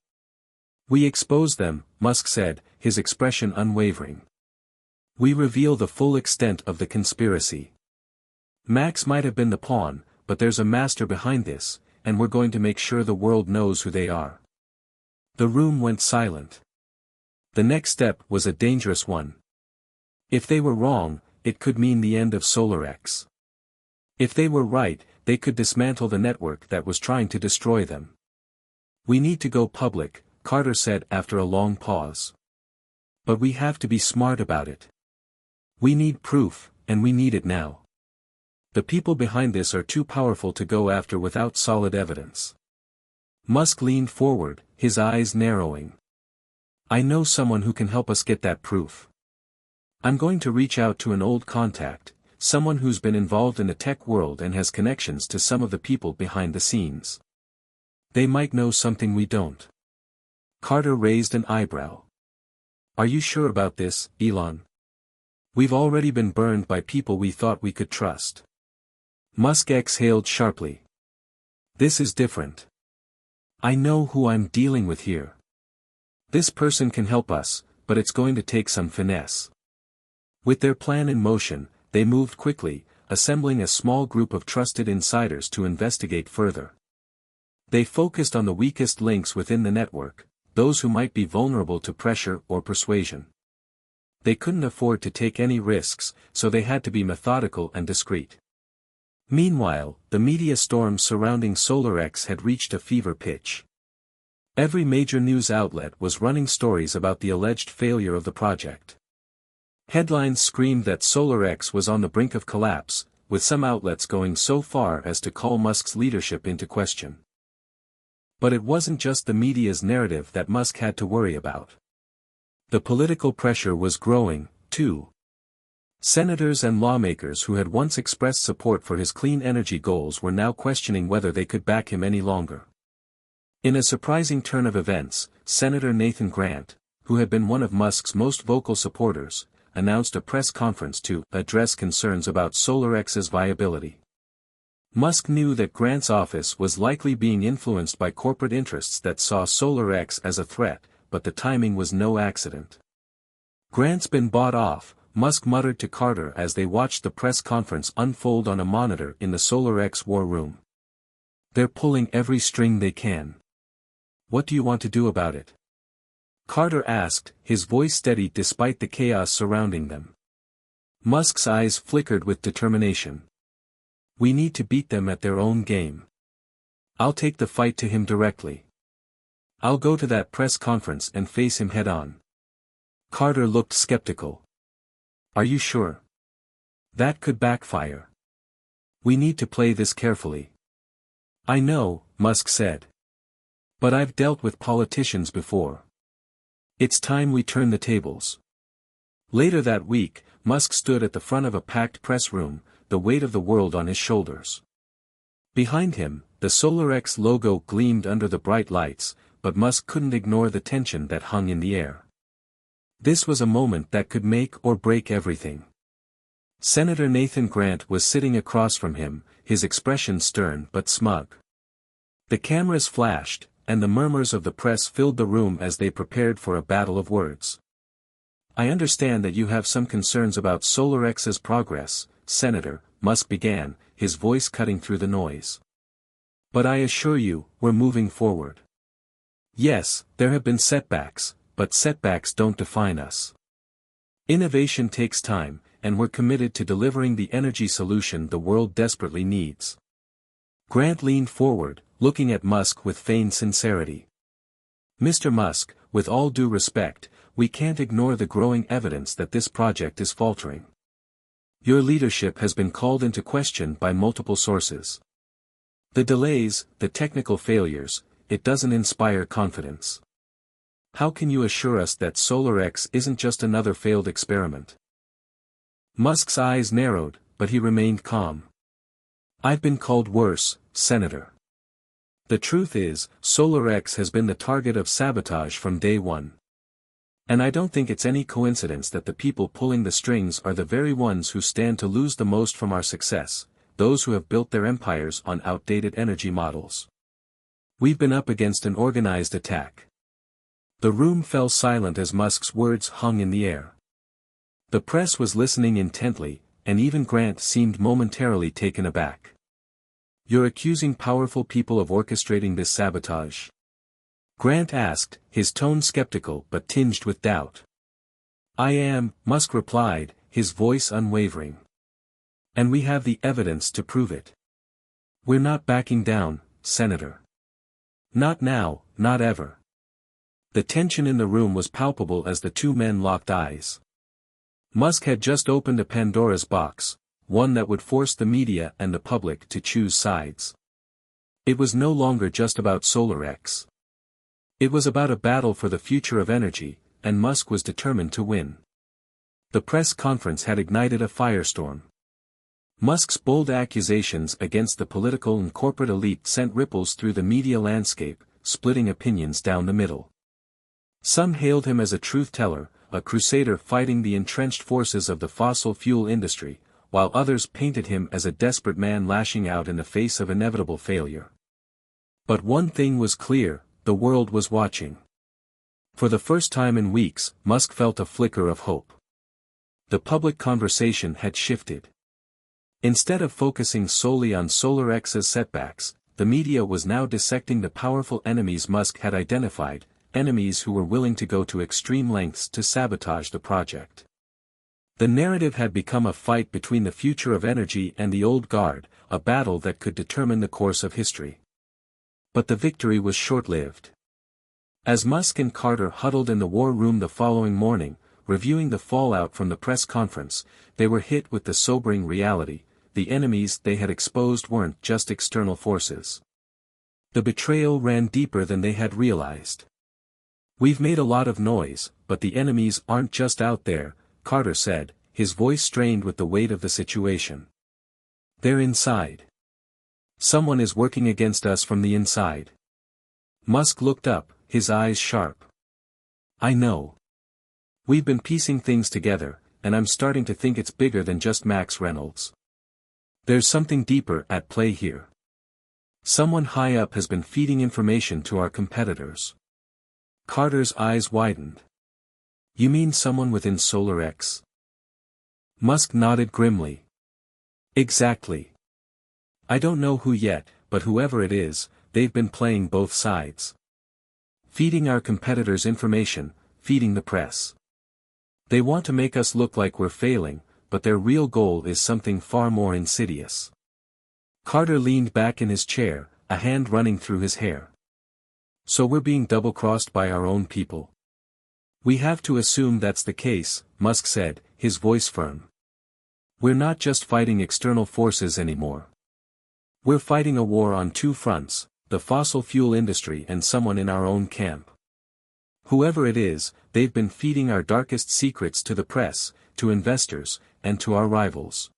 We expose them, Musk said, his expression unwavering. We reveal the full extent of the conspiracy. Max might have been the pawn, but there's a master behind this, and we're going to make sure the world knows who they are. The room went silent. The next step was a dangerous one. If they were wrong, it could mean the end of SolarX. If they were right, they could dismantle the network that was trying to destroy them. We need to go public, Carter said after a long pause. But we have to be smart about it. We need proof, and we need it now. The people behind this are too powerful to go after without solid evidence. Musk leaned forward, his eyes narrowing. I know someone who can help us get that proof. I'm going to reach out to an old contact, someone who's been involved in the tech world and has connections to some of the people behind the scenes. They might know something we don't. Carter raised an eyebrow. Are you sure about this, Elon? We've already been burned by people we thought we could trust. Musk exhaled sharply. This is different. I know who I'm dealing with here. This person can help us, but it's going to take some finesse. With their plan in motion, they moved quickly, assembling a small group of trusted insiders to investigate further. They focused on the weakest links within the network, those who might be vulnerable to pressure or persuasion. They couldn't afford to take any risks, so they had to be methodical and discreet. Meanwhile, the media storm surrounding SolarX had reached a fever pitch. Every major news outlet was running stories about the alleged failure of the project. Headlines screamed that SolarX was on the brink of collapse, with some outlets going so far as to call Musk's leadership into question. But it wasn't just the media's narrative that Musk had to worry about. The political pressure was growing, too. Senators and lawmakers who had once expressed support for his clean energy goals were now questioning whether they could back him any longer. In a surprising turn of events, Senator Nathan Grant, who had been one of Musk's most vocal supporters, announced a press conference to address concerns about SolarX's viability. Musk knew that Grant's office was likely being influenced by corporate interests that saw SolarX as a threat, but the timing was no accident. Grant's been bought off, Musk muttered to Carter as they watched the press conference unfold on a monitor in the SolarX war room. They're pulling every string they can. What do you want to do about it? Carter asked, his voice steady despite the chaos surrounding them. Musk's eyes flickered with determination. We need to beat them at their own game. I'll take the fight to him directly. I'll go to that press conference and face him head-on. Carter looked skeptical. Are you sure? That could backfire. We need to play this carefully. I know, Musk said. But I've dealt with politicians before. It's time we turn the tables. Later that week, Musk stood at the front of a packed press room, the weight of the world on his shoulders. Behind him, the SolarX logo gleamed under the bright lights, but Musk couldn't ignore the tension that hung in the air. This was a moment that could make or break everything. Senator Nathan Grant was sitting across from him, his expression stern but smug. The cameras flashed, and the murmurs of the press filled the room as they prepared for a battle of words. I understand that you have some concerns about SolarX's progress, Senator, Musk began, his voice cutting through the noise. But I assure you, we're moving forward. Yes, there have been setbacks, but setbacks don't define us. Innovation takes time, and we're committed to delivering the energy solution the world desperately needs. Grant leaned forward, looking at Musk with feigned sincerity. Mr. Musk, with all due respect, we can't ignore the growing evidence that this project is faltering. Your leadership has been called into question by multiple sources. The delays, the technical failures, it doesn't inspire confidence. How can you assure us that SolarX isn't just another failed experiment? Musk's eyes narrowed, but he remained calm. I've been called worse, Senator. The truth is, SolarX has been the target of sabotage from day one. And I don't think it's any coincidence that the people pulling the strings are the very ones who stand to lose the most from our success, those who have built their empires on outdated energy models. We've been up against an organized attack. The room fell silent as Musk's words hung in the air. The press was listening intently, and even Grant seemed momentarily taken aback. You're accusing powerful people of orchestrating this sabotage? Grant asked, his tone skeptical but tinged with doubt. I am, Musk replied, his voice unwavering. And we have the evidence to prove it. We're not backing down, Senator. Not now, not ever. The tension in the room was palpable as the two men locked eyes. Musk had just opened a Pandora's box, one that would force the media and the public to choose sides. It was no longer just about SolarX. It was about a battle for the future of energy, and Musk was determined to win. The press conference had ignited a firestorm. Musk's bold accusations against the political and corporate elite sent ripples through the media landscape, splitting opinions down the middle. Some hailed him as a truth-teller, a crusader fighting the entrenched forces of the fossil fuel industry, while others painted him as a desperate man lashing out in the face of inevitable failure. But one thing was clear, the world was watching. For the first time in weeks, Musk felt a flicker of hope. The public conversation had shifted. Instead of focusing solely on SolarX's setbacks, the media was now dissecting the powerful enemies Musk had identified, enemies who were willing to go to extreme lengths to sabotage the project. The narrative had become a fight between the future of energy and the old guard, a battle that could determine the course of history. But the victory was short-lived. As Musk and Carter huddled in the war room the following morning, reviewing the fallout from the press conference, they were hit with the sobering reality: the enemies they had exposed weren't just external forces. The betrayal ran deeper than they had realized. We've made a lot of noise, but the enemies aren't just out there, Carter said, his voice strained with the weight of the situation. They're inside. Someone is working against us from the inside. Musk looked up, his eyes sharp. I know. We've been piecing things together, and I'm starting to think it's bigger than just Max Reynolds. There's something deeper at play here. Someone high up has been feeding information to our competitors. Carter's eyes widened. You mean someone within SolarX? Musk nodded grimly. Exactly. I don't know who yet, but whoever it is, they've been playing both sides. Feeding our competitors information, feeding the press. They want to make us look like we're failing, but their real goal is something far more insidious. Carter leaned back in his chair, a hand running through his hair. So we're being double-crossed by our own people. We have to assume that's the case, Musk said, his voice firm. We're not just fighting external forces anymore. We're fighting a war on two fronts, the fossil fuel industry and someone in our own camp. Whoever it is, they've been feeding our darkest secrets to the press, to investors, and to our rivals.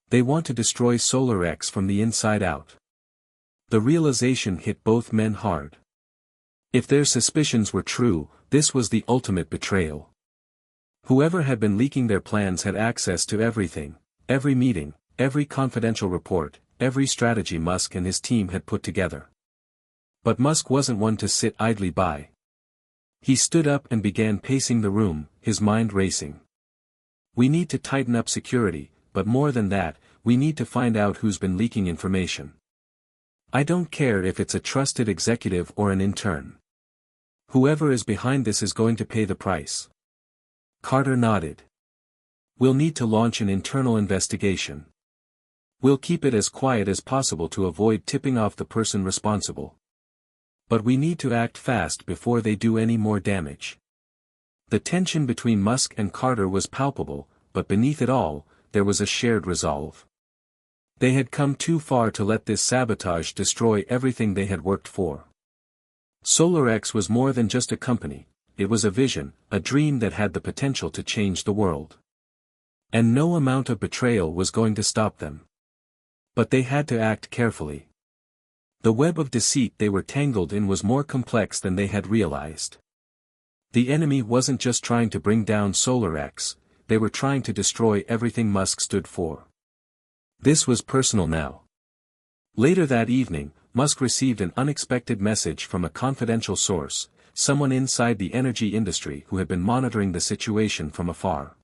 They want to destroy SolarX from the inside out. The realization hit both men hard. If their suspicions were true, this was the ultimate betrayal. Whoever had been leaking their plans had access to everything, every meeting, every confidential report, every strategy Musk and his team had put together. But Musk wasn't one to sit idly by. He stood up and began pacing the room, his mind racing. We need to tighten up security, but more than that, we need to find out who's been leaking information. I don't care if it's a trusted executive or an intern. Whoever is behind this is going to pay the price. Carter nodded. We'll need to launch an internal investigation. We'll keep it as quiet as possible to avoid tipping off the person responsible. But we need to act fast before they do any more damage. The tension between Musk and Carter was palpable, but beneath it all, there was a shared resolve. They had come too far to let this sabotage destroy everything they had worked for. SolarX was more than just a company, it was a vision, a dream that had the potential to change the world. And no amount of betrayal was going to stop them. But they had to act carefully. The web of deceit they were tangled in was more complex than they had realized. The enemy wasn't just trying to bring down SolarX, they were trying to destroy everything Musk stood for. This was personal now. Later that evening, Musk received an unexpected message from a confidential source, someone inside the energy industry who had been monitoring the situation from afar.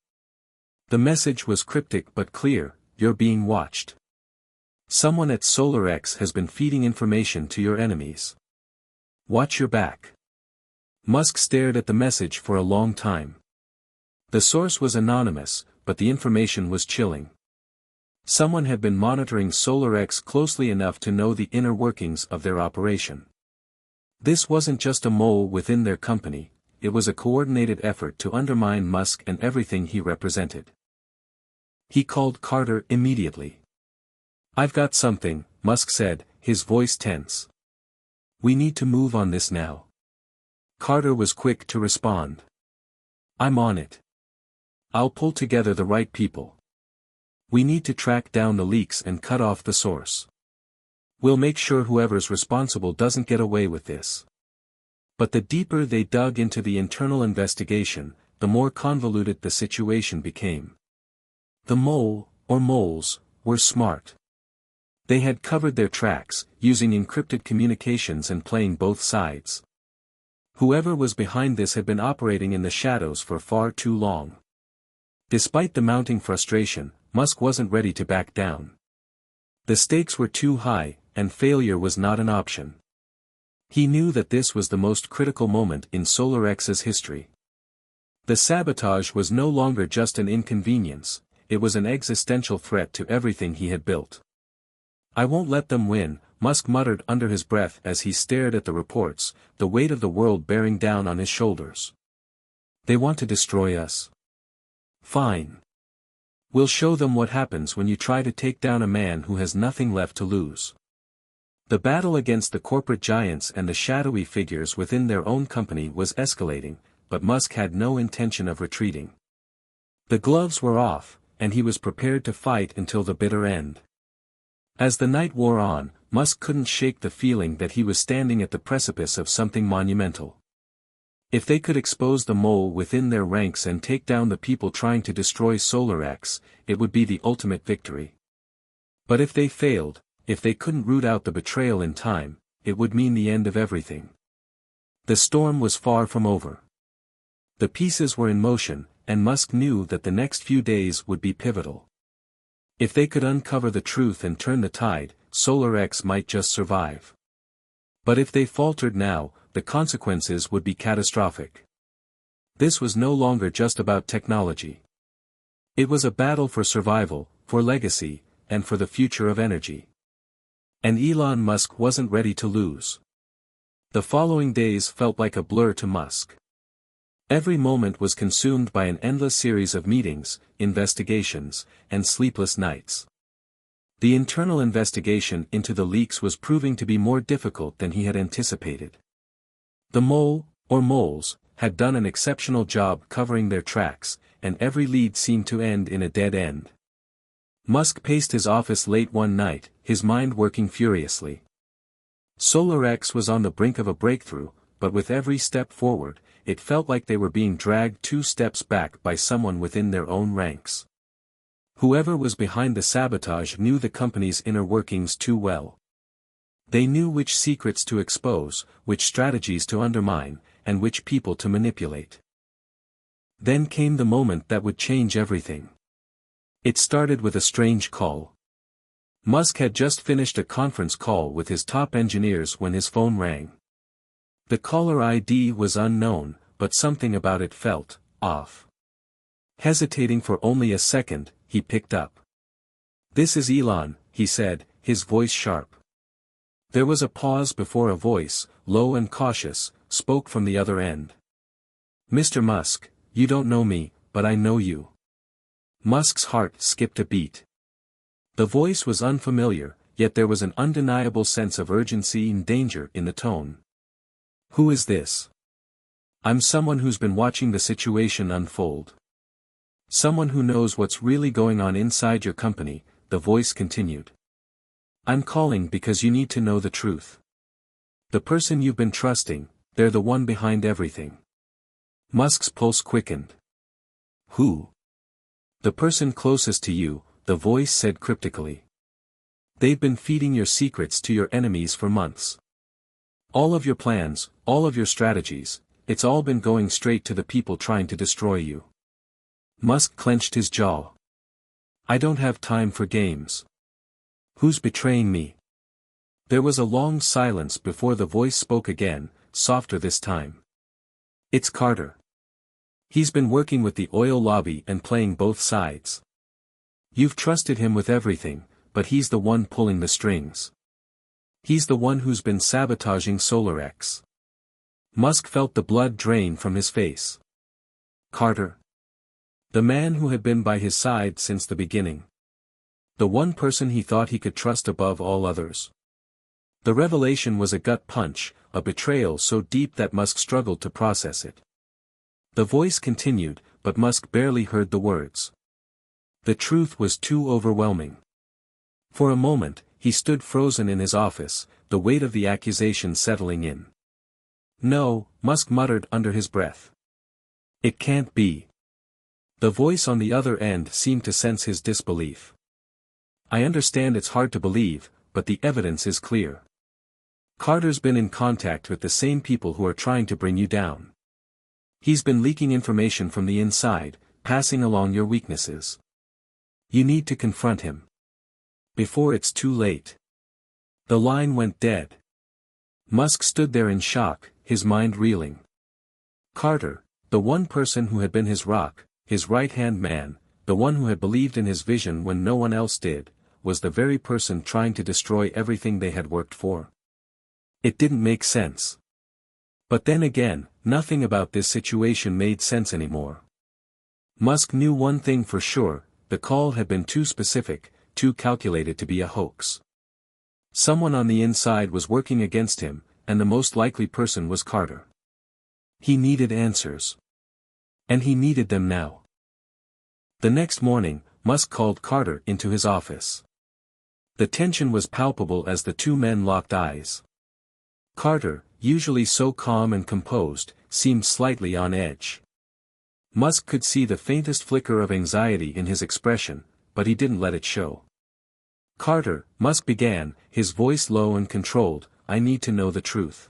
The message was cryptic but clear: "You're being watched. Someone at SolarX has been feeding information to your enemies. Watch your back." Musk stared at the message for a long time. The source was anonymous, but the information was chilling. Someone had been monitoring SolarX closely enough to know the inner workings of their operation. This wasn't just a mole within their company, it was a coordinated effort to undermine Musk and everything he represented. He called Carter immediately. "I've got something," Musk said, his voice tense. "We need to move on this now." Carter was quick to respond. "I'm on it. I'll pull together the right people. We need to track down the leaks and cut off the source. We'll make sure whoever's responsible doesn't get away with this." But the deeper they dug into the internal investigation, the more convoluted the situation became. The mole, or moles, were smart. They had covered their tracks, using encrypted communications and playing both sides. Whoever was behind this had been operating in the shadows for far too long. Despite the mounting frustration, Musk wasn't ready to back down. The stakes were too high, and failure was not an option. He knew that this was the most critical moment in SolarX's history. The sabotage was no longer just an inconvenience, it was an existential threat to everything he had built. "I won't let them win," Musk muttered under his breath as he stared at the reports, the weight of the world bearing down on his shoulders. "They want to destroy us. Fine. We'll show them what happens when you try to take down a man who has nothing left to lose." The battle against the corporate giants and the shadowy figures within their own company was escalating, but Musk had no intention of retreating. The gloves were off, and he was prepared to fight until the bitter end. As the night wore on, Musk couldn't shake the feeling that he was standing at the precipice of something monumental. If they could expose the mole within their ranks and take down the people trying to destroy SolarX, it would be the ultimate victory. But if they failed, if they couldn't root out the betrayal in time, it would mean the end of everything. The storm was far from over. The pieces were in motion, and Musk knew that the next few days would be pivotal. If they could uncover the truth and turn the tide, SolarX might just survive. But if they faltered now, the consequences would be catastrophic. This was no longer just about technology. It was a battle for survival, for legacy, and for the future of energy. And Elon Musk wasn't ready to lose. The following days felt like a blur to Musk. Every moment was consumed by an endless series of meetings, investigations, and sleepless nights. The internal investigation into the leaks was proving to be more difficult than he had anticipated. The mole, or moles, had done an exceptional job covering their tracks, and every lead seemed to end in a dead end. Musk paced his office late one night, his mind working furiously. SolarX was on the brink of a breakthrough, but with every step forward, it felt like they were being dragged 2 steps back by someone within their own ranks. Whoever was behind the sabotage knew the company's inner workings too well. They knew which secrets to expose, which strategies to undermine, and which people to manipulate. Then came the moment that would change everything. It started with a strange call. Musk had just finished a conference call with his top engineers when his phone rang. The caller ID was unknown, but something about it felt off. Hesitating for only a second, he picked up. "This is Elon," he said, his voice sharp. There was a pause before a voice, low and cautious, spoke from the other end. "Mr. Musk, you don't know me, but I know you." Musk's heart skipped a beat. The voice was unfamiliar, yet there was an undeniable sense of urgency and danger in the tone. Who is this? I'm someone who's been watching the situation unfold. Someone who knows what's really going on inside your company, the voice continued. I'm calling because you need to know the truth. The person you've been trusting, they're the one behind everything. Musk's pulse quickened. Who? The person closest to you, the voice said cryptically. They've been feeding your secrets to your enemies for months. All of your plans, all of your strategies, it's all been going straight to the people trying to destroy you. Musk clenched his jaw. I don't have time for games. Who's betraying me? There was a long silence before the voice spoke again, softer this time. It's Carter. He's been working with the oil lobby and playing both sides. You've trusted him with everything, but he's the one pulling the strings. He's the one who's been sabotaging SolarX. Musk felt the blood drain from his face. Carter. The man who had been by his side since the beginning. The one person he thought he could trust above all others. The revelation was a gut punch, a betrayal so deep that Musk struggled to process it. The voice continued, but Musk barely heard the words. The truth was too overwhelming. For a moment, he stood frozen in his office, the weight of the accusation settling in. No, Musk muttered under his breath. It can't be. The voice on the other end seemed to sense his disbelief. I understand it's hard to believe, but the evidence is clear. Carter's been in contact with the same people who are trying to bring you down. He's been leaking information from the inside, passing along your weaknesses. You need to confront him. Before it's too late. The line went dead. Musk stood there in shock, his mind reeling. Carter, the one person who had been his rock, his right-hand man, the one who had believed in his vision when no one else did, was the very person trying to destroy everything they had worked for. It didn't make sense. But then again, nothing about this situation made sense anymore. Musk knew one thing for sure, the call had been too specific, too calculated to be a hoax. Someone on the inside was working against him, and the most likely person was Carter. He needed answers. And he needed them now. The next morning, Musk called Carter into his office. The tension was palpable as the two men locked eyes. Carter, usually so calm and composed, seemed slightly on edge. Musk could see the faintest flicker of anxiety in his expression, but he didn't let it show. Carter, Musk began, his voice low and controlled, I need to know the truth.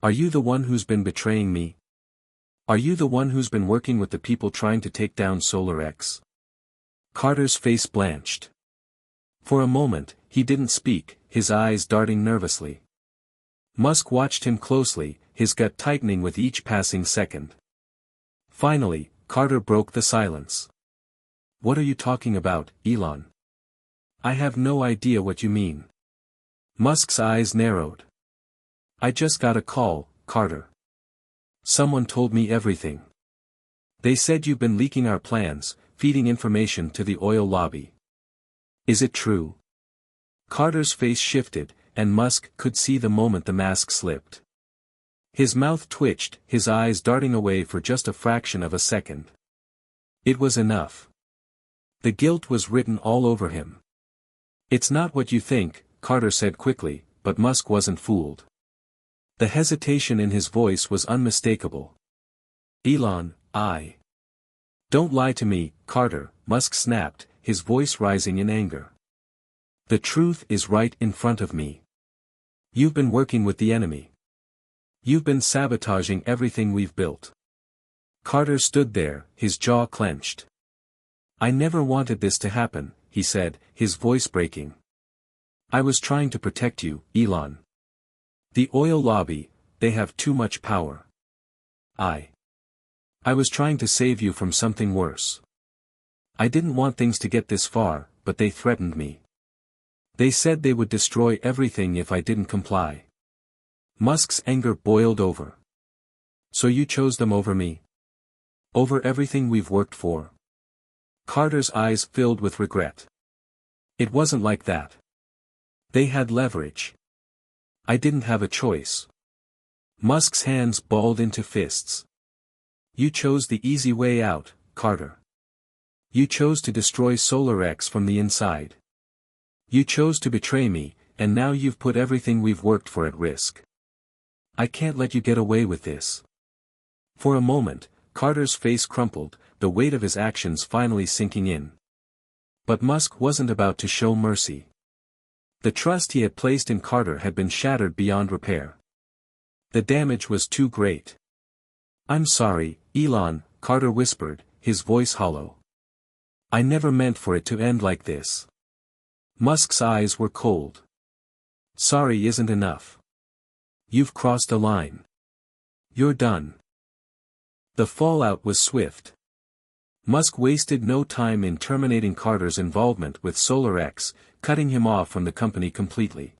Are you the one who's been betraying me? Are you the one who's been working with the people trying to take down SolarX? Carter's face blanched. For a moment, he didn't speak, his eyes darting nervously. Musk watched him closely, his gut tightening with each passing second. Finally, Carter broke the silence. What are you talking about, Elon? I have no idea what you mean. Musk's eyes narrowed. I just got a call, Carter. Someone told me everything. They said you've been leaking our plans, feeding information to the oil lobby. Is it true? Carter's face shifted, and Musk could see the moment the mask slipped. His mouth twitched, his eyes darting away for just a fraction of a second. It was enough. The guilt was written all over him. It's not what you think, Carter said quickly, but Musk wasn't fooled. The hesitation in his voice was unmistakable. Elon, Don't lie to me, Carter, Musk snapped, his voice rising in anger. The truth is right in front of me. You've been working with the enemy. You've been sabotaging everything we've built. Carter stood there, his jaw clenched. I never wanted this to happen, he said, his voice breaking. I was trying to protect you, Elon. The oil lobby, they have too much power. I was trying to save you from something worse. I didn't want things to get this far, but they threatened me. They said they would destroy everything if I didn't comply. Musk's anger boiled over. So you chose them over me? Over everything we've worked for? Carter's eyes filled with regret. It wasn't like that. They had leverage. I didn't have a choice. Musk's hands balled into fists. You chose the easy way out, Carter. You chose to destroy SolarX from the inside. You chose to betray me, and now you've put everything we've worked for at risk. I can't let you get away with this. For a moment, Carter's face crumpled, the weight of his actions finally sinking in. But Musk wasn't about to show mercy. The trust he had placed in Carter had been shattered beyond repair. The damage was too great. I'm sorry, Elon, Carter whispered, his voice hollow. I never meant for it to end like this. Musk's eyes were cold. Sorry isn't enough. You've crossed a line. You're done. The fallout was swift. Musk wasted no time in terminating Carter's involvement with SolarX, cutting him off from the company completely.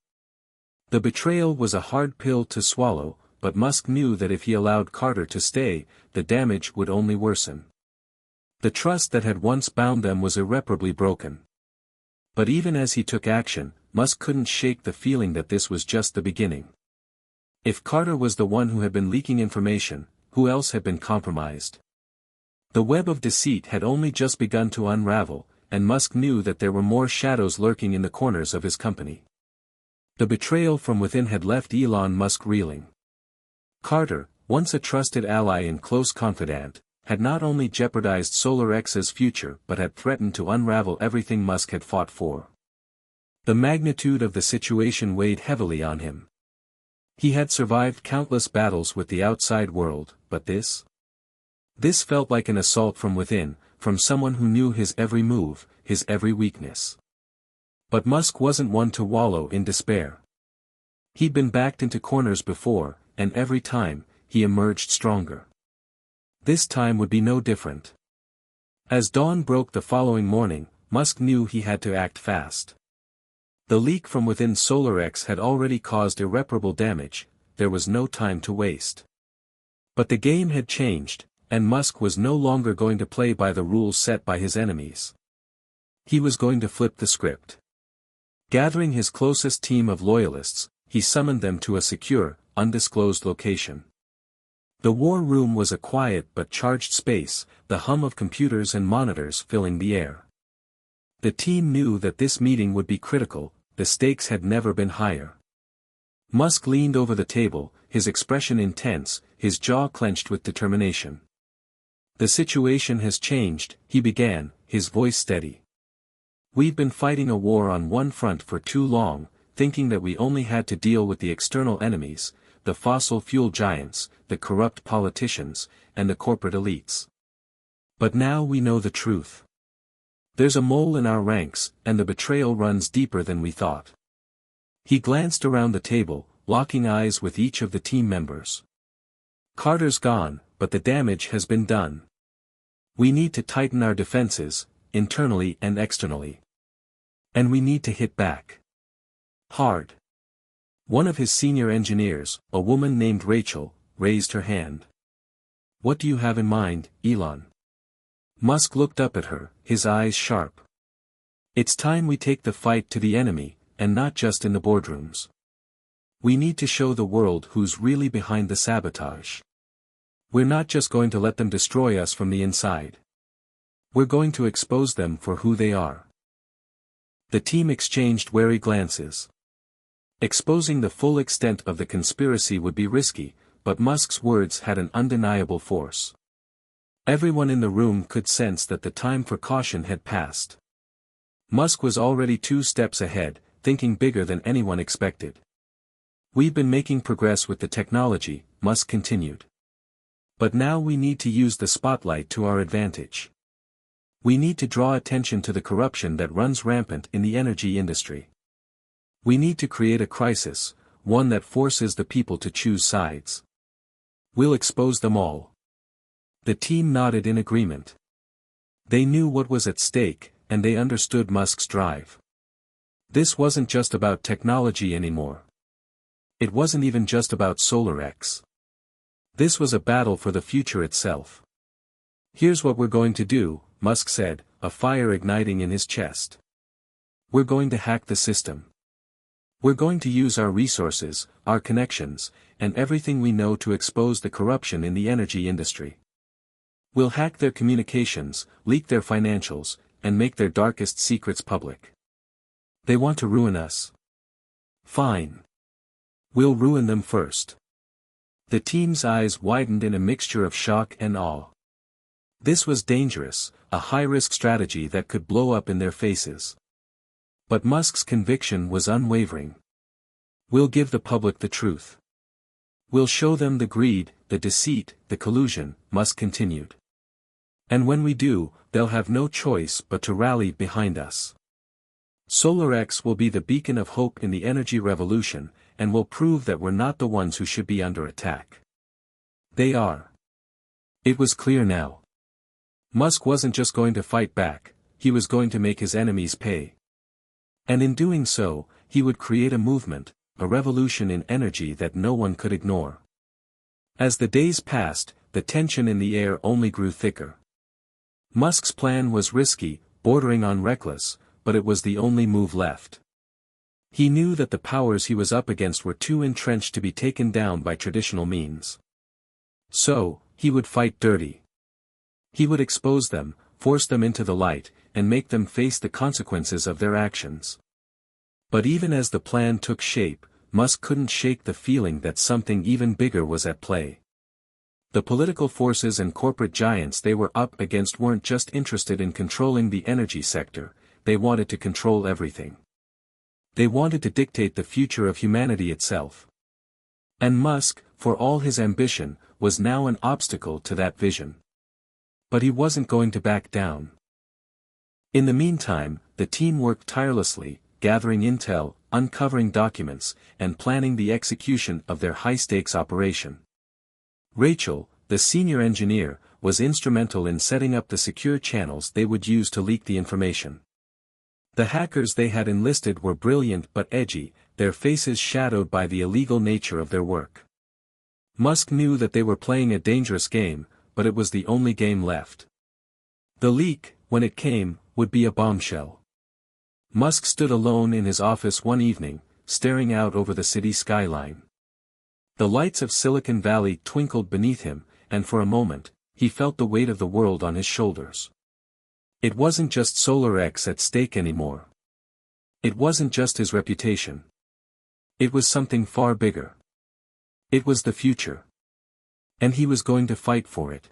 The betrayal was a hard pill to swallow, but Musk knew that if he allowed Carter to stay, the damage would only worsen. The trust that had once bound them was irreparably broken. But even as he took action, Musk couldn't shake the feeling that this was just the beginning. If Carter was the one who had been leaking information, who else had been compromised? The web of deceit had only just begun to unravel, and Musk knew that there were more shadows lurking in the corners of his company. The betrayal from within had left Elon Musk reeling. Carter, once a trusted ally and close confidant, had not only jeopardized SolarX's future but had threatened to unravel everything Musk had fought for. The magnitude of the situation weighed heavily on him. He had survived countless battles with the outside world, but this? This felt like an assault from within, from someone who knew his every move, his every weakness. But Musk wasn't one to wallow in despair. He'd been backed into corners before, and every time, he emerged stronger. This time would be no different. As dawn broke the following morning, Musk knew he had to act fast. The leak from within SolarX had already caused irreparable damage, there was no time to waste. But the game had changed, and Musk was no longer going to play by the rules set by his enemies. He was going to flip the script. Gathering his closest team of loyalists, he summoned them to a secure, undisclosed location. The war room was a quiet but charged space, the hum of computers and monitors filling the air. The team knew that this meeting would be critical, the stakes had never been higher. Musk leaned over the table, his expression intense, his jaw clenched with determination. The situation has changed, he began, his voice steady. We've been fighting a war on one front for too long, thinking that we only had to deal with the external enemies, the fossil fuel giants, the corrupt politicians, and the corporate elites. But now we know the truth. There's a mole in our ranks, and the betrayal runs deeper than we thought. He glanced around the table, locking eyes with each of the team members. Carter's gone, but the damage has been done. We need to tighten our defenses, internally and externally. And we need to hit back. Hard. One of his senior engineers, a woman named Rachel, raised her hand. What do you have in mind, Elon? Musk looked up at her, his eyes sharp. It's time we take the fight to the enemy, and not just in the boardrooms. We need to show the world who's really behind the sabotage. We're not just going to let them destroy us from the inside. We're going to expose them for who they are. The team exchanged wary glances. Exposing the full extent of the conspiracy would be risky, but Musk's words had an undeniable force. Everyone in the room could sense that the time for caution had passed. Musk was already 2 steps ahead, thinking bigger than anyone expected. We've been making progress with the technology, Musk continued. But now we need to use the spotlight to our advantage. We need to draw attention to the corruption that runs rampant in the energy industry. We need to create a crisis, one that forces the people to choose sides. We'll expose them all. The team nodded in agreement. They knew what was at stake, and they understood Musk's drive. This wasn't just about technology anymore. It wasn't even just about SolarX. This was a battle for the future itself. Here's what we're going to do, Musk said, a fire igniting in his chest. We're going to hack the system. We're going to use our resources, our connections, and everything we know to expose the corruption in the energy industry. We'll hack their communications, leak their financials, and make their darkest secrets public. They want to ruin us. Fine. We'll ruin them first. The team's eyes widened in a mixture of shock and awe. This was dangerous, a high-risk strategy that could blow up in their faces. But Musk's conviction was unwavering. We'll give the public the truth. We'll show them the greed, the deceit, the collusion, Musk continued. And when we do, they'll have no choice but to rally behind us. SolarX will be the beacon of hope in the energy revolution, and will prove that we're not the ones who should be under attack. They are. It was clear now. Musk wasn't just going to fight back, he was going to make his enemies pay. And in doing so, he would create a movement, a revolution in energy that no one could ignore. As the days passed, the tension in the air only grew thicker. Musk's plan was risky, bordering on reckless, but it was the only move left. He knew that the powers he was up against were too entrenched to be taken down by traditional means. So, he would fight dirty. He would expose them, force them into the light, and make them face the consequences of their actions. But even as the plan took shape, Musk couldn't shake the feeling that something even bigger was at play. The political forces and corporate giants they were up against weren't just interested in controlling the energy sector, they wanted to control everything. They wanted to dictate the future of humanity itself. And Musk, for all his ambition, was now an obstacle to that vision. But he wasn't going to back down. In the meantime, the team worked tirelessly, gathering intel, uncovering documents, and planning the execution of their high-stakes operation. Rachel, the senior engineer, was instrumental in setting up the secure channels they would use to leak the information. The hackers they had enlisted were brilliant but edgy, their faces shadowed by the illegal nature of their work. Musk knew that they were playing a dangerous game, but it was the only game left. The leak, when it came, would be a bombshell. Musk stood alone in his office one evening, staring out over the city skyline. The lights of Silicon Valley twinkled beneath him, and for a moment, he felt the weight of the world on his shoulders. It wasn't just SolarX at stake anymore. It wasn't just his reputation. It was something far bigger. It was the future. And he was going to fight for it.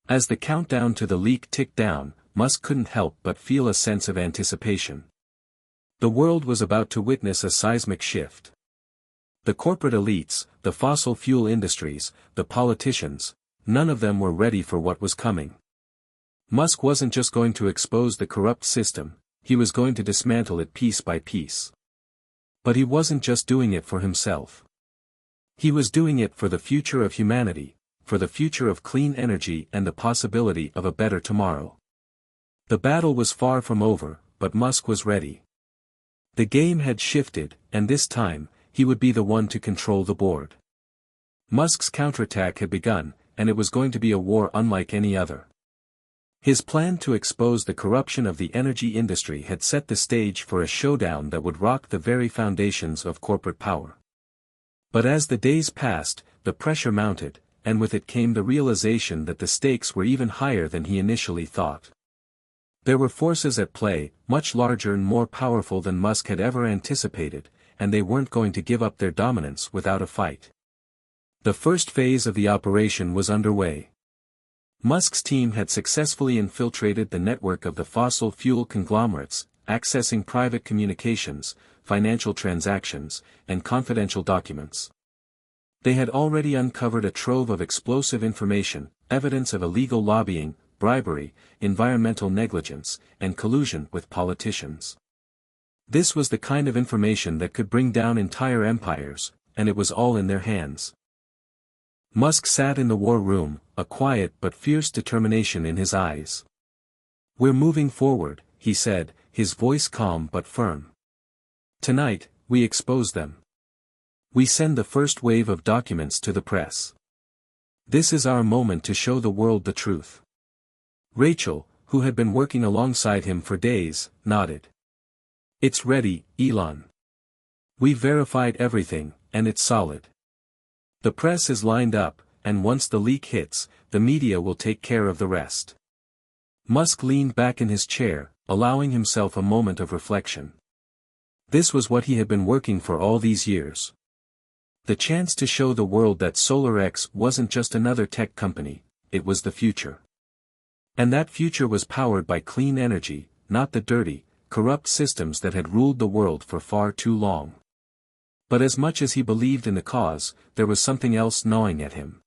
As the countdown to the leak ticked down, Musk couldn't help but feel a sense of anticipation. The world was about to witness a seismic shift. The corporate elites, the fossil fuel industries, the politicians, none of them were ready for what was coming. Musk wasn't just going to expose the corrupt system, he was going to dismantle it piece by piece. But he wasn't just doing it for himself. He was doing it for the future of humanity, for the future of clean energy and the possibility of a better tomorrow. The battle was far from over, but Musk was ready. The game had shifted, and this time, he would be the one to control the board. Musk's counterattack had begun, and it was going to be a war unlike any other. His plan to expose the corruption of the energy industry had set the stage for a showdown that would rock the very foundations of corporate power. But as the days passed, the pressure mounted, and with it came the realization that the stakes were even higher than he initially thought. There were forces at play, much larger and more powerful than Musk had ever anticipated, and they weren't going to give up their dominance without a fight. The first phase of the operation was underway. Musk's team had successfully infiltrated the network of the fossil fuel conglomerates, accessing private communications, financial transactions, and confidential documents. They had already uncovered a trove of explosive information, evidence of illegal lobbying, bribery, environmental negligence, and collusion with politicians. This was the kind of information that could bring down entire empires, and it was all in their hands. Musk sat in the war room, a quiet but fierce determination in his eyes. "We're moving forward," he said, his voice calm but firm. "Tonight, we expose them. We send the first wave of documents to the press. This is our moment to show the world the truth." Rachel, who had been working alongside him for days, nodded. It's ready, Elon. We've verified everything, and it's solid. The press is lined up, and once the leak hits, the media will take care of the rest. Musk leaned back in his chair, allowing himself a moment of reflection. This was what he had been working for all these years. The chance to show the world that SolarX wasn't just another tech company, it was the future. And that future was powered by clean energy, not the dirty, corrupt systems that had ruled the world for far too long. But as much as he believed in the cause, there was something else gnawing at him.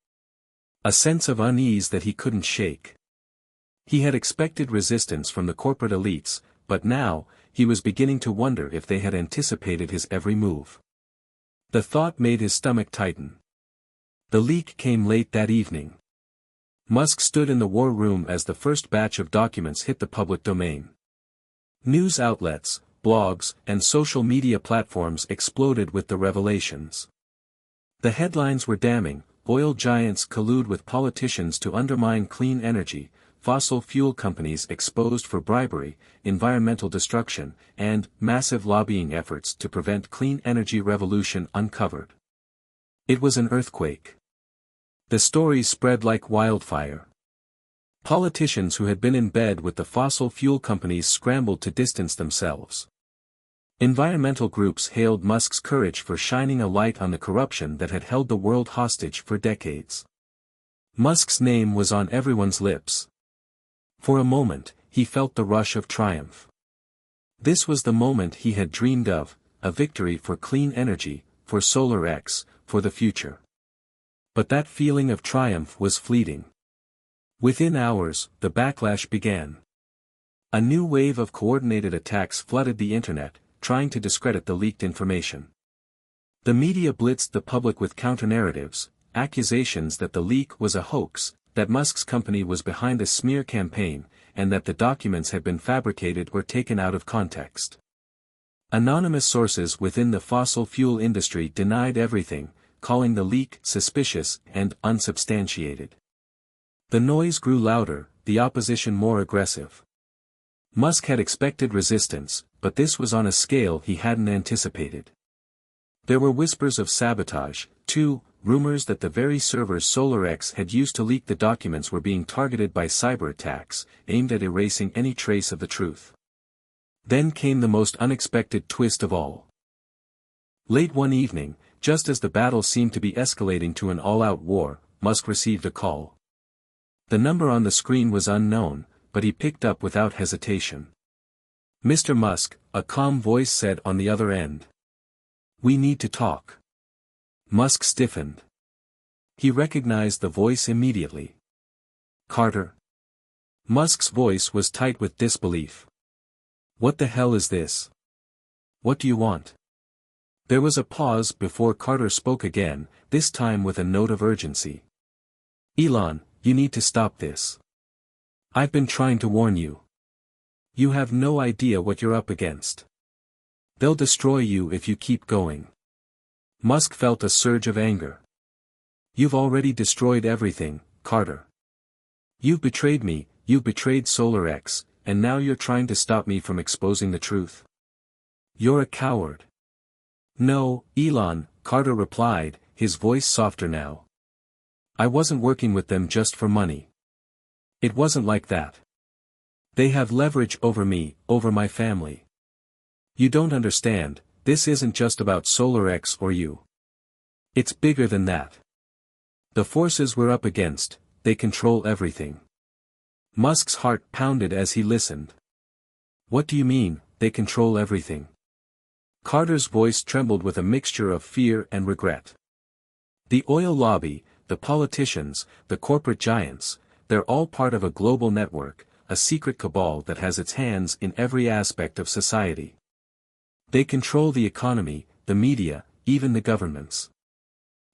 A sense of unease that he couldn't shake. He had expected resistance from the corporate elites, but now, he was beginning to wonder if they had anticipated his every move. The thought made his stomach tighten. The leak came late that evening. Musk stood in the war room as the first batch of documents hit the public domain. News outlets, blogs, and social media platforms exploded with the revelations. The headlines were damning: oil giants collude with politicians to undermine clean energy, fossil fuel companies exposed for bribery, environmental destruction, and massive lobbying efforts to prevent clean energy revolution uncovered. It was an earthquake. The stories spread like wildfire. Politicians who had been in bed with the fossil fuel companies scrambled to distance themselves. Environmental groups hailed Musk's courage for shining a light on the corruption that had held the world hostage for decades. Musk's name was on everyone's lips. For a moment, he felt the rush of triumph. This was the moment he had dreamed of, a victory for clean energy, for SolarX, for the future. But that feeling of triumph was fleeting. Within hours, the backlash began. A new wave of coordinated attacks flooded the internet, trying to discredit the leaked information. The media blitzed the public with counter-narratives, accusations that the leak was a hoax, that Musk's company was behind a smear campaign, and that the documents had been fabricated or taken out of context. Anonymous sources within the fossil fuel industry denied everything, calling the leak suspicious and unsubstantiated. The noise grew louder, the opposition more aggressive. Musk had expected resistance, but this was on a scale he hadn't anticipated. There were whispers of sabotage, too, rumors that the very servers SolarX had used to leak the documents were being targeted by cyber attacks, aimed at erasing any trace of the truth. Then came the most unexpected twist of all. Late one evening, just as the battle seemed to be escalating to an all-out war, Musk received a call. The number on the screen was unknown, but he picked up without hesitation. "Mr. Musk," a calm voice said on the other end. "We need to talk." Musk stiffened. He recognized the voice immediately. "Carter?" Musk's voice was tight with disbelief. "What the hell is this? What do you want?" There was a pause before Carter spoke again, this time with a note of urgency. "Elon, you need to stop this. I've been trying to warn you. You have no idea what you're up against. They'll destroy you if you keep going." Musk felt a surge of anger. "You've already destroyed everything, Carter. You've betrayed me, you've betrayed SolarX, and now you're trying to stop me from exposing the truth. You're a coward." "No, Elon," Carter replied, his voice softer now. "I wasn't working with them just for money. It wasn't like that. They have leverage over me, over my family. You don't understand, this isn't just about SolarX or you. It's bigger than that. The forces we're up against, they control everything." Musk's heart pounded as he listened. "What do you mean, they control everything?" Carter's voice trembled with a mixture of fear and regret. "The oil lobby, the politicians, the corporate giants, they're all part of a global network, a secret cabal that has its hands in every aspect of society. They control the economy, the media, even the governments.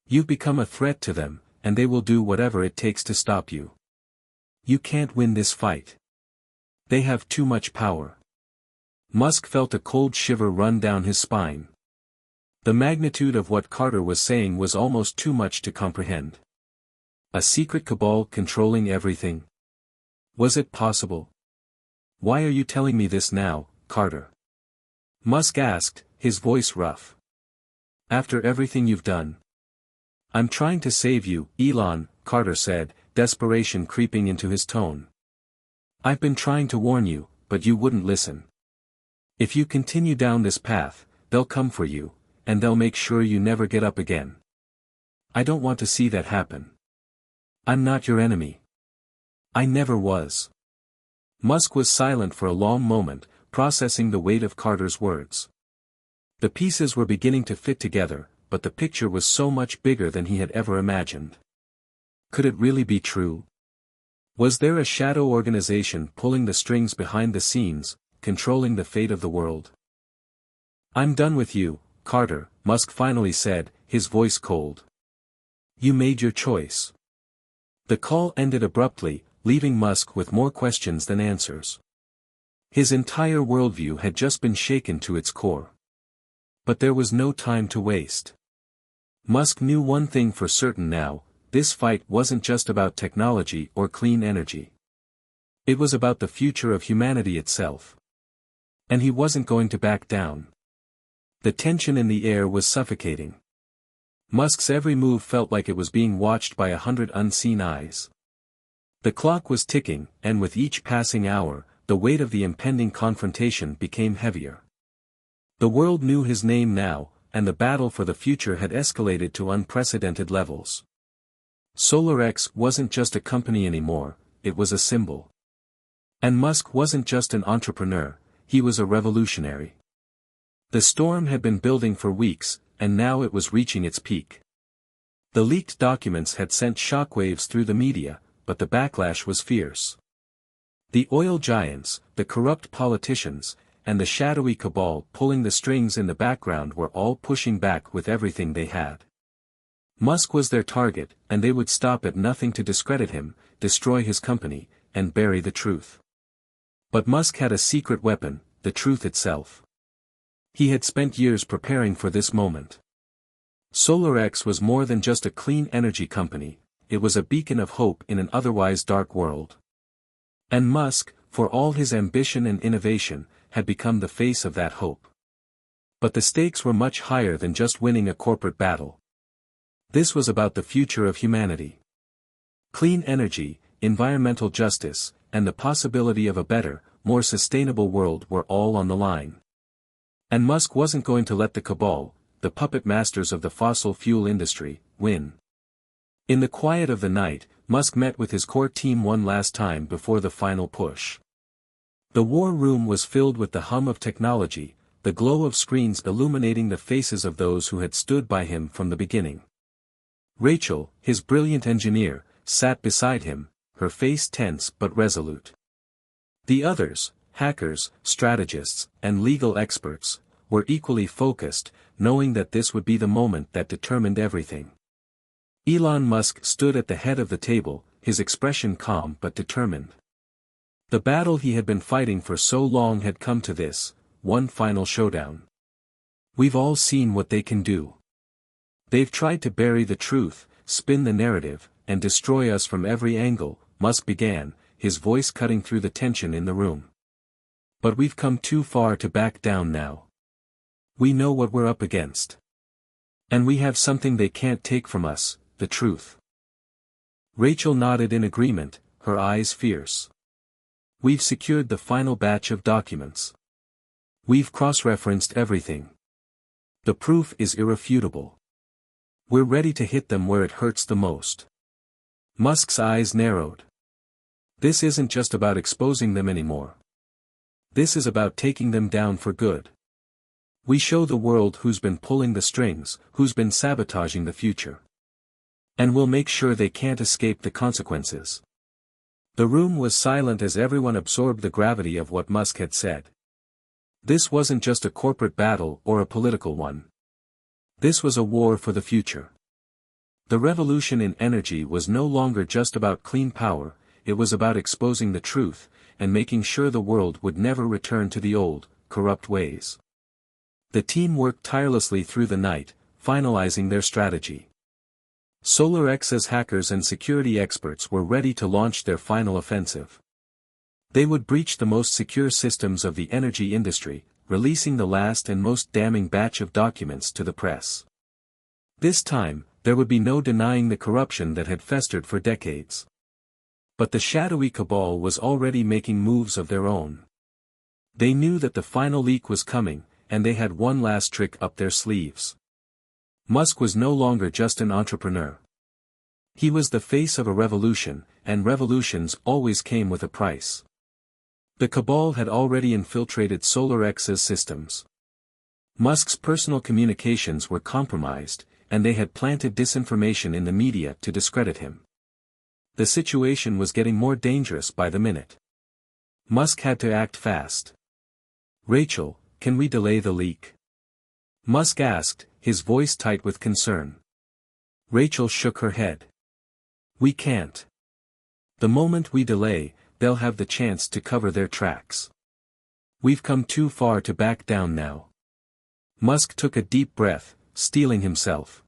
You've become a threat to them, and they will do whatever it takes to stop you. You can't win this fight. They have too much power." Musk felt a cold shiver run down his spine. The magnitude of what Carter was saying was almost too much to comprehend. A secret cabal controlling everything? Was it possible? "Why are you telling me this now, Carter?" Musk asked, his voice rough. After everything you've done? I'm trying to save you, Elon, Carter said, desperation creeping into his tone. I've been trying to warn you, but you wouldn't listen. If you continue down this path, they'll come for you, and they'll make sure you never get up again. I don't want to see that happen. I'm not your enemy. I never was. Musk was silent for a long moment, processing the weight of Carter's words. The pieces were beginning to fit together, but the picture was so much bigger than he had ever imagined. Could it really be true? Was there a shadow organization pulling the strings behind the scenes, controlling the fate of the world? I'm done with you, Carter, Musk finally said, his voice cold. You made your choice. The call ended abruptly, leaving Musk with more questions than answers. His entire worldview had just been shaken to its core. But there was no time to waste. Musk knew one thing for certain now: this fight wasn't just about technology or clean energy. It was about the future of humanity itself. And he wasn't going to back down. The tension in the air was suffocating. Musk's every move felt like it was being watched by 100 unseen eyes. The clock was ticking, and with each passing hour, the weight of the impending confrontation became heavier. The world knew his name now, and the battle for the future had escalated to unprecedented levels. SolarX wasn't just a company anymore, it was a symbol. And Musk wasn't just an entrepreneur, he was a revolutionary. The storm had been building for weeks, and now it was reaching its peak. The leaked documents had sent shockwaves through the media, but the backlash was fierce. The oil giants, the corrupt politicians, and the shadowy cabal pulling the strings in the background were all pushing back with everything they had. Musk was their target, and they would stop at nothing to discredit him, destroy his company, and bury the truth. But Musk had a secret weapon, the truth itself. He had spent years preparing for this moment. SolarX was more than just a clean energy company, it was a beacon of hope in an otherwise dark world. And Musk, for all his ambition and innovation, had become the face of that hope. But the stakes were much higher than just winning a corporate battle. This was about the future of humanity. Clean energy, environmental justice, and the possibility of a better, more sustainable world were all on the line. And Musk wasn't going to let the cabal, the puppet masters of the fossil fuel industry, win. In the quiet of the night, Musk met with his core team one last time before the final push. The war room was filled with the hum of technology, the glow of screens illuminating the faces of those who had stood by him from the beginning. Rachel, his brilliant engineer, sat beside him, her face tense but resolute. The others, hackers, strategists, and legal experts, were equally focused, knowing that this would be the moment that determined everything. Elon Musk stood at the head of the table, his expression calm but determined. The battle he had been fighting for so long had come to this, one final showdown. We've all seen what they can do. They've tried to bury the truth, spin the narrative, and destroy us from every angle, Musk began, his voice cutting through the tension in the room. But we've come too far to back down now. We know what we're up against. And we have something they can't take from us, the truth. Rachel nodded in agreement, her eyes fierce. We've secured the final batch of documents. We've cross-referenced everything. The proof is irrefutable. We're ready to hit them where it hurts the most. Musk's eyes narrowed. This isn't just about exposing them anymore. This is about taking them down for good. We show the world who's been pulling the strings, who's been sabotaging the future. And we'll make sure they can't escape the consequences. The room was silent as everyone absorbed the gravity of what Musk had said. This wasn't just a corporate battle or a political one. This was a war for the future. The revolution in energy was no longer just about clean power, it was about exposing the truth, and making sure the world would never return to the old, corrupt ways. The team worked tirelessly through the night, finalizing their strategy. SolarX's hackers and security experts were ready to launch their final offensive. They would breach the most secure systems of the energy industry, releasing the last and most damning batch of documents to the press. This time, there would be no denying the corruption that had festered for decades. But the shadowy cabal was already making moves of their own. They knew that the final leak was coming, and they had one last trick up their sleeves. Musk was no longer just an entrepreneur. He was the face of a revolution, and revolutions always came with a price. The cabal had already infiltrated SolarX's systems. Musk's personal communications were compromised, and they had planted disinformation in the media to discredit him. The situation was getting more dangerous by the minute. Musk had to act fast. "Rachel, can we delay the leak?" Musk asked, his voice tight with concern. Rachel shook her head. "We can't. The moment we delay, they'll have the chance to cover their tracks. We've come too far to back down now." Musk took a deep breath, steeling himself.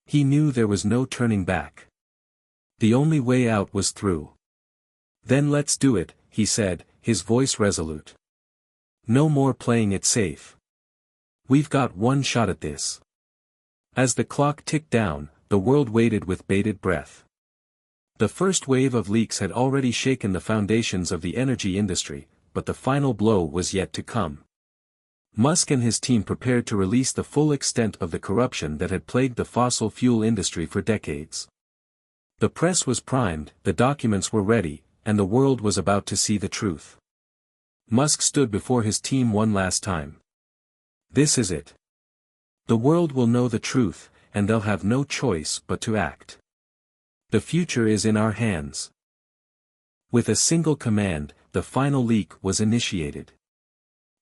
He knew there was no turning back. The only way out was through. "Then let's do it," he said, his voice resolute. "No more playing it safe. We've got one shot at this." As the clock ticked down, the world waited with bated breath. The first wave of leaks had already shaken the foundations of the energy industry, but the final blow was yet to come. Musk and his team prepared to release the full extent of the corruption that had plagued the fossil fuel industry for decades. The press was primed, the documents were ready, and the world was about to see the truth. Musk stood before his team one last time. "This is it. The world will know the truth, and they'll have no choice but to act. The future is in our hands." With a single command, the final leak was initiated.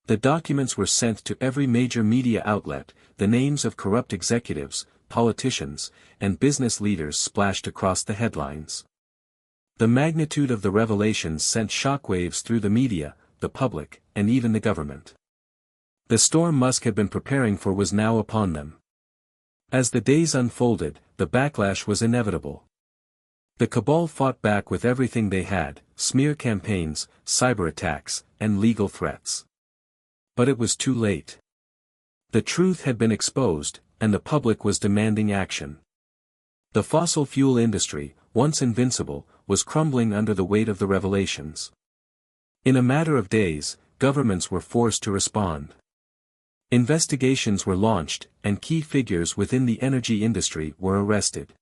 The documents were sent to every major media outlet, the names of corrupt executives, politicians, and business leaders splashed across the headlines. The magnitude of the revelations sent shockwaves through the media, the public, and even the government. The storm Musk had been preparing for was now upon them. As the days unfolded, the backlash was inevitable. The cabal fought back with everything they had: smear campaigns, cyber attacks, and legal threats. But it was too late. The truth had been exposed, and the public was demanding action. The fossil fuel industry, once invincible, was crumbling under the weight of the revelations. In a matter of days, governments were forced to respond. Investigations were launched, and key figures within the energy industry were arrested.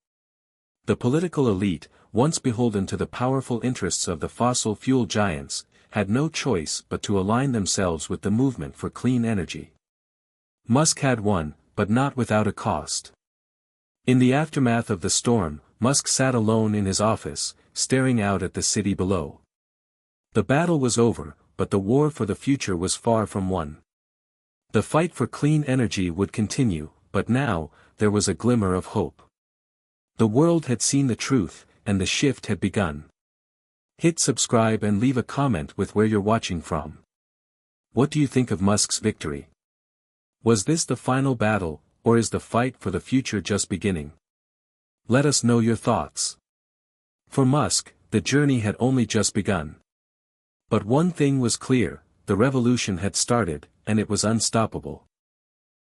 The political elite, once beholden to the powerful interests of the fossil fuel giants, had no choice but to align themselves with the movement for clean energy. Musk had won, but not without a cost. In the aftermath of the storm, Musk sat alone in his office, staring out at the city below. The battle was over, but the war for the future was far from won. The fight for clean energy would continue, but now, there was a glimmer of hope. The world had seen the truth, and the shift had begun. Hit subscribe and leave a comment with where you're watching from. What do you think of Musk's victory? Was this the final battle, or is the fight for the future just beginning? Let us know your thoughts. For Musk, the journey had only just begun. But one thing was clear: the revolution had started, and it was unstoppable.